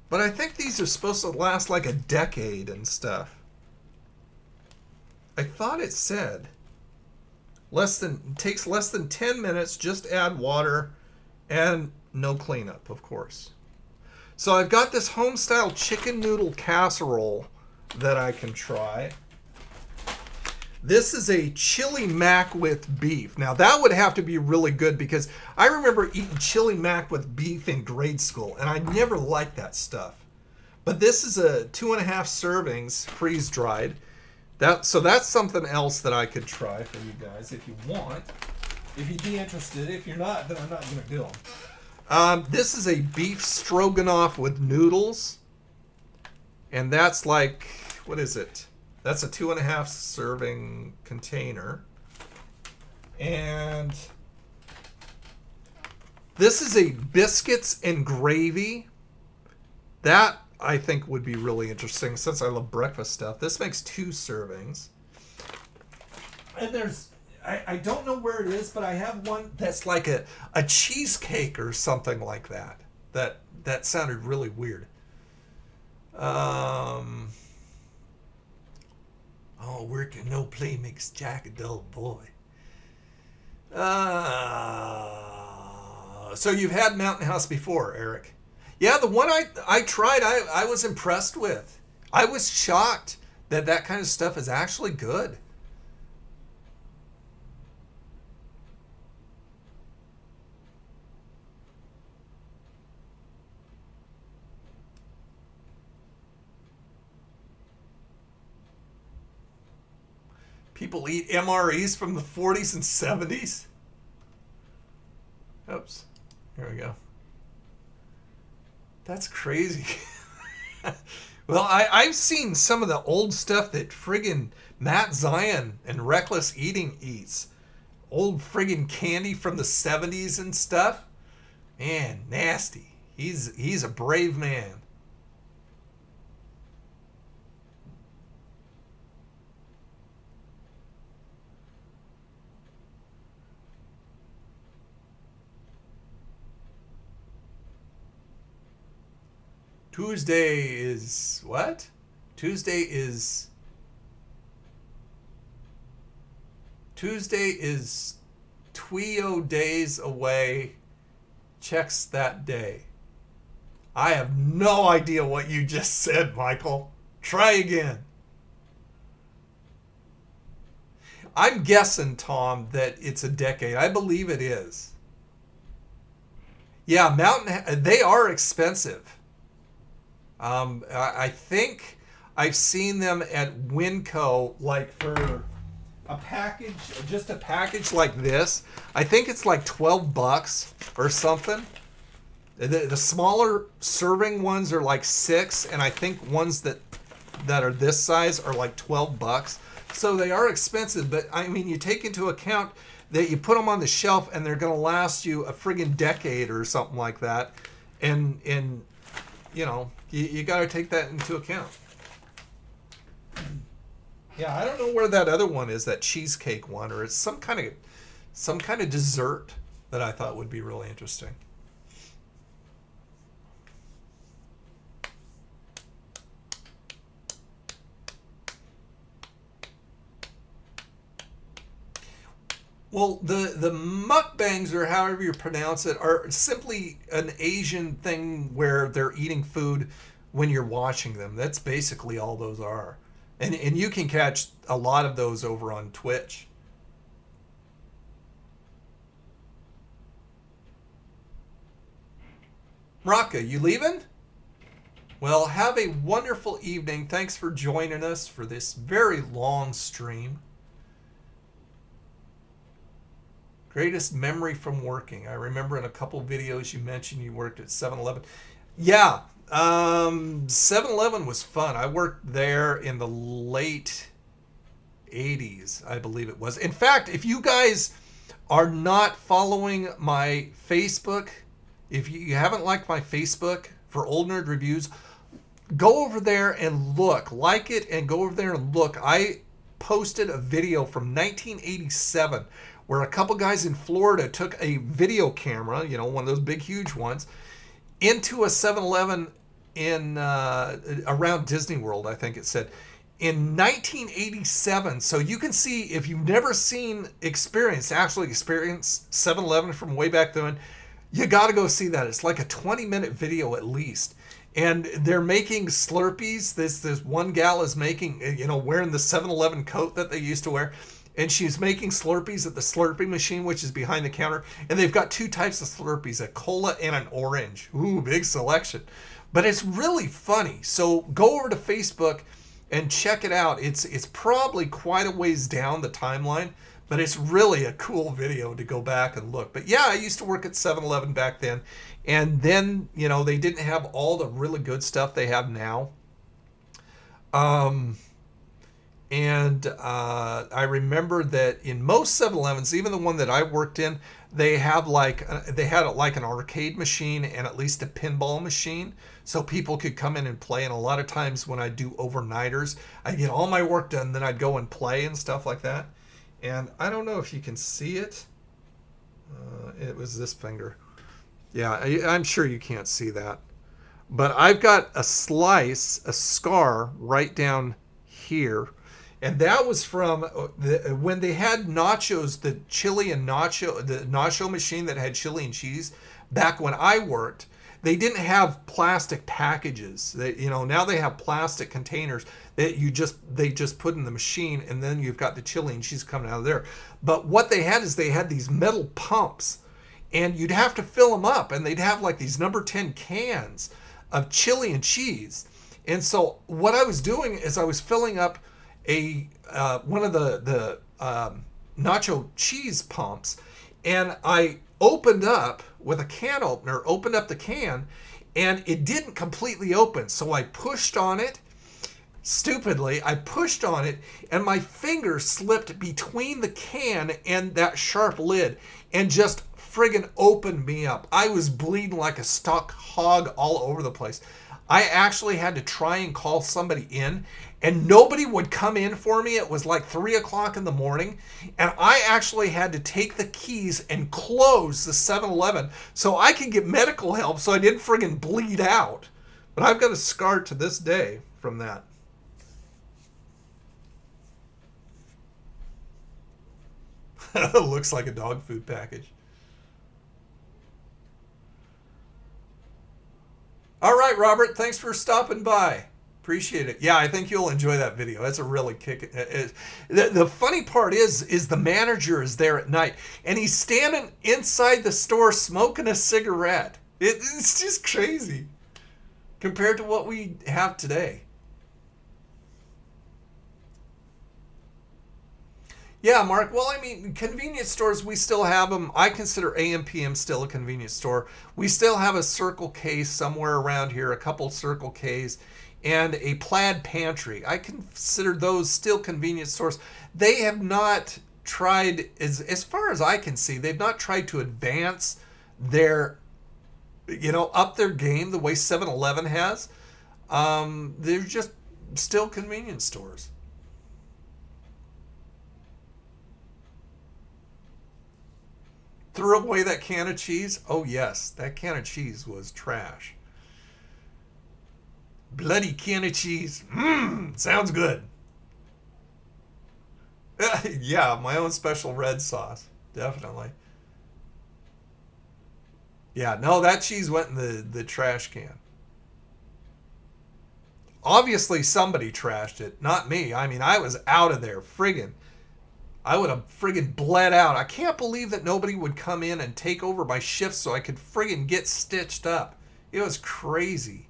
But I think these are supposed to last like a decade and stuff. I thought it said takes less than 10 minutes, just add water and no cleanup, of course. So I've got this home-style chicken noodle casserole that I can try. This is a chili mac with beef. Now that would have to be really good because I remember eating chili mac with beef in grade school, and I never liked that stuff. But this is a 2.5 servings, freeze-dried. So that's something else that I could try for you guys if you want. If you'd be interested. If you're not, then I'm not going to do them. This is a beef stroganoff with noodles. And that's like, what is it? That's a 2.5 serving container. And this is a biscuits and gravy. That I think would be really interesting since I love breakfast stuff. This makes 2 servings. And there's, I don't know where it is, but I have one that's like a cheesecake or something like that. That sounded really weird. Oh, working no play makes Jack a dull boy. So you've had Mountain House before, Eric? Yeah, the one I tried, I was impressed with. I was shocked that that kind of stuff is actually good. People eat MREs from the 40s and 70s. Oops. Here we go. That's crazy. Well, I've seen some of the old stuff that friggin' Matt Zion and Reckless Eating eats. Old friggin' candy from the 70s and stuff. Man, nasty. He's a brave man. Tuesday is what? Tuesday is 20 days away. Checks that day. I have no idea what you just said, Michael. Try again. I'm guessing, Tom, that it's a decade. I believe it is. Yeah, they are expensive. I think I've seen them at Winco, like for a package, just a package like this. I think it's like $12 or something. The smaller serving ones are like $6, and I think ones that are this size are like $12. So they are expensive, but I mean, you take into account that you put them on the shelf and they're going to last you a friggin' decade or something like that, and you know, you got to take that into account. Yeah, I don't know where that other one is, that cheesecake one, or it's some kind of dessert that I thought would be really interesting. Well, the mukbangs, or however you pronounce it, are simply an Asian thing where they're eating food when you're watching them. That's basically all those are. And you can catch a lot of those over on Twitch. Raka, you leaving? Well, have a wonderful evening. Thanks for joining us for this very long stream. Greatest memory from working. I remember in a couple videos you mentioned you worked at 7-Eleven. Yeah, 7-Eleven was fun. I worked there in the late 80s, I believe it was. In fact, if you guys are not following my Facebook, if you haven't liked my Facebook for Old Nerd Reviews, go over there and look. Like it and go over there and look. I posted a video from 1987 where a couple guys in Florida took a video camera, you know, one of those big, huge ones, into a 7-Eleven in around Disney World, I think it said, in 1987. So you can see, if you've never actually experienced 7-Eleven from way back then, you got to go see that. It's like a 20-minute video at least. And they're making Slurpees. This one gal is making, you know, wearing the 7-Eleven coat that they used to wear. And she's making Slurpees at the Slurpee machine, which is behind the counter. And they've got two types of Slurpees, a cola and an orange. Ooh, big selection. But it's really funny. So go over to Facebook and check it out. It's probably quite a ways down the timeline, but it's really a cool video to go back and look. But yeah, I used to work at 7-Eleven back then. And then, you know, they didn't have all the really good stuff they have now. I remember that in most 7-Elevens, even the one that I worked in, they had like an arcade machine and at least a pinball machine, so people could come in and play. And a lot of times when I do overnighters, I get all my work done, then I'd go and play and stuff like that. And I don't know if you can see it. It was this finger. Yeah, I'm sure you can't see that. But I've got a scar right down here. And that was from when they had nachos, the nacho machine that had chili and cheese. Back when I worked, they didn't have plastic packages. Now they have plastic containers that they just put in the machine, and then you've got the chili and cheese coming out of there. But what they had is they had these metal pumps, and you'd have to fill them up, and they'd have like these number 10 cans of chili and cheese. And so what I was doing is I was filling up one of the nacho cheese pumps, and I opened up with a can opener, opened up the can, and it didn't completely open. So I pushed on it. Stupidly, I pushed on it, and my finger slipped between the can and that sharp lid and just friggin' opened me up. I was bleeding like a stuck hog all over the place. I actually had to try and call somebody in, and nobody would come in for me. It was like 3 o'clock in the morning, and I actually had to take the keys and close the 7-Eleven so I could get medical help so I didn't friggin' bleed out. But I've got a scar to this day from that. Looks like a dog food package. All right, Robert, thanks for stopping by. Appreciate it. Yeah, I think you'll enjoy that video. That's a really kick. The funny part is the manager is there at night, and he's standing inside the store smoking a cigarette. It's just crazy compared to what we have today. Yeah, Mark. Well, I mean, convenience stores, we still have them. I consider AM/PM still a convenience store. We still have a Circle K somewhere around here, a couple Circle Ks, and a Plaid Pantry. I consider those still convenience stores. They have not tried, as far as I can see, they've not tried to advance their, up their game the way 7-Eleven has. They're just still convenience stores. Threw away that can of cheese? Oh, yes. That can of cheese was trash. Bloody can of cheese. Sounds good. Yeah, my own special red sauce. Definitely. Yeah, no, that cheese went in the trash can. Obviously, somebody trashed it. Not me. I mean, I was out of there. Friggin'. I would have friggin' bled out. I can't believe that nobody would come in and take over my shift so I could friggin' get stitched up. It was crazy.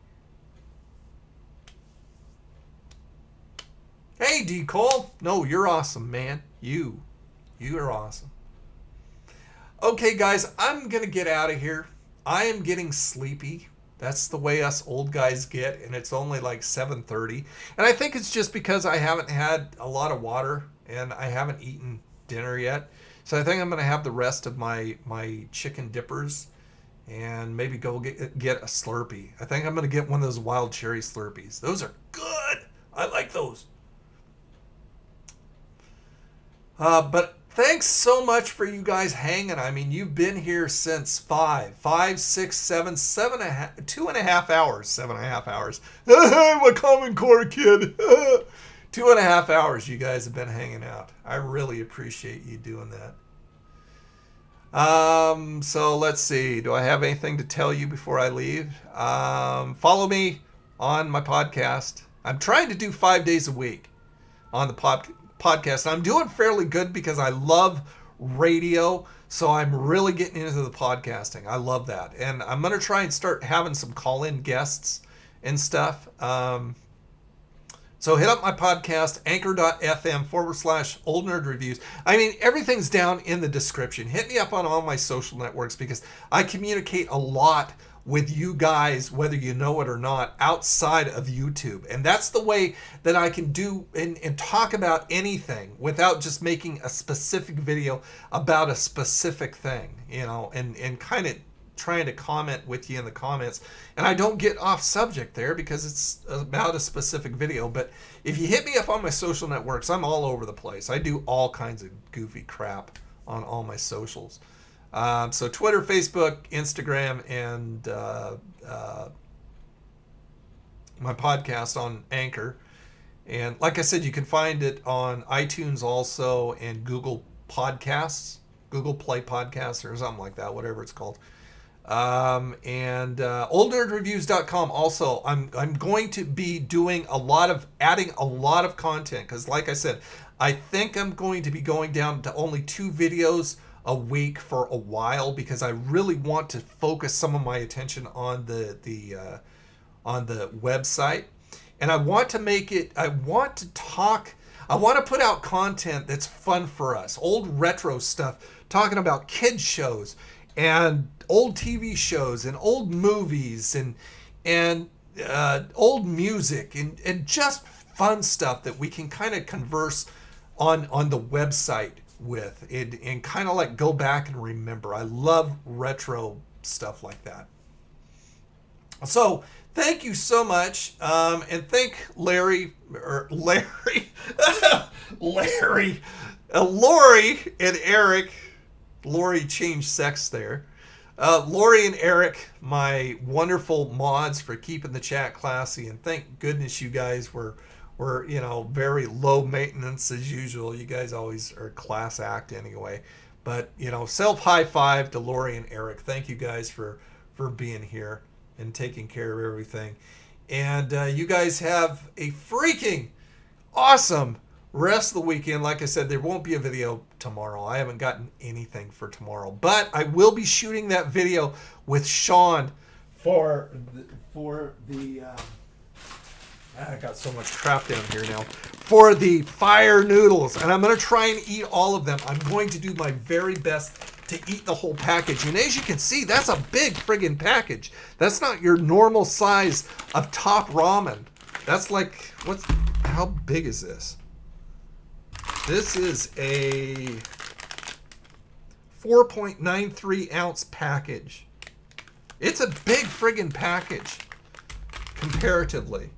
Hey, D. Cole. No, you're awesome, man. You are awesome. Okay, guys, I'm going to get out of here. I am getting sleepy. That's the way us old guys get, and it's only like 7:30. And I think it's just because I haven't had a lot of water and I haven't eaten dinner yet. So I think I'm going to have the rest of my chicken dippers and maybe go get a Slurpee. I think I'm going to get one of those wild cherry Slurpees. Those are good. I like those. But thanks so much for you guys hanging. I mean, you've been here since 5, 6, 7, 2.5 hours, 7.5 hours. I'm a Common Core kid. 2.5 hours you guys have been hanging out. I really appreciate you doing that. So let's see. Do I have anything to tell you before I leave? Follow me on my podcast. I'm trying to do 5 days a week on the podcast. I'm doing fairly good because I love radio. So I'm really getting into the podcasting. I love that. And I'm going to try and start having some call-in guests and stuff. So hit up my podcast, anchor.fm/Old Nerd Reviews. I mean, everything's down in the description. Hit me up on all my social networks because I communicate a lot with you guys, whether you know it or not, outside of YouTube. And that's the way that I can do and talk about anything without just making a specific video about a specific thing, and kind of trying to comment with you in the comments. And I don't get off subject there because it's about a specific video. But if you hit me up on my social networks, I'm all over the place. I do all kinds of goofy crap on all my socials. So Twitter, Facebook, Instagram, and my podcast on Anchor. And like I said, you can find it on iTunes also and Google Podcasts, Google Play Podcasts or something like that, whatever it's called. And oldnerdreviews.com also. I'm going to be doing adding a lot of content because like I said, I think I'm going to be going down to only 2 videos a week for a while because I really want to focus some of my attention on the website, and I want to make it. I want to put out content that's fun for us, old retro stuff, talking about kids shows and old TV shows and old movies and old music and just fun stuff that we can kind of converse on the website with it and kind of like go back and remember. I love retro stuff like that. So thank you so much, and thank Lori and Eric. Lori changed sex there. Lori and Eric, my wonderful mods, for keeping the chat classy, and thank goodness you guys were very low maintenance as usual. You guys always are a class act anyway. But, self high five to Lori and Eric. Thank you guys for being here and taking care of everything. And you guys have a freaking awesome rest of the weekend. Like I said, there won't be a video tomorrow. I haven't gotten anything for tomorrow. But I will be shooting that video with Sean for the I got so much crap down here now. For the fire noodles. And I'm going to try and eat all of them. I'm going to do my very best to eat the whole package. And as you can see, that's a big friggin' package. That's not your normal size of top ramen. That's like, how big is this? This is a 4.93 ounce package. It's a big friggin' package comparatively.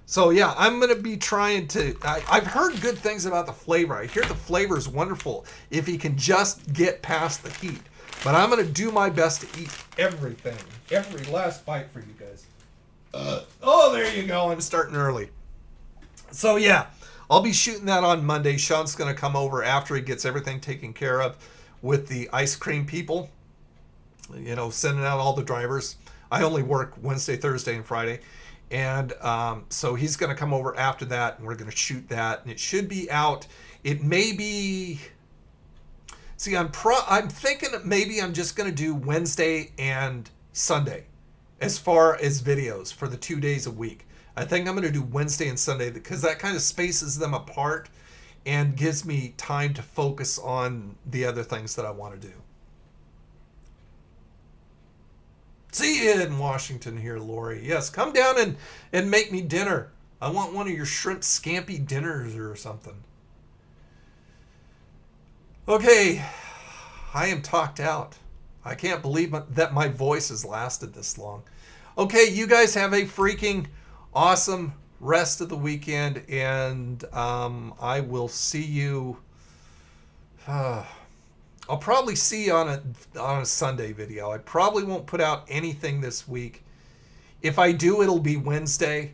So yeah, I'm going to be trying to, I've heard good things about the flavor. I hear the flavor is wonderful if you can just get past the heat. But I'm going to do my best to eat everything. Every last bite for you guys. Oh, there you go. I'm starting early. So yeah, I'll be shooting that on Monday. Sean's going to come over after he gets everything taken care of with the ice cream people. You know, sending out all the drivers. I only work Wednesday, Thursday, and Friday. And so he's going to come over after that, and we're going to shoot that. And it should be out. It may be... See, I'm thinking that maybe I'm just going to do Wednesday and Sunday as far as videos for the 2 days a week. I think I'm going to do Wednesday and Sunday because that kind of spaces them apart and gives me time to focus on the other things that I want to do. See you in Washington here, Lori. Yes, come down and make me dinner. I want one of your shrimp scampi dinners or something. Okay, I am talked out. I can't believe that my voice has lasted this long. Okay, you guys have a freaking awesome rest of the weekend, and I will see you... I'll probably see you on a Sunday video. I probably won't put out anything this week. If I do, it'll be Wednesday.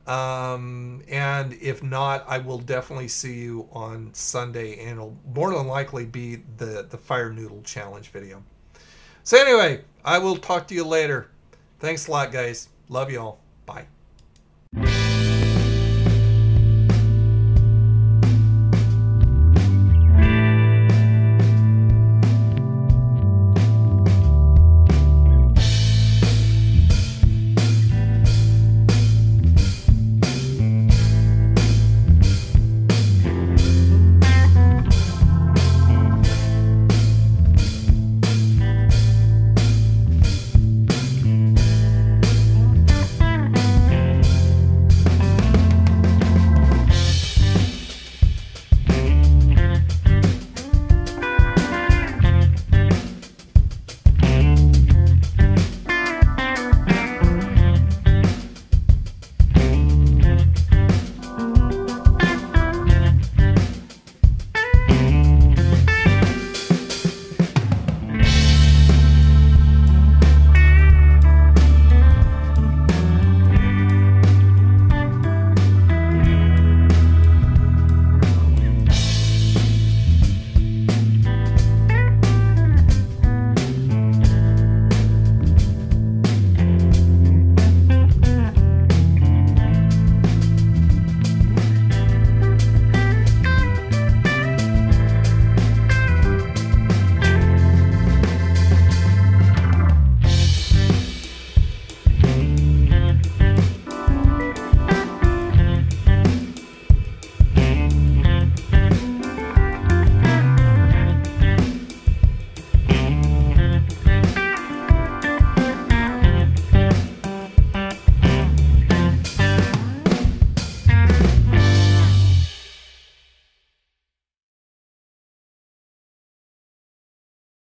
And if not, I will definitely see you on Sunday, and it'll more than likely be the Fire Noodle Challenge video. So anyway, I will talk to you later. Thanks a lot, guys. Love you all. Bye.